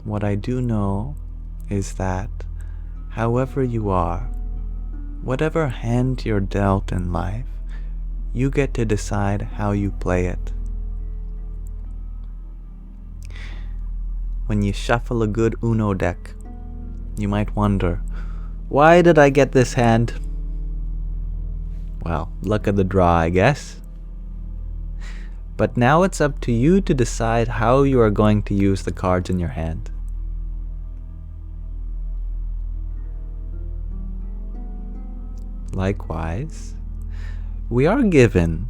What I do know is that however you are, whatever hand you're dealt in life, you get to decide how you play it. When you shuffle a good Uno deck, you might wonder, why did I get this hand? Well, luck of the draw, I guess. But now it's up to you to decide how you are going to use the cards in your hand. Likewise, we are given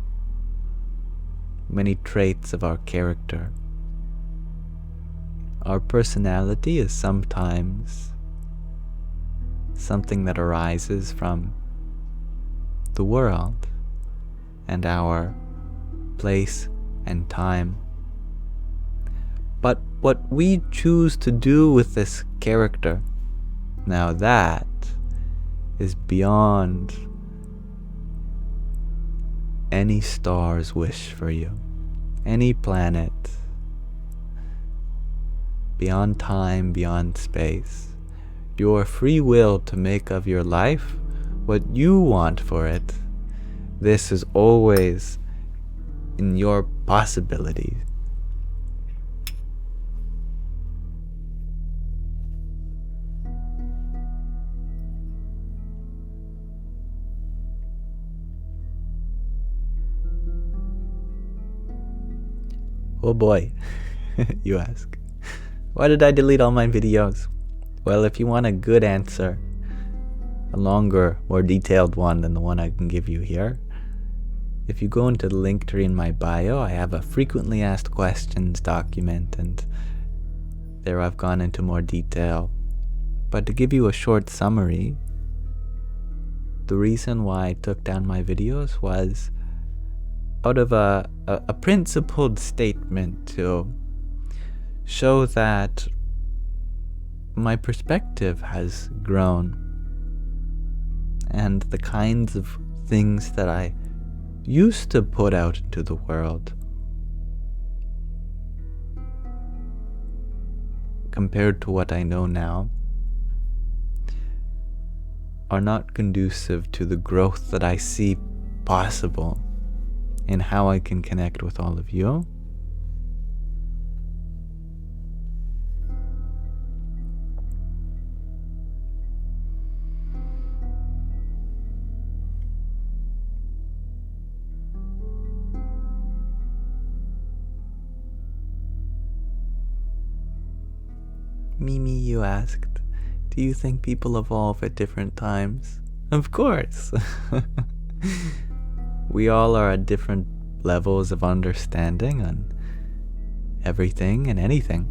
many traits of our character. Our personality is sometimes something that arises from the world and our place and time. But what we choose to do with this character, now that is beyond any star's wish for you, any planet, beyond time, beyond space. Your free will to make of your life what you want for it. This is always in your possibility. Oh boy, you ask. Why did I delete all my videos? Well, if you want a good answer, a longer, more detailed one than the one I can give you here, if you go into the link tree in my bio, I have a frequently asked questions document, and there I've gone into more detail. But to give you a short summary, the reason why I took down my videos was out of a principled statement to show that my perspective has grown, and the kinds of things that I used to put out into the world compared to what I know now are not conducive to the growth that I see possible in how I can connect with all of you. Mimi, you asked, do you think people evolve at different times? Of course. We all are at different levels of understanding on everything and anything.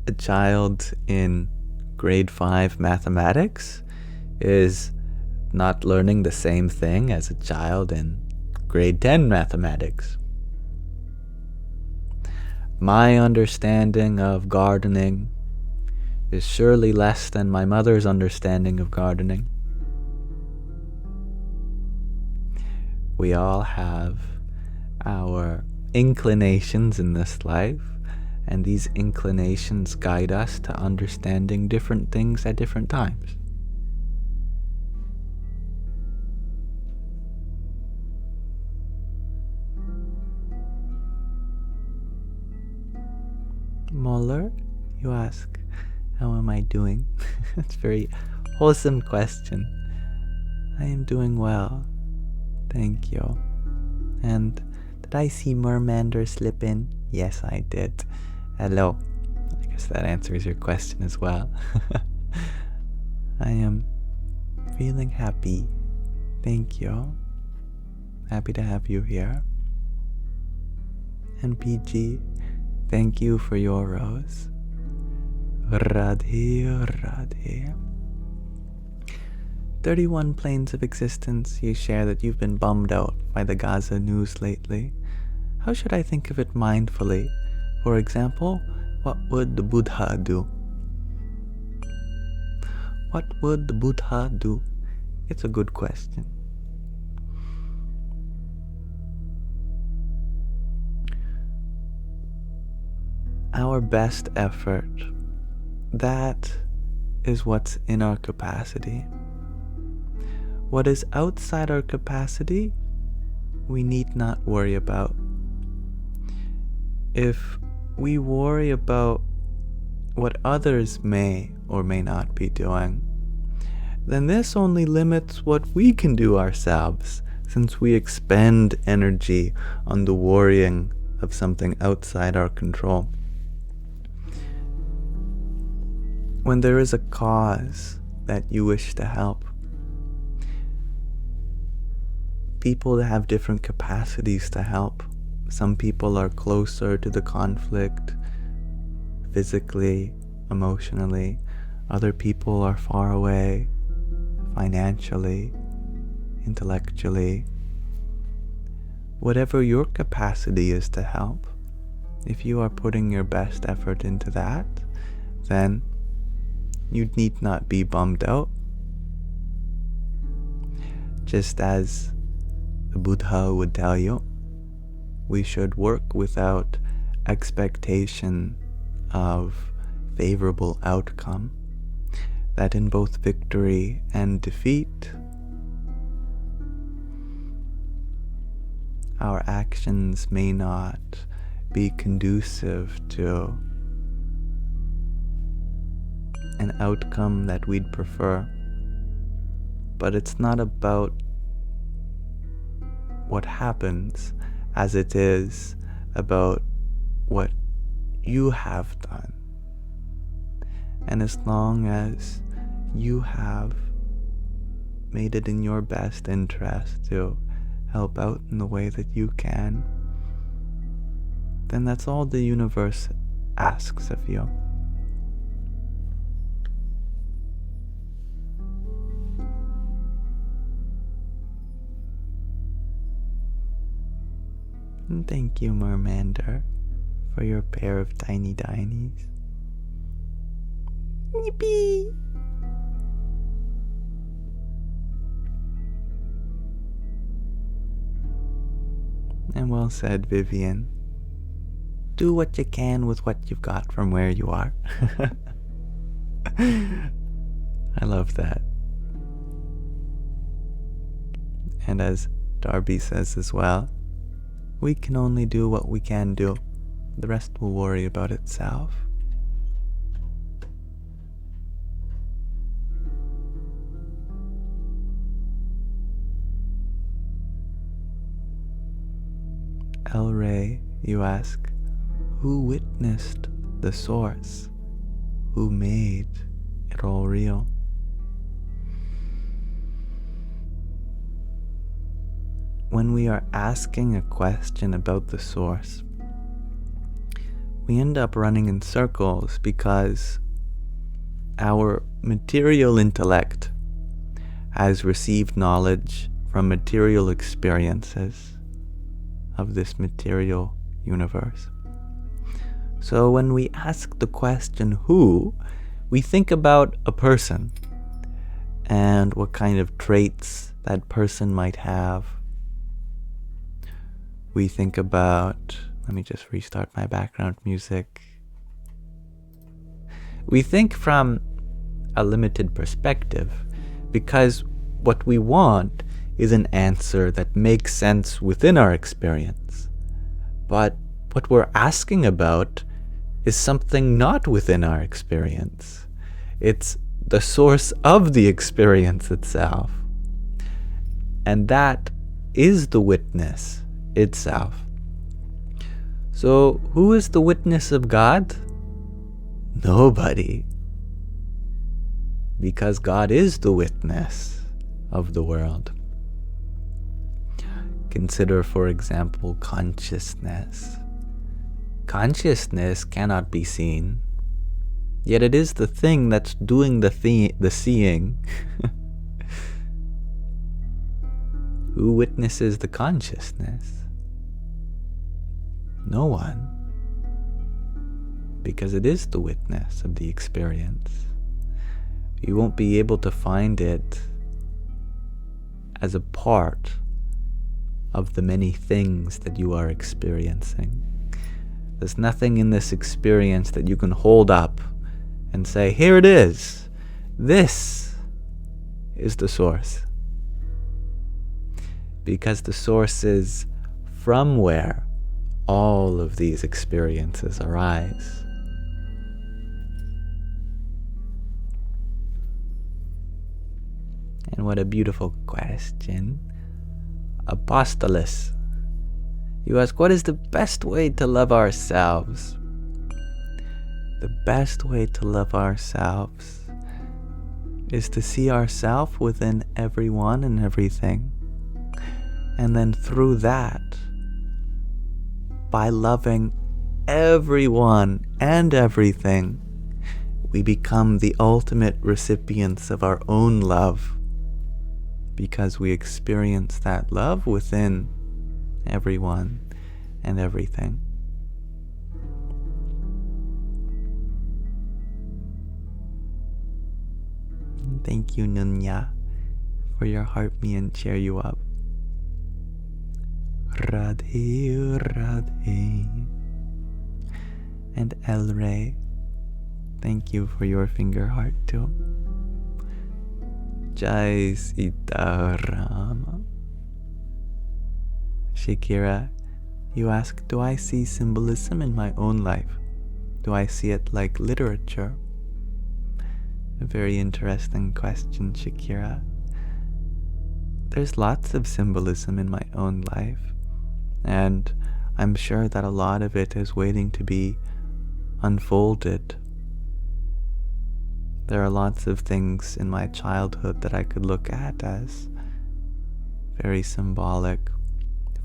A child in grade 5 mathematics is not learning the same thing as a child in grade 10 mathematics. My understanding of gardening is surely less than my mother's understanding of gardening. We all have our inclinations in this life, and these inclinations guide us to understanding different things at different times. Muller, you ask, how am I doing? It's a very wholesome question. I am doing well, thank you. And did I see Mermander slip in? Yes, I did. Hello. I guess that answers your question as well. I am feeling happy. Thank you. Happy to have you here. And PG, thank you for your rose. Radhe, Radhe. 31 planes of existence, you share that you've been bummed out by the Gaza news lately. How should I think of it mindfully? For example, what would the Buddha do? What would the Buddha do? It's a good question. Our best effort, that is what's in our capacity. What is outside our capacity, we need not worry about. If we worry about what others may or may not be doing, then this only limits what we can do ourselves, since we expend energy on the worrying of something outside our control. When there is a cause that you wish to help, people have different capacities to help. Some people are closer to the conflict physically, emotionally. Other people are far away financially, intellectually. Whatever your capacity is to help, if you are putting your best effort into that, then you need not be bummed out. Just as the Buddha would tell you, we should work without expectation of favorable outcome, that in both victory and defeat, our actions may not be conducive to an outcome that we'd prefer, but it's not about what happens as it is about what you have done. And as long as you have made it in your best interest to help out in the way that you can, then that's all the universe asks of you. And thank you, Mermander, for your pair of tiny dinies. Yippee! And well said, Vivian. Do what you can with what you've got from where you are. I love that. And as Darby says as well, we can only do what we can do. The rest will worry about itself. El Rey, you ask, who witnessed the source? Who made it all real? When we are asking a question about the source, we end up running in circles because our material intellect has received knowledge from material experiences of this material universe. So when we ask the question who, we think about a person and what kind of traits that person might have. We think about, let me just restart my background music. We think from a limited perspective because what we want is an answer that makes sense within our experience. But what we're asking about is something not within our experience. It's the source of the experience itself. And that is the witness itself. So, who is the witness of God? Nobody. Because God is the witness of the world. Consider, for example, consciousness. Consciousness cannot be seen, yet it is the thing that's doing the seeing. Who witnesses the consciousness? No one. Because it is the witness of the experience. You won't be able to find it as a part of the many things that you are experiencing. There's nothing in this experience that you can hold up and say, here it is. This is the source. Because the source is from where all of these experiences arise. And what a beautiful question. Apostolos. You ask, what is the best way to love ourselves? The best way to love ourselves is to see ourselves within everyone and everything. And then through that, by loving everyone and everything, we become the ultimate recipients of our own love, because we experience that love within everyone and everything. Thank you, Nunya, for your heart me and cheer you up. Radhe, Radhe. And El Rey, thank you for your finger heart too. Jai Sita Rama. Shakira, you ask, do I see symbolism in my own life? Do I see it like literature? A very interesting question, Shakira. There's lots of symbolism in my own life, and I'm sure that a lot of it is waiting to be unfolded. There are lots of things in my childhood that I could look at as very symbolic.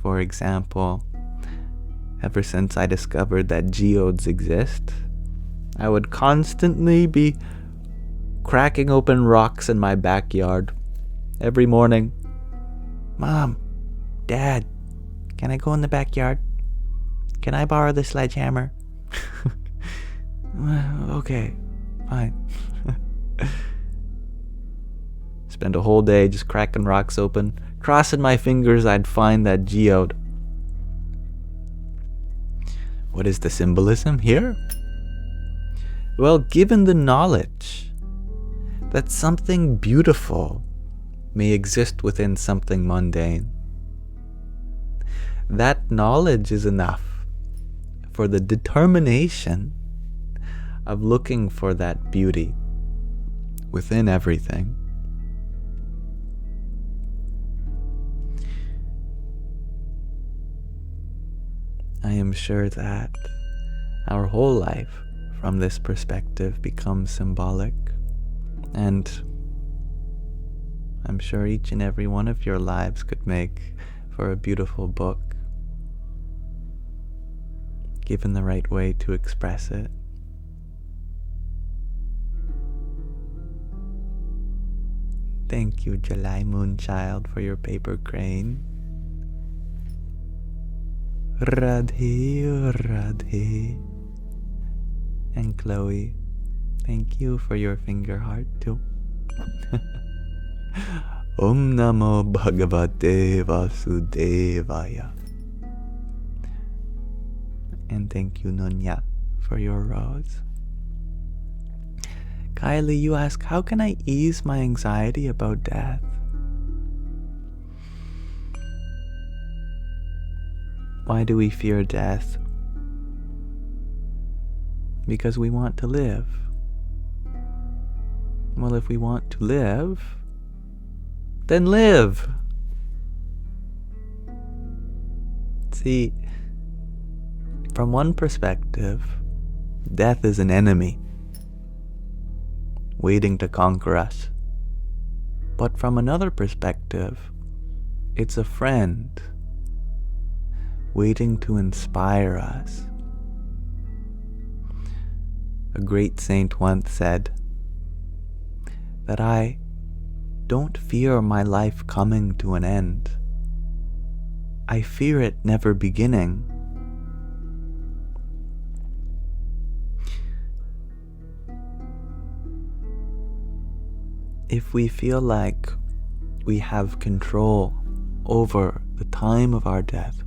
For example, ever since I discovered that geodes exist, I would constantly be cracking open rocks in my backyard every morning. Mom, Dad, can I go in the backyard? Can I borrow the sledgehammer? Okay, fine. Spend a whole day just cracking rocks open. Crossing my fingers, I'd find that geode. What is the symbolism here? Well, given the knowledge that something beautiful may exist within something mundane, that knowledge is enough for the determination of looking for that beauty within everything. I am sure that our whole life from this perspective becomes symbolic, and I'm sure each and every one of your lives could make for a beautiful book, given the right way to express it. Thank you, July Moonchild, for your paper crane. Radhe, Radhe. And Chloe, thank you for your finger heart too. Om Namo Bhagavate Vasudevaya. And thank you, Nunya, for your rose. Kylie, you ask, how can I ease my anxiety about death? Why do we fear death? Because we want to live. Well, if we want to live, then live. See, from one perspective, death is an enemy waiting to conquer us. But from another perspective, it's a friend waiting to inspire us. A great saint once said that I don't fear my life coming to an end. I fear it never beginning. If we feel like we have control over the time of our death,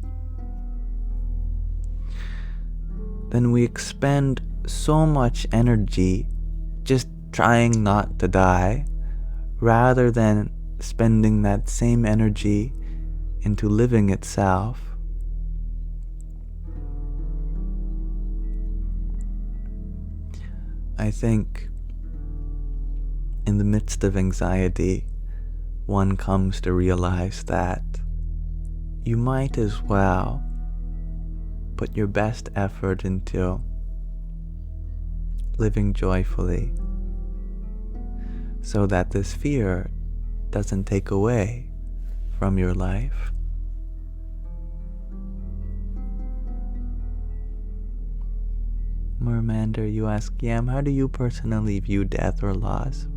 then we expend so much energy just trying not to die, rather than spending that same energy into living itself. I think in the midst of anxiety, one comes to realize that you might as well put your best effort into living joyfully, so that this fear doesn't take away from your life. Mermander, you ask, Yam, how do you personally view death or loss?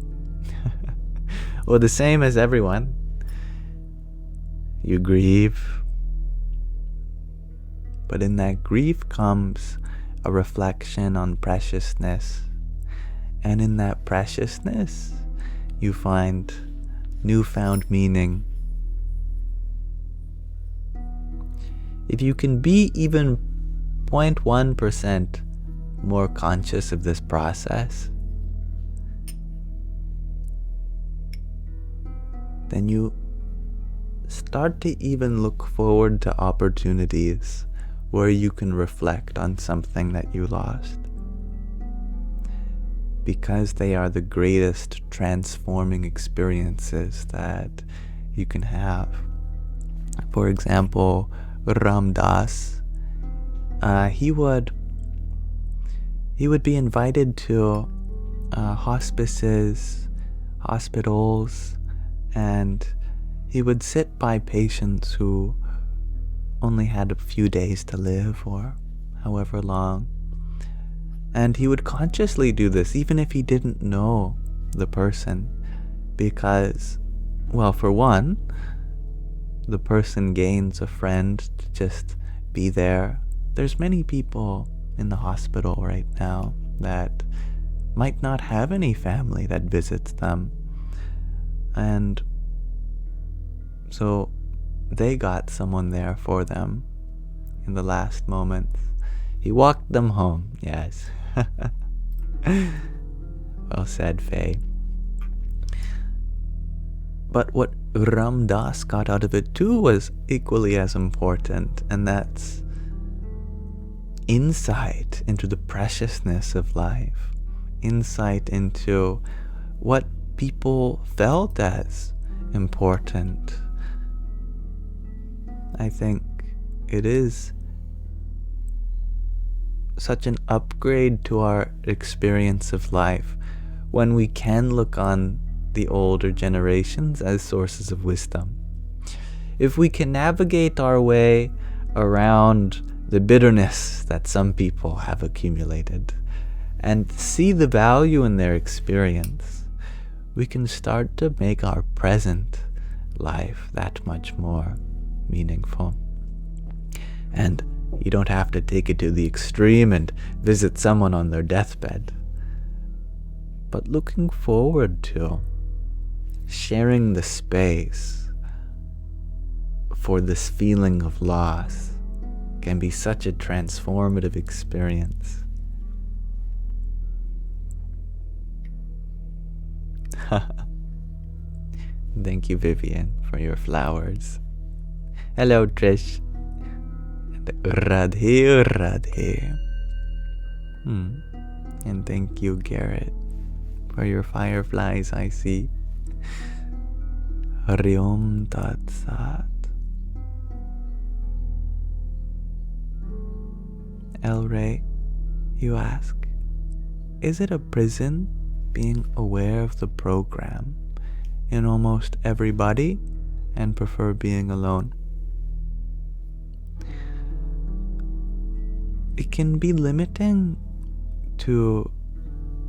Well, the same as everyone. You grieve, but in that grief comes a reflection on preciousness, and in that preciousness you find newfound meaning. If you can be even 0.1% more conscious of this process, then you start to even look forward to opportunities where you can reflect on something that you lost, because they are the greatest transforming experiences that you can have. For example, Ram Dass, he would be invited to hospices, hospitals, and he would sit by patients who only had a few days to live, or however long. And he would consciously do this even if he didn't know the person, because, well, for one, the person gains a friend to just be there. There's many people in the hospital right now that might not have any family that visits them, and so they got someone there for them in the last moments. He walked them home, yes. Well said, Faye. But what Ram Dass got out of it too was equally as important, and that's insight into the preciousness of life, insight into what people felt as important. I think it is such an upgrade to our experience of life when we can look on the older generations as sources of wisdom. If we can navigate our way around the bitterness that some people have accumulated and see the value in their experience, we can start to make our present life that much more meaningful. And You don't have to take it to the extreme and visit someone on their deathbed. But looking forward to sharing the space for this feeling of loss can be such a transformative experience. Thank you, Vivian, for your flowers. Hello, Trish. And Radhe, Radhe. And thank you, Garrett, for your fireflies, I see. Hari Om Tat Sat. El Rey, you ask, is it a prison being aware of the program in almost everybody and prefer being alone? It can be limiting to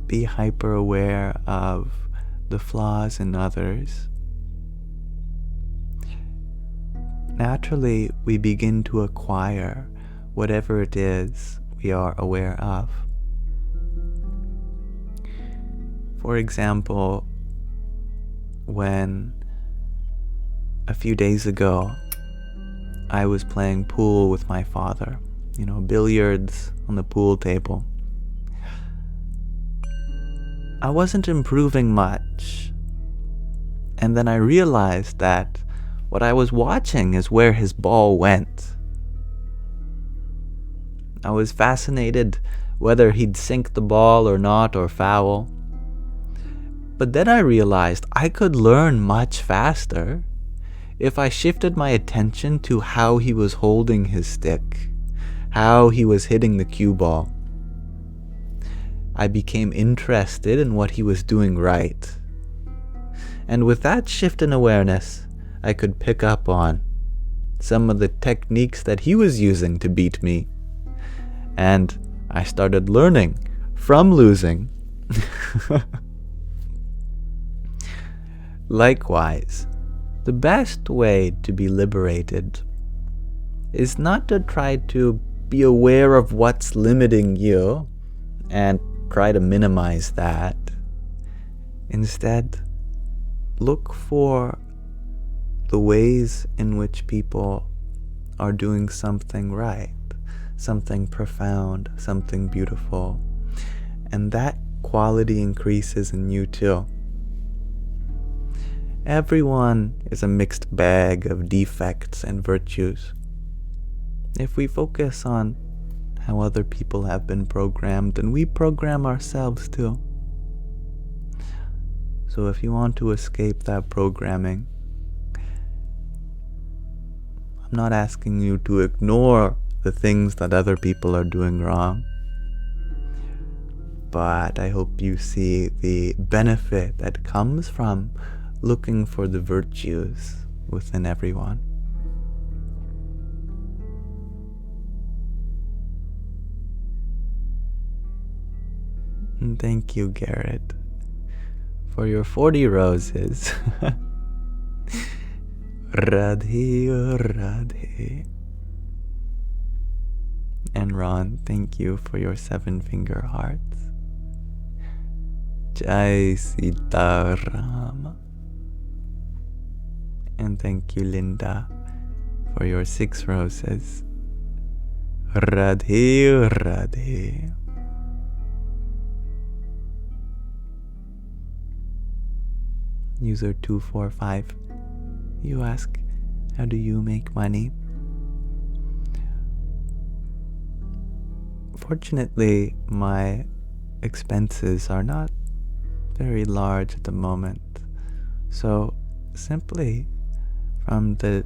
be hyper aware of the flaws in others. Naturally, we begin to acquire whatever it is we are aware of. For example, when a few days ago I was playing pool with my father, billiards on the pool table, I wasn't improving much. And then I realized that what I was watching is where his ball went. I was fascinated whether he'd sink the ball or not, or foul. But then I realized I could learn much faster if I shifted my attention to how he was holding his stick, how he was hitting the cue ball. I became interested in what he was doing right. And with that shift in awareness, I could pick up on some of the techniques that he was using to beat me. And I started learning from losing. Likewise, the best way to be liberated is not to try to be aware of what's limiting you and try to minimize that. Instead, look for the ways in which people are doing something right, something profound, something beautiful, and that quality increases in you too. Everyone is a mixed bag of defects and virtues. If we focus on how other people have been programmed, then we program ourselves too. So if you want to escape that programming, I'm not asking you to ignore the things that other people are doing wrong, but I hope you see the benefit that comes from looking for the virtues within everyone. And thank you, Garrett, for your 40 roses. Radhe, Radhe. And Ron, thank you for your 7-finger hearts. Jai Sita Rama. And thank you, Linda, for your 6 roses. Radhe, Radhe. User 245, you ask, how do you make money? Fortunately, my expenses are not very large at the moment, so simply from the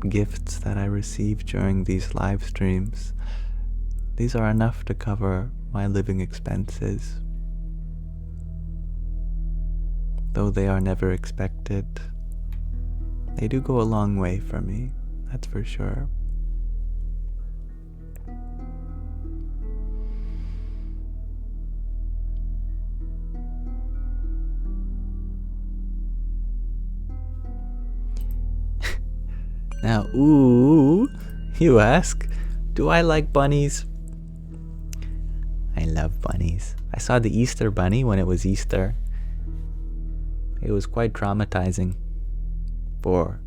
gifts that I receive during these live streams, these are enough to cover my living expenses. Though they are never expected, they do go a long way for me, that's for sure. Now, ooh, You ask, do I like bunnies? I love bunnies. I saw the Easter bunny when it was Easter. It was quite traumatizing for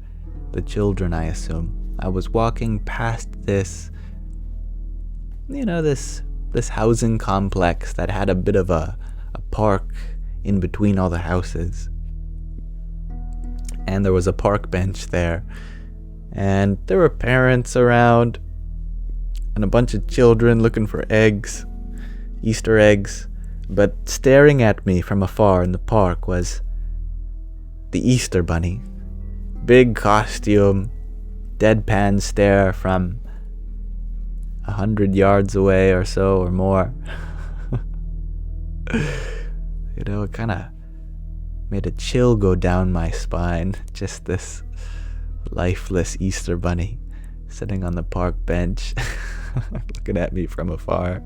the children, I assume. I was walking past this housing complex that had a bit of a park in between all the houses. And there was a park bench there. And there were parents around and a bunch of children looking for eggs, Easter eggs. But staring at me from afar in the park was the Easter bunny. Big costume, deadpan stare from 100 yards away or so or more. It kind of made a chill go down my spine. Just this lifeless Easter bunny sitting on the park bench looking at me from afar.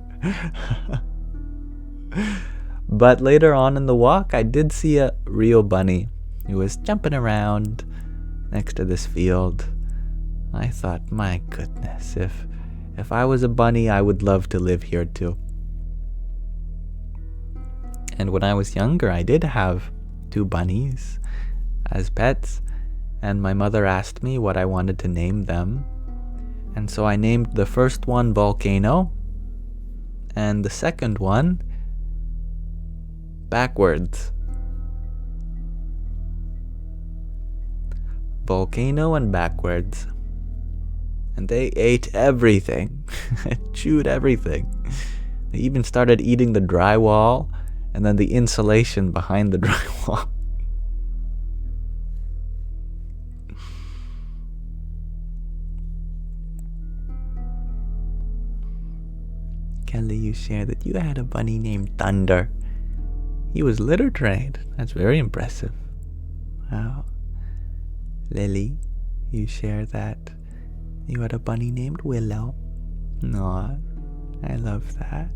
But later on in the walk, I did see a real bunny who was jumping around next to this field. I thought, my goodness, if I was a bunny, I would love to live here too. And when I was younger, I did have 2 bunnies as pets, and my mother asked me what I wanted to name them. And so I named the first one Volcano, and the second one backwards. Volcano and backwards. And they ate everything. Chewed everything. They even started eating the drywall and then the insulation behind the drywall. Kelly, you shared that you had a bunny named Thunder. He was litter trained. That's very impressive. Wow. Lily, you shared that you had a bunny named Willow. Aw, I love that.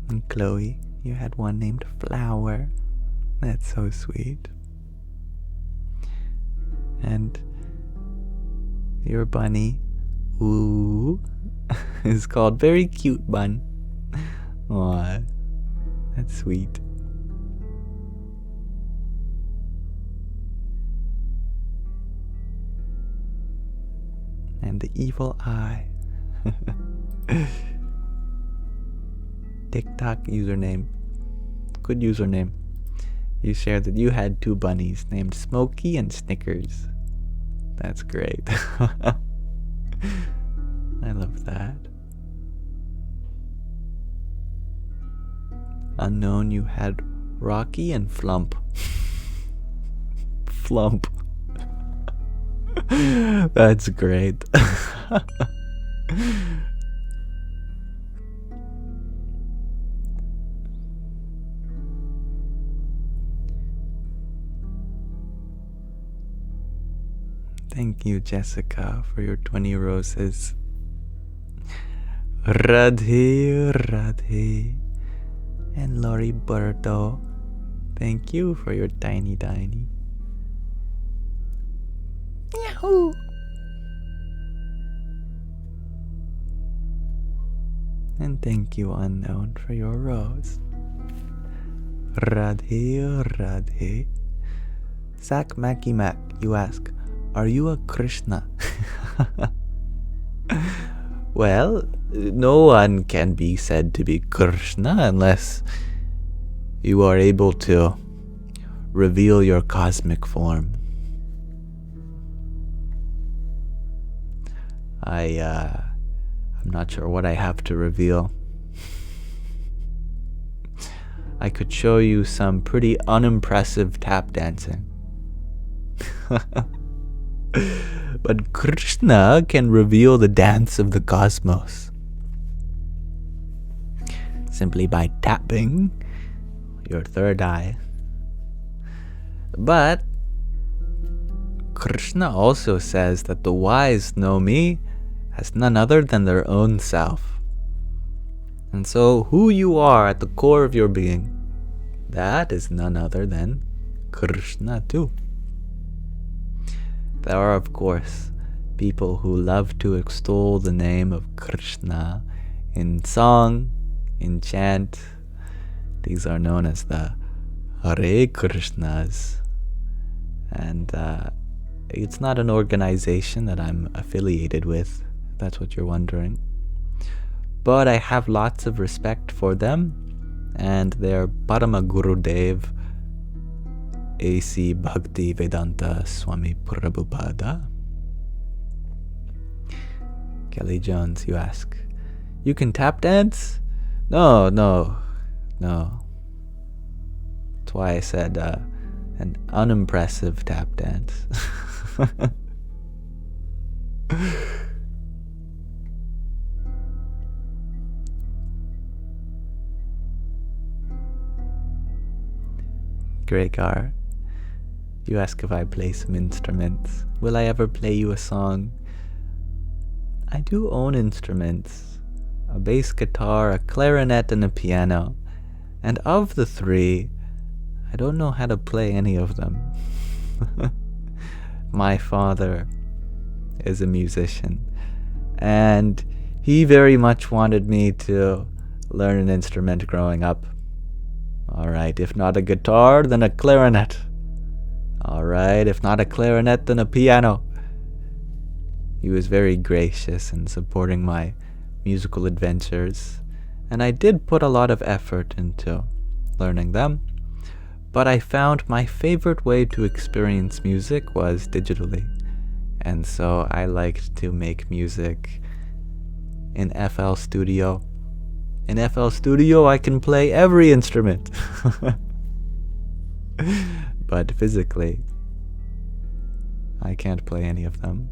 And Chloe, you had one named Flower. That's so sweet. And your bunny, Ooh, is called Very Cute Bun. Aw, that's sweet. And the evil eye. TikTok username. Good username. You shared that you had 2 bunnies named Smokey and Snickers. That's great. I love that. Unknown, you had Rocky and Flump. Flump. That's great. Thank you, Jessica, for your 20 roses. Radhe, Radhe. And Lori Burdo, thank you for your tiny. Yahoo! And thank you, Unknown, for your rose. Radhe, Radhe. Sak Maki Mak, you ask, are you a Krishna? Well, no one can be said to be Krishna unless you are able to reveal your cosmic form. I'm not sure what I have to reveal. I could show you some pretty unimpressive tap dancing. But Krishna can reveal the dance of the cosmos simply by tapping your third eye. But Krishna also says that the wise know me as none other than their own self. And so who you are at the core of your being, that is none other than Krishna too. There are, of course, people who love to extol the name of Krishna in song, in chant. These are known as the Hare Krishnas. And it's not an organization that I'm affiliated with, if that's what you're wondering. But I have lots of respect for them and their Parama Gurudev, A.C. Bhakti Vedanta Swami Prabhupada. Kelly Jones, you ask, you can tap dance? No. That's why I said an unimpressive tap dance. Gregor, you ask if I play some instruments. Will I ever play you a song? I do own instruments, a bass guitar, a clarinet, and a piano. And of the three, I don't know how to play any of them. My father is a musician, and he very much wanted me to learn an instrument growing up. Alright, if not a guitar, then a clarinet. Alright, if not a clarinet, then a piano. He was very gracious in supporting my musical adventures, and I did put a lot of effort into learning them. But I found my favorite way to experience music was digitally. And so I liked to make music in FL Studio. In FL Studio, I can play every instrument. But physically, I can't play any of them.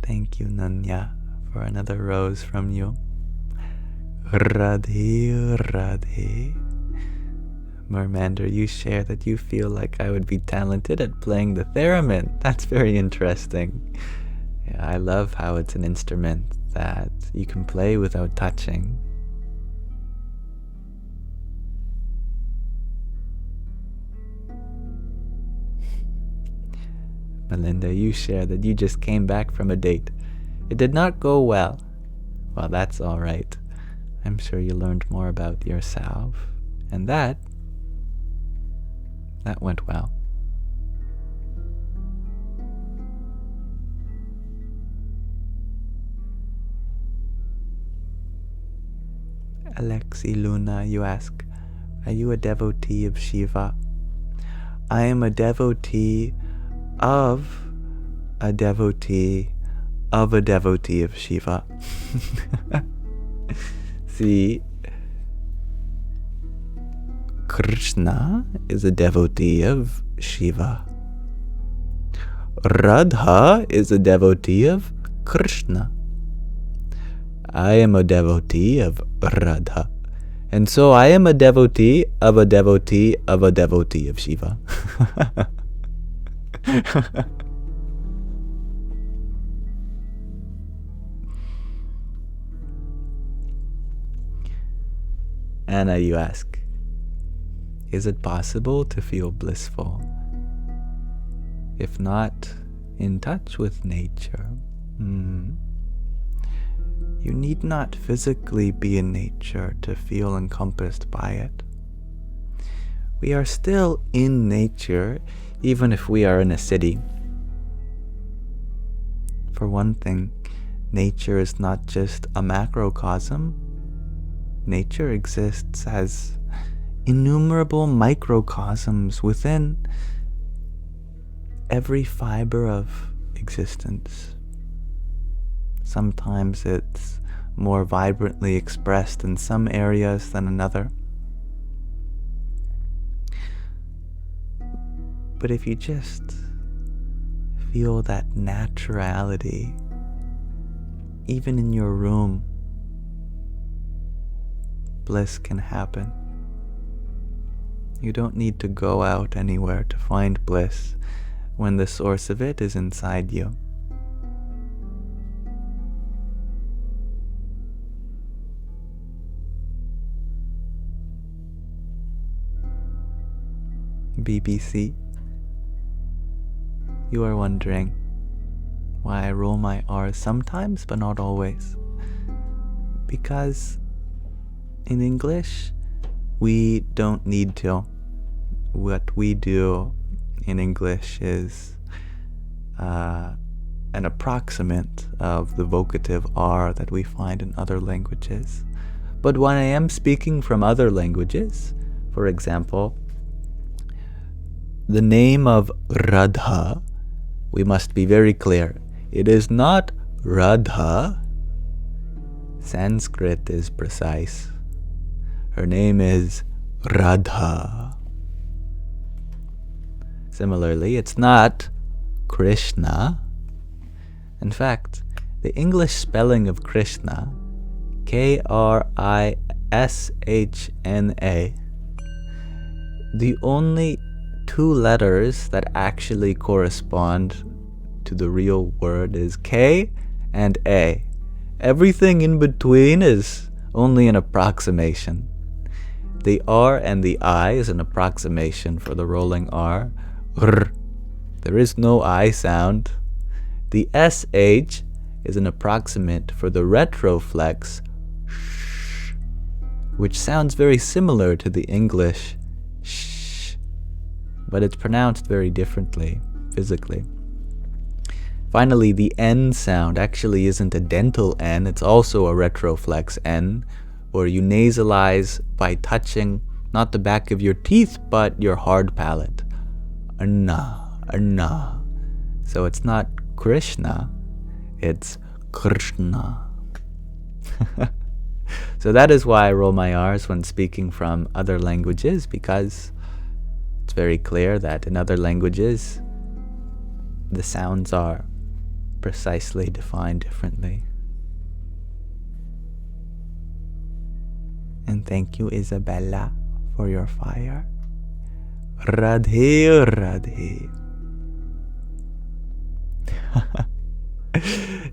Thank you, Nanya, for another rose from you. Radhe, Radhe. Mermander, you share that you feel like I would be talented at playing the theremin. That's very interesting. Yeah, I love how it's an instrument that you can play without touching. Melinda, you share that you just came back from a date. It did not go well. Well, that's all right. I'm sure you learned more about yourself. And that went well. Alexi Luna, you ask, are you a devotee of Shiva? I am a devotee of a devotee of a devotee of Shiva. See, Krishna is a devotee of Shiva. Radha is a devotee of Krishna. I am a devotee of Radha. And so I am a devotee of a devotee of a devotee of Shiva. Anna, you ask, is it possible to feel blissful if not in touch with nature? You need not physically be in nature to feel encompassed by it. We are still in nature even if we are in a city. For one thing, nature is not just a macrocosm. Nature exists as innumerable microcosms within every fiber of existence. Sometimes it's more vibrantly expressed in some areas than another. But if you just feel that naturality, even in your room, bliss can happen. You don't need to go out anywhere to find bliss when the source of it is inside you. BBC. You are wondering why I roll my R's sometimes, but not always. Because in English, we don't need to. What we do in English is an approximate of the vocative R that we find in other languages. But when I am speaking from other languages, for example, the name of Radha, we must be very clear. It is not Radha. Sanskrit is precise. Her name is Radha. Similarly, it's not Krishna. In fact, the English spelling of Krishna, Krishna, the only two letters that actually correspond to the real word is K and A. Everything in between is only an approximation. The R and the I is an approximation for the rolling R. R. There is no I sound. The SH is an approximate for the retroflex sh, which sounds very similar to the English sh, but it's pronounced very differently physically. Finally, the N sound actually isn't a dental N, it's also a retroflex N, where you nasalize by touching not the back of your teeth, but your hard palate. Anna. So it's not Krishna, it's Krishna. So that is why I roll my R's when speaking from other languages, because it's very clear that in other languages, the sounds are precisely defined differently. And thank you, Isabella, for your fire. Radhe, Radhe.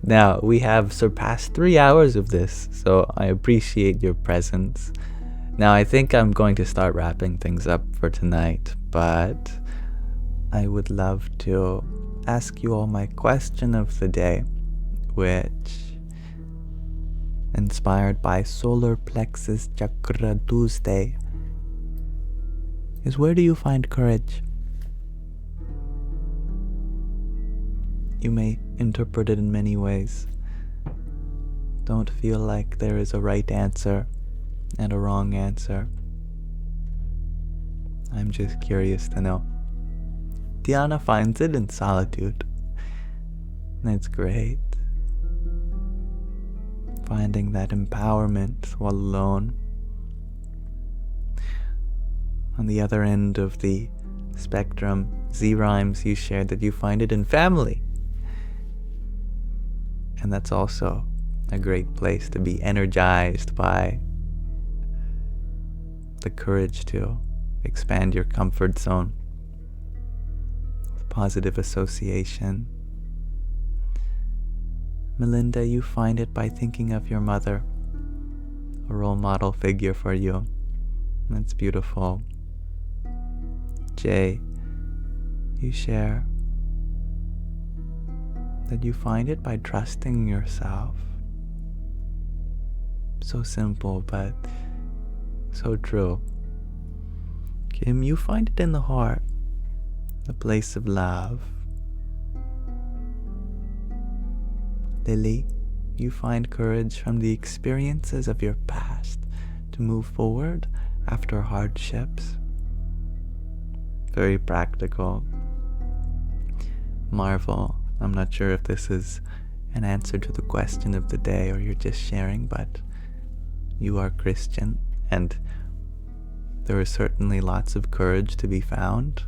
Now, we have surpassed 3 hours of this, so I appreciate your presence. Now, I think I'm going to start wrapping things up for tonight, but I would love to ask you all my question of the day, which, inspired by Solar Plexus Chakra Tuesday, is: where do you find courage? You may interpret it in many ways. Don't feel like there is a right answer and a wrong answer. I'm just curious to know. Diana finds it in solitude. That's great. Finding that empowerment while alone. On the other end of the spectrum, Z-Rhymes, you shared that you find it in family. And that's also a great place to be energized by the courage to expand your comfort zone with positive association. Melinda, you find it by thinking of your mother, a role model figure for you. That's beautiful. Jay, you share that you find it by trusting yourself. So simple, but so true. Kim, you find it in the heart, the place of love. Lily, you find courage from the experiences of your past to move forward after hardships. Very practical. Marvel, I'm not sure if this is an answer to the question of the day or you're just sharing, but you are Christian, and there is certainly lots of courage to be found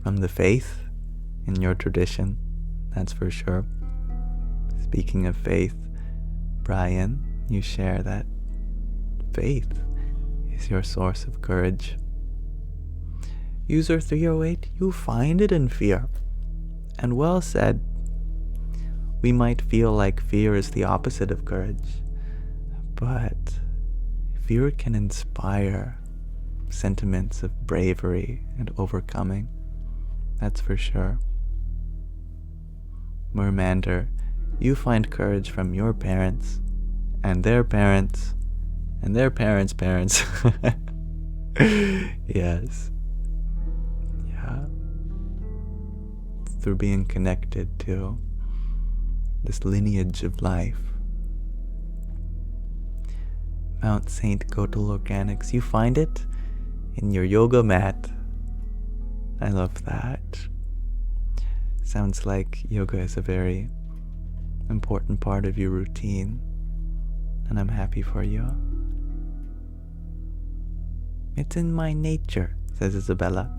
from the faith in your tradition, that's for sure. Speaking of faith, Brian, you share that faith is your source of courage. User 308, you find it in fear. And well said. We might feel like fear is the opposite of courage, but fear can inspire sentiments of bravery and overcoming. That's for sure. Mermander, you find courage from your parents, and their parents, and their parents' parents. Yes. Yeah. Through being connected to this lineage of life. Mount St. Gotal Organics, you find it in your yoga mat. I love that. Sounds like yoga is a very important part of your routine, and I'm happy for you. It's in my nature, says Isabella.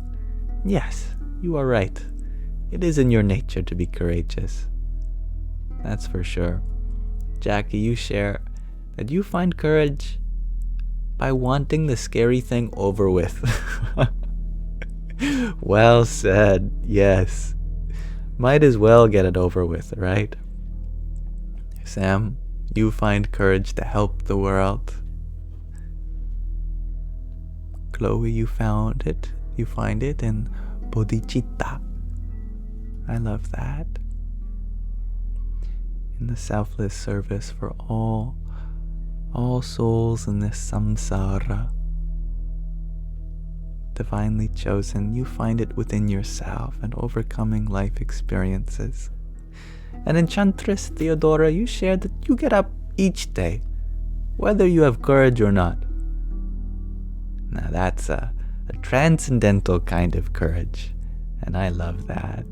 Yes, you are right. It is in your nature to be courageous. That's for sure. Jackie, you share that you find courage by wanting the scary thing over with. Well said, yes. Might as well get it over with, right? Sam, you find courage to help the world. Chloe, you find it in bodhicitta. I love that. In the selfless service for all souls in this samsara. Divinely chosen, you find it within yourself and overcoming life experiences. And Enchantress Theodora, you share that you get up each day, whether you have courage or not. Now that's a transcendental kind of courage, and I love that.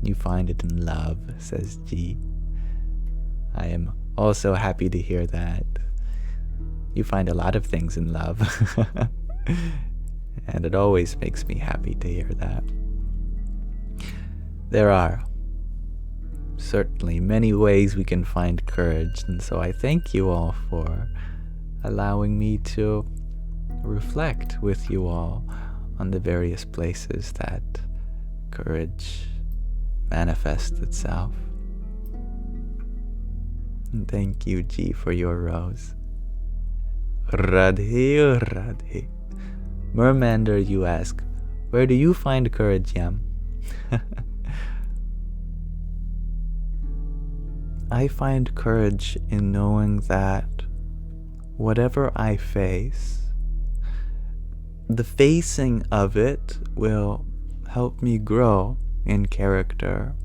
You find it in love, says G. I am also happy to hear that. You find a lot of things in love. And it always makes me happy to hear that. There are certainly many ways we can find courage, and so I thank you all for allowing me to reflect with you all on the various places that courage manifests itself. And thank you, G, for your rose. Radhe, Radhe. Mermander, you ask, where do you find courage, Yam? I find courage in knowing that whatever I face, the facing of it will help me grow in character.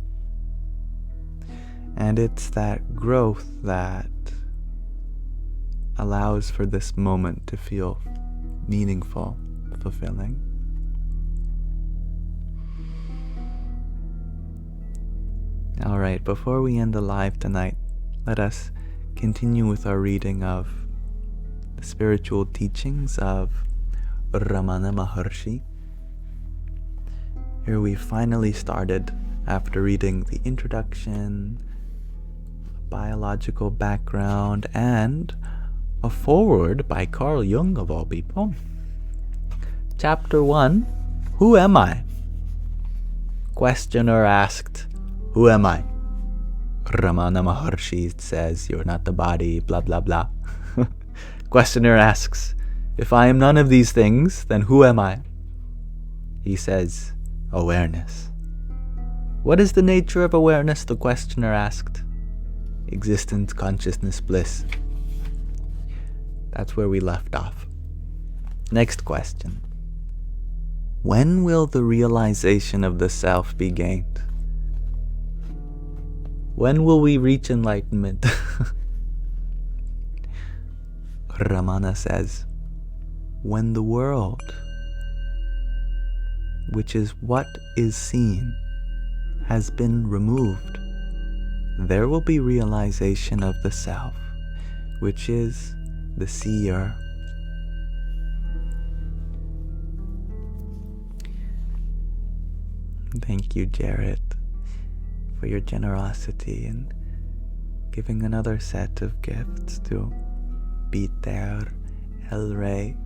And it's that growth that allows for this moment to feel meaningful, fulfilling. All right, before we end the live tonight, let us continue with our reading of the spiritual teachings of Ramana Maharshi. Here we finally started after reading the introduction, biological background, and a foreword by Carl Jung, of all people. Chapter 1, Who am I? Questioner asked, who am I? Ramana Maharshi says, you're not the body, blah blah blah. Questioner asks, if I am none of these things, then who am I? He says, awareness. What is the nature of awareness? The questioner asked. Existence, consciousness, bliss. That's where we left off. Next question. When will the realization of the self be gained? When will we reach enlightenment? Ramana says, when the world, which is what is seen, has been removed, there will be realization of the self, which is the seer. Thank you, Jarrett, for your generosity in giving another set of gifts to Peter, Elray,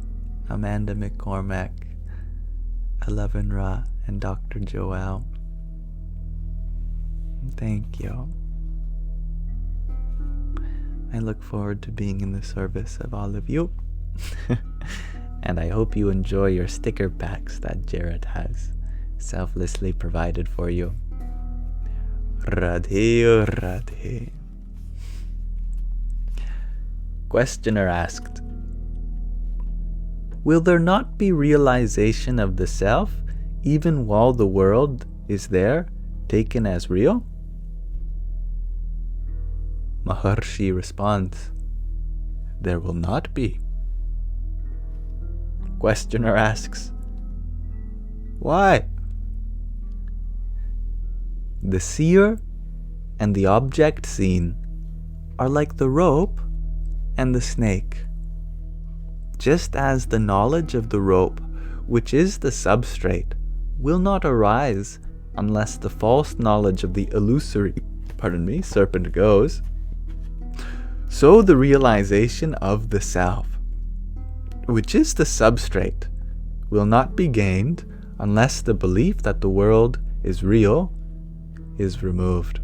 Amanda McCormack, Elevenra, and Dr. Joel. Thank you. I look forward to being in the service of all of you. And I hope you enjoy your sticker packs that Jared has selflessly provided for you. Radhe Radhe. Questioner asked, will there not be realization of the self even while the world is there, taken as real? Maharshi responds, there will not be. Questioner asks, why? The seer and the object seen are like the rope and the snake. Just as the knowledge of the rope, which is the substrate, will not arise unless the false knowledge of the illusory, serpent goes, so the realization of the self, which is the substrate, will not be gained unless the belief that the world is real is removed.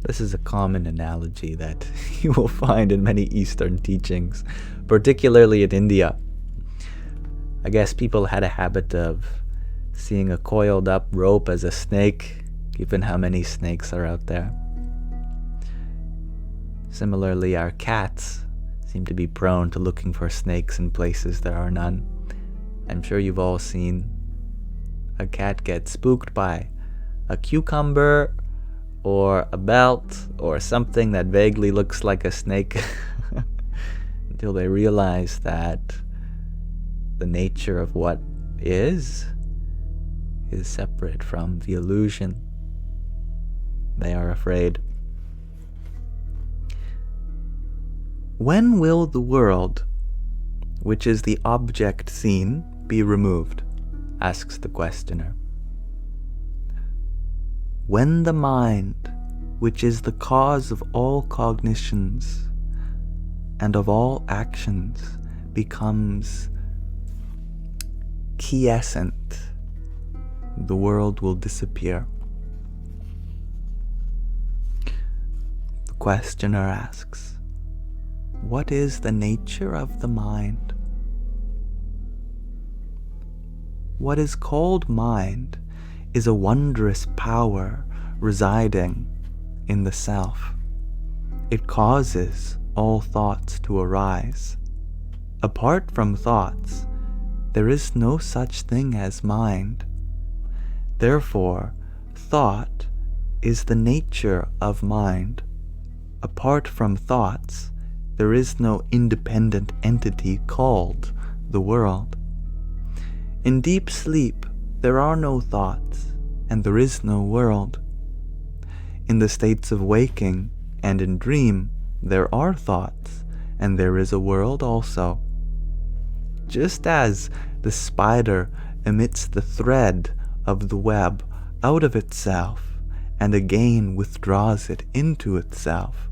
This is a common analogy that you will find in many Eastern teachings, particularly in India. I guess people had a habit of seeing a coiled up rope as a snake, given how many snakes are out there. Similarly, our cats seem to be prone to looking for snakes in places there are none. I'm sure you've all seen a cat get spooked by a cucumber or a belt or something that vaguely looks like a snake until they realize that the nature of what is separate from the illusion. They are afraid. When will the world, which is the object seen, be removed? Asks the questioner. When the mind, which is the cause of all cognitions and of all actions, becomes quiescent, the world will disappear. The questioner asks, what is the nature of the mind? What is called mind is a wondrous power residing in the self. It causes all thoughts to arise. Apart from thoughts, there is no such thing as mind. Therefore, thought is the nature of mind. Apart from thoughts, there is no independent entity called the world. In deep sleep, there are no thoughts, and there is no world. In the states of waking and in dream, there are thoughts, and there is a world also. Just as the spider emits the thread of the web out of itself, and again withdraws it into itself,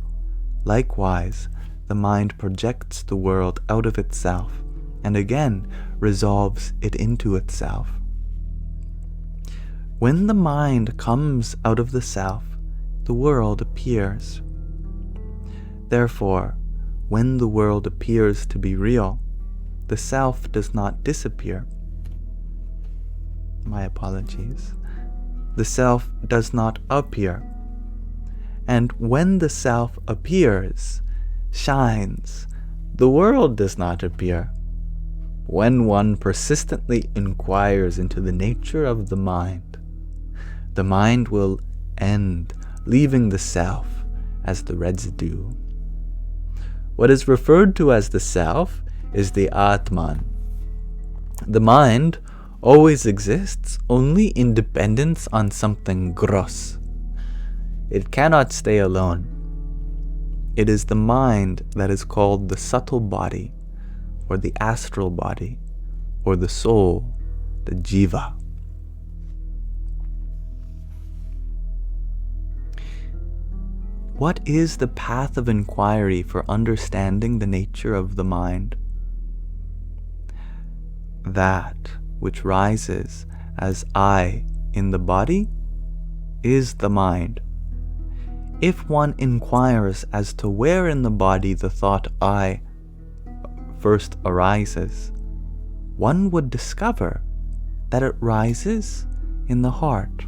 likewise, the mind projects the world out of itself, and again resolves it into itself. When the mind comes out of the self, the world appears. Therefore, when the world appears to be real, the self does not disappear. My apologies. The self does not appear. And when the self appears, shines, the world does not appear. When one persistently inquires into the nature of the mind will end, leaving the self as the residue. What is referred to as the self is the Atman. The mind always exists only in dependence on something gross. It cannot stay alone. It is the mind that is called the subtle body, or the astral body, or the soul, the jiva. What is the path of inquiry for understanding the nature of the mind? That which rises as I in the body is the mind. If one inquires as to where in the body the thought I first arises, one would discover that it rises in the heart.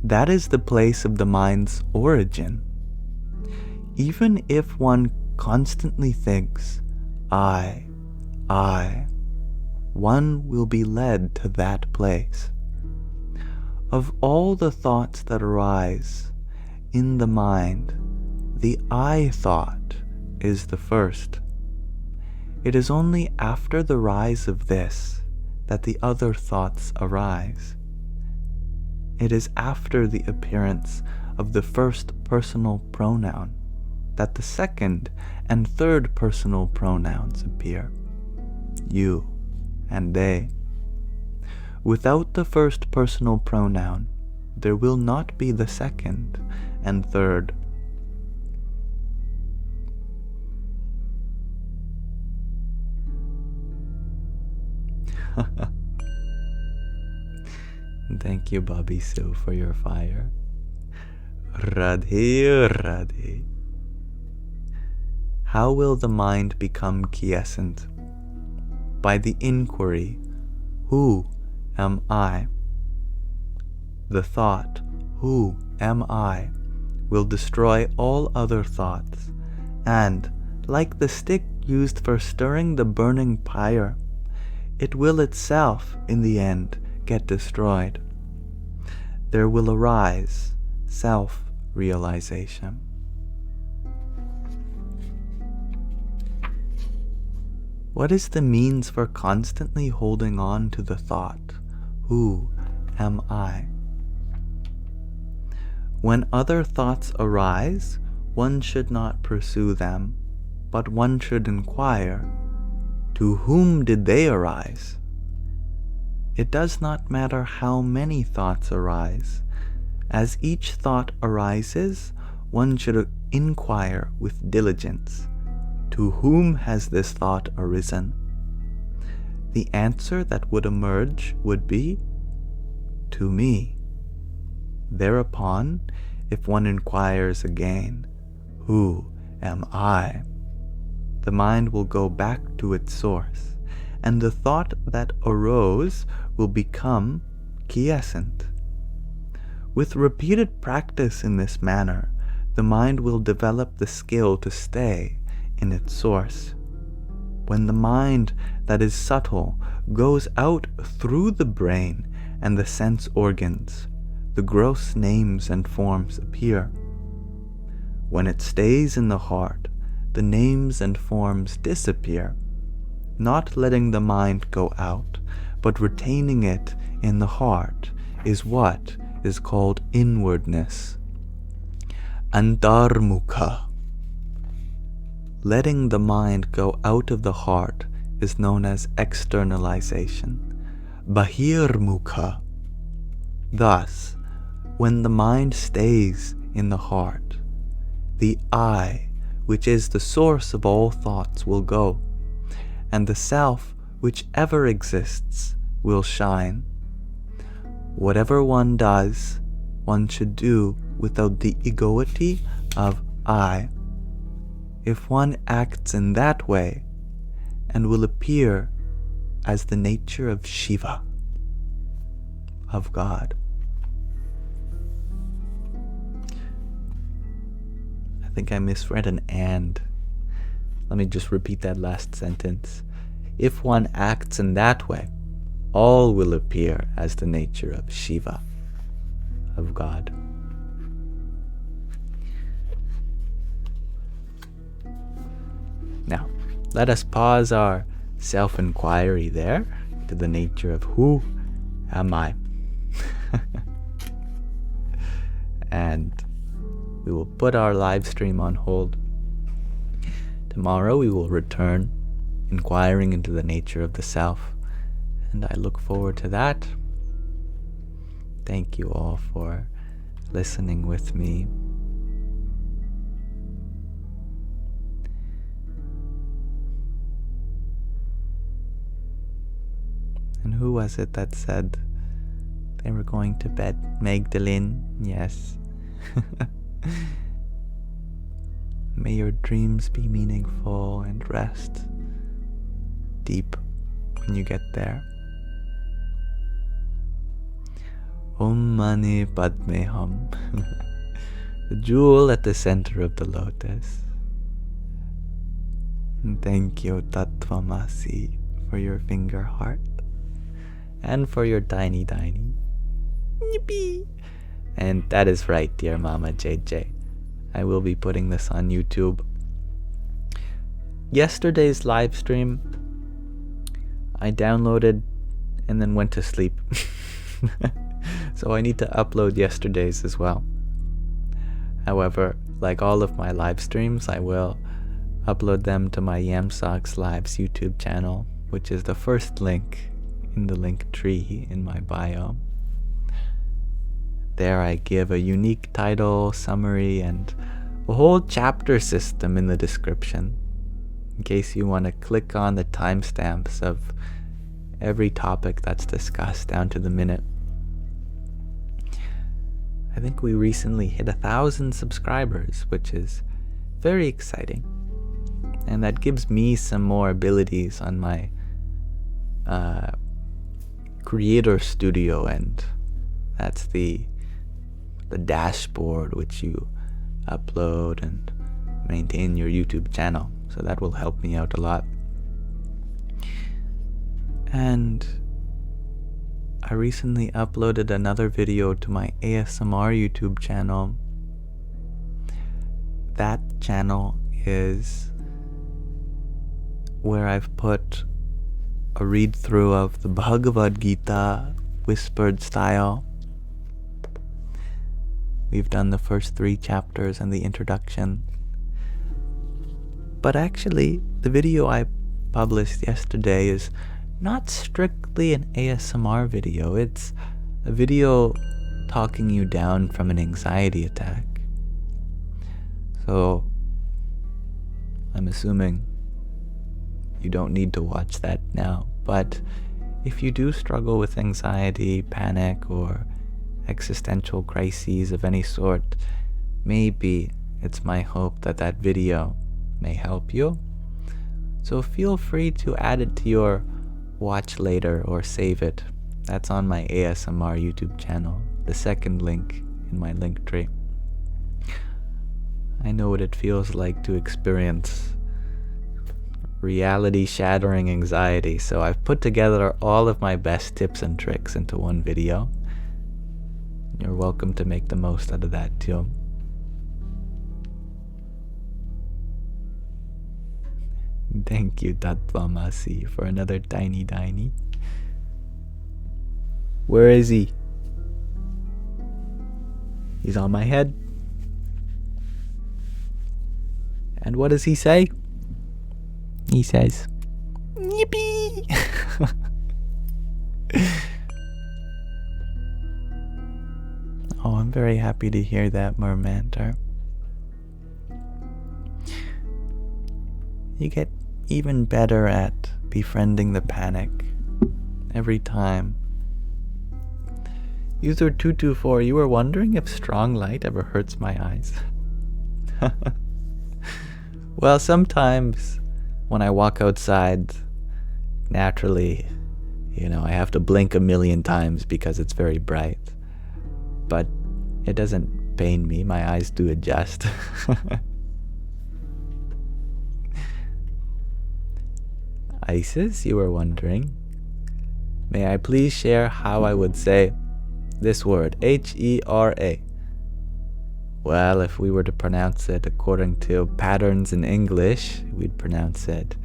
That is the place of the mind's origin. Even if one constantly thinks, I, one will be led to that place. Of all the thoughts that arise in the mind, the I thought is the first. It is only after the rise of this that the other thoughts arise. It is after the appearance of the first personal pronoun that the second and third personal pronouns appear, you and they. Without the first personal pronoun, there will not be the second and third. Thank you, Bobby Sue, for your fire. Radhe, Radhe. How will the mind become quiescent? By the inquiry, who am I? The thought, who am I, will destroy all other thoughts, and, like the stick used for stirring the burning pyre, it will itself, in the end, get destroyed. There will arise self-realization. What is the means for constantly holding on to the thought, who am I? When other thoughts arise, one should not pursue them, but one should inquire, to whom did they arise? It does not matter how many thoughts arise. As each thought arises, one should inquire with diligence, to whom has this thought arisen? The answer that would emerge would be, to me. Thereupon, if one inquires again, who am I? The mind will go back to its source, and the thought that arose will become quiescent. With repeated practice in this manner, the mind will develop the skill to stay in its source. When the mind that is subtle goes out through the brain and the sense organs, the gross names and forms appear. When it stays in the heart, the names and forms disappear, not letting the mind go out, but retaining it in the heart is what is called inwardness. Antarmukha. Letting the mind go out of the heart is known as externalization. Bahirmukha. Thus, when the mind stays in the heart, the I, which is the source of all thoughts, will go, and the self, which ever exists, will shine. Whatever one does, one should do without the egoity of I. If one acts in that way, and will appear as the nature of Shiva, of God. I think I misread an and. Let me just repeat that last sentence. If one acts in that way, all will appear as the nature of Shiva, of God. Now, let us pause our self-inquiry there to the nature of who am I? And we will put our live stream on hold. Tomorrow we will return, inquiring into the nature of the self, and I look forward to that. Thank you all for listening with me. And who was it that said they were going to bed? Magdalene? Yes. May your dreams be meaningful and rest deep when you get there. Om Mani Padme Hum. The jewel at the center of the lotus. And thank you, Tattvamasi, for your finger heart. And for your tiny. Yippee! And that is right, dear Mama JJ. I will be putting this on YouTube. Yesterday's live stream, I downloaded and then went to sleep. So I need to upload yesterday's as well. However, like all of my live streams, I will upload them to my Yamsox Lives YouTube channel, which is the first link in the link tree in my bio. There I give a unique title, summary, and a whole chapter system in the description, in case you want to click on the timestamps of every topic that's discussed down to the minute. I think we recently hit 1,000 subscribers, which is very exciting. And that gives me some more abilities on my creator studio, and that's the dashboard which you upload and maintain your YouTube channel. So that will help me out a lot. And I recently uploaded another video to my ASMR YouTube channel. That channel is where I've put a read-through of the Bhagavad Gita, whispered style. We've done the first 3 chapters and the introduction. But actually, the video I published yesterday is not strictly an ASMR video. It's a video talking you down from an anxiety attack. So, I'm assuming you don't need to watch that now. But if you do struggle with anxiety, panic, or existential crises of any sort, maybe it's my hope that that video may help you. So feel free to add it to your watch later or save it. That's on my ASMR YouTube channel, the second link in my link tree. I know what it feels like to experience reality-shattering anxiety, so I've put together all of my best tips and tricks into one video. You're welcome to make the most out of that too. Thank you, Tattvamasi, for another tiny. Where is he? He's on my head. And what does he say? He says, yippee! Oh, I'm very happy to hear that, Mermanter. You get even better at befriending the panic every time. User 224, you were wondering if strong light ever hurts my eyes? Well, sometimes when I walk outside, naturally, I have to blink 1,000,000 times because it's very bright. But it doesn't pain me. My eyes do adjust. Isis, you were wondering, may I please share how I would say this word, H-E-R-A? Well, if we were to pronounce it according to patterns in English, we'd pronounce it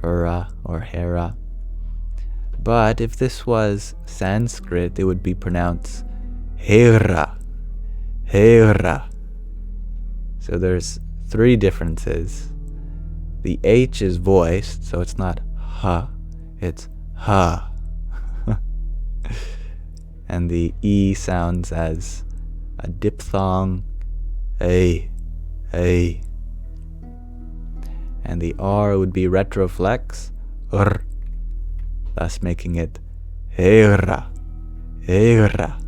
Hura or Hera. But if this was Sanskrit, it would be pronounced Hera. Hera. So there's 3 differences. The H is voiced, so it's not ha, it's ha. And the E sounds as a diphthong, a. And the R would be retroflex, thus making it hera, hera.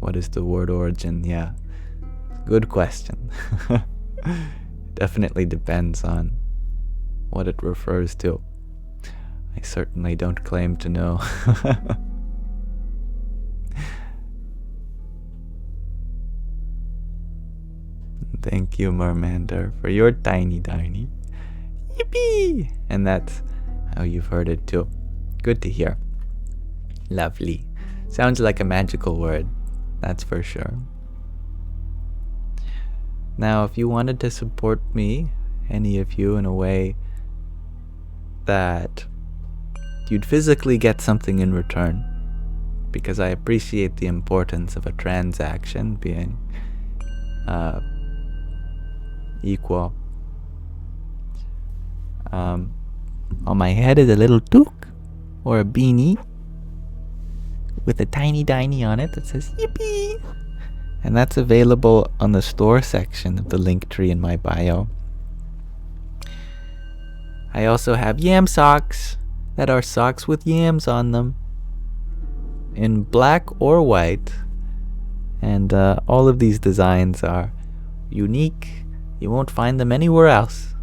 What is the word origin? Yeah, good question. Definitely depends on what it refers to. I certainly don't claim to know. Thank you, Mermander, for your tiny. Yippee! And that's how you've heard it too. Good to hear. Lovely. Sounds like a magical word, that's for sure. Now, if you wanted to support me, any of you, in a way that you'd physically get something in return, because I appreciate the importance of a transaction being equal. On my head is a little toque or a beanie with a tiny on it that says yippee, and that's available on the store section of the link tree in my bio. I also have Yamsox that are socks with yams on them in black or white, and all of these designs are unique. You won't find them anywhere else.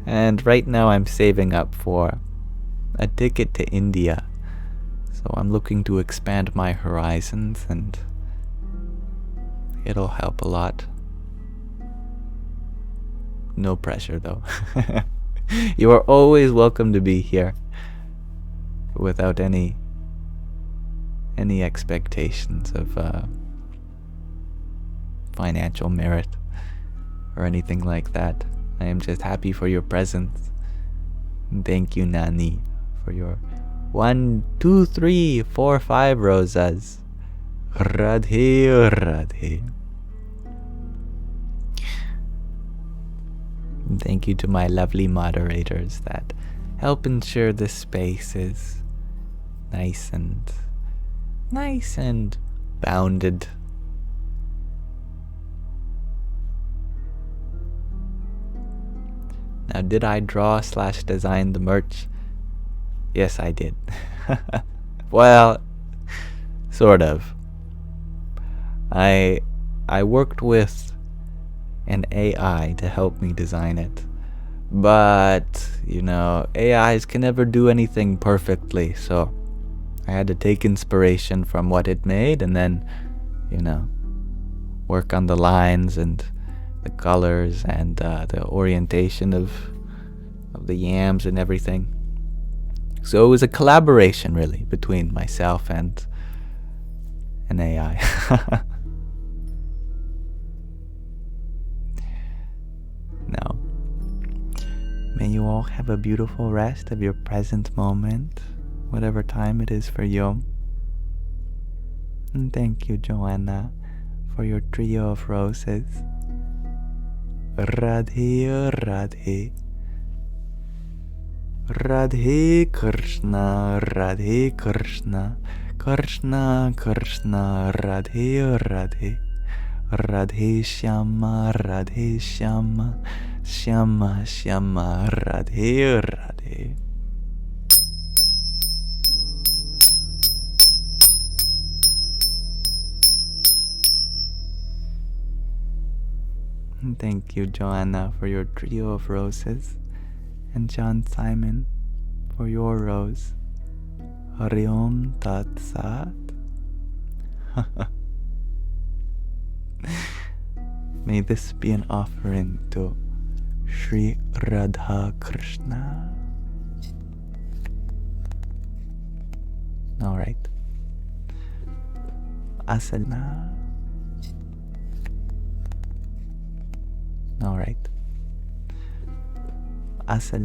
And right now I'm saving up for a ticket to India, so I'm looking to expand my horizons, and it'll help a lot. No pressure though. You are always welcome to be here without any expectations of financial merit or anything like that. I am just happy for your presence. Thank you, Nani, for your 1, 2, 3, 4, 5 rosas. Radhe. Thank you to my lovely moderators that help ensure this space is nice and bounded. Now, did I draw / design the merch? Yes, I did. Well, sort of. I worked with an AI to help me design it. But, AIs can never do anything perfectly, so I had to take inspiration from what it made and then, work on the lines and the colors and the orientation of the yams and everything. So it was a collaboration, really, between myself and an AI. Now, may you all have a beautiful rest of your present moment, whatever time it is for you. And thank you, Joanna, for your trio of roses. Radhe Radhe. Radhe Krishna, Radhe Krishna, Krishna Krishna, Radhe Radhe. Radhe Shyama, Radhe Shyama, Shyama Shyama, Radhe Radhe. Thank you, Joanna, for your trio of roses, and John Simon for your rose. Hari Om Tat Sat. May this be an offering to Sri Radha Krishna. All right. Asana. All right. Asal.